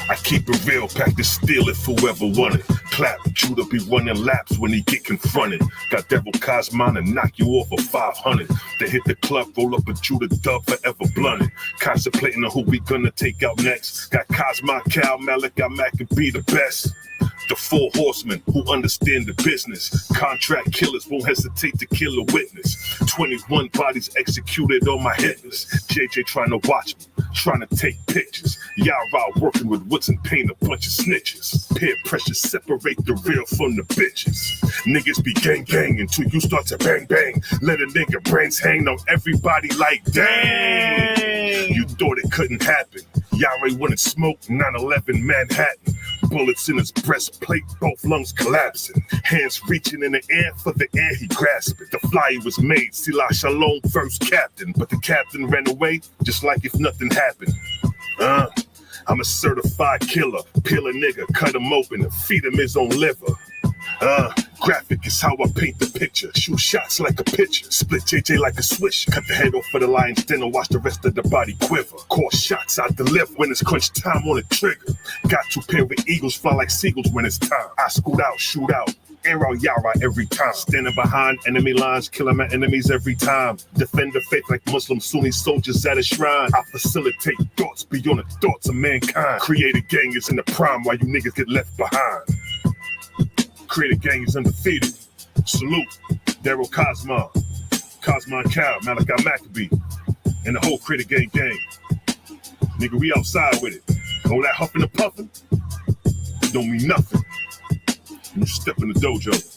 Speaker 4: I keep it real, pack the steel if whoever want it. Clap, Judah be running laps when he get confronted. Got Devil Cosmon and knock you off of 500. They hit the club, roll up a Judah dub, forever blunted. Contemplating on who we gonna take out next. Got Cosmon, Cal, MALAKIMAC and be the best. The 4 horsemen who understand the business. Contract killers won't hesitate to kill a witness. 21 bodies executed on my hit list. JJ trying to watch me, trying to take pictures. YAH'KI working with woods and paint, a bunch of snitches. Peer pressure separate the real from the bitches. Niggas be gang gang until you start to bang bang. Let a nigga brains hang on everybody like dang. You thought it couldn't happen. Yahweh wouldn't smoke 9/11 Manhattan. Bullets in his breastplate, both lungs collapsing. Hands reaching in the air for the air he grasped it. The flyer was made, Sila Shalom, first captain. But the captain ran away just like if nothing happened. I'm a certified killer. Peel a nigga, cut him open and feed him his own liver. Graphic is how I paint the picture. Shoot shots like a pitcher. Split JJ like a swish. Cut the head off for the lion's den and watch the rest of the body quiver. Core shots I deliver when it's crunch time on the trigger. Got 2 pair of eagles fly like seagulls when it's time. I scoot out, shoot out. Air out Yara every time. Standing behind enemy lines, killing my enemies every time. Defend the faith like Muslim Sunni soldiers at a shrine. I facilitate thoughts beyond the thoughts of mankind. Creative Gang is in the prime while you niggas get left behind. Creative Gang is undefeated. Salute, Daryl Cosmon, Cosmon Cal, Malachi Macabee, and the whole Creative Gang. Nigga, we outside with it. All that huffing and puffing don't mean nothing. You step in the dojo.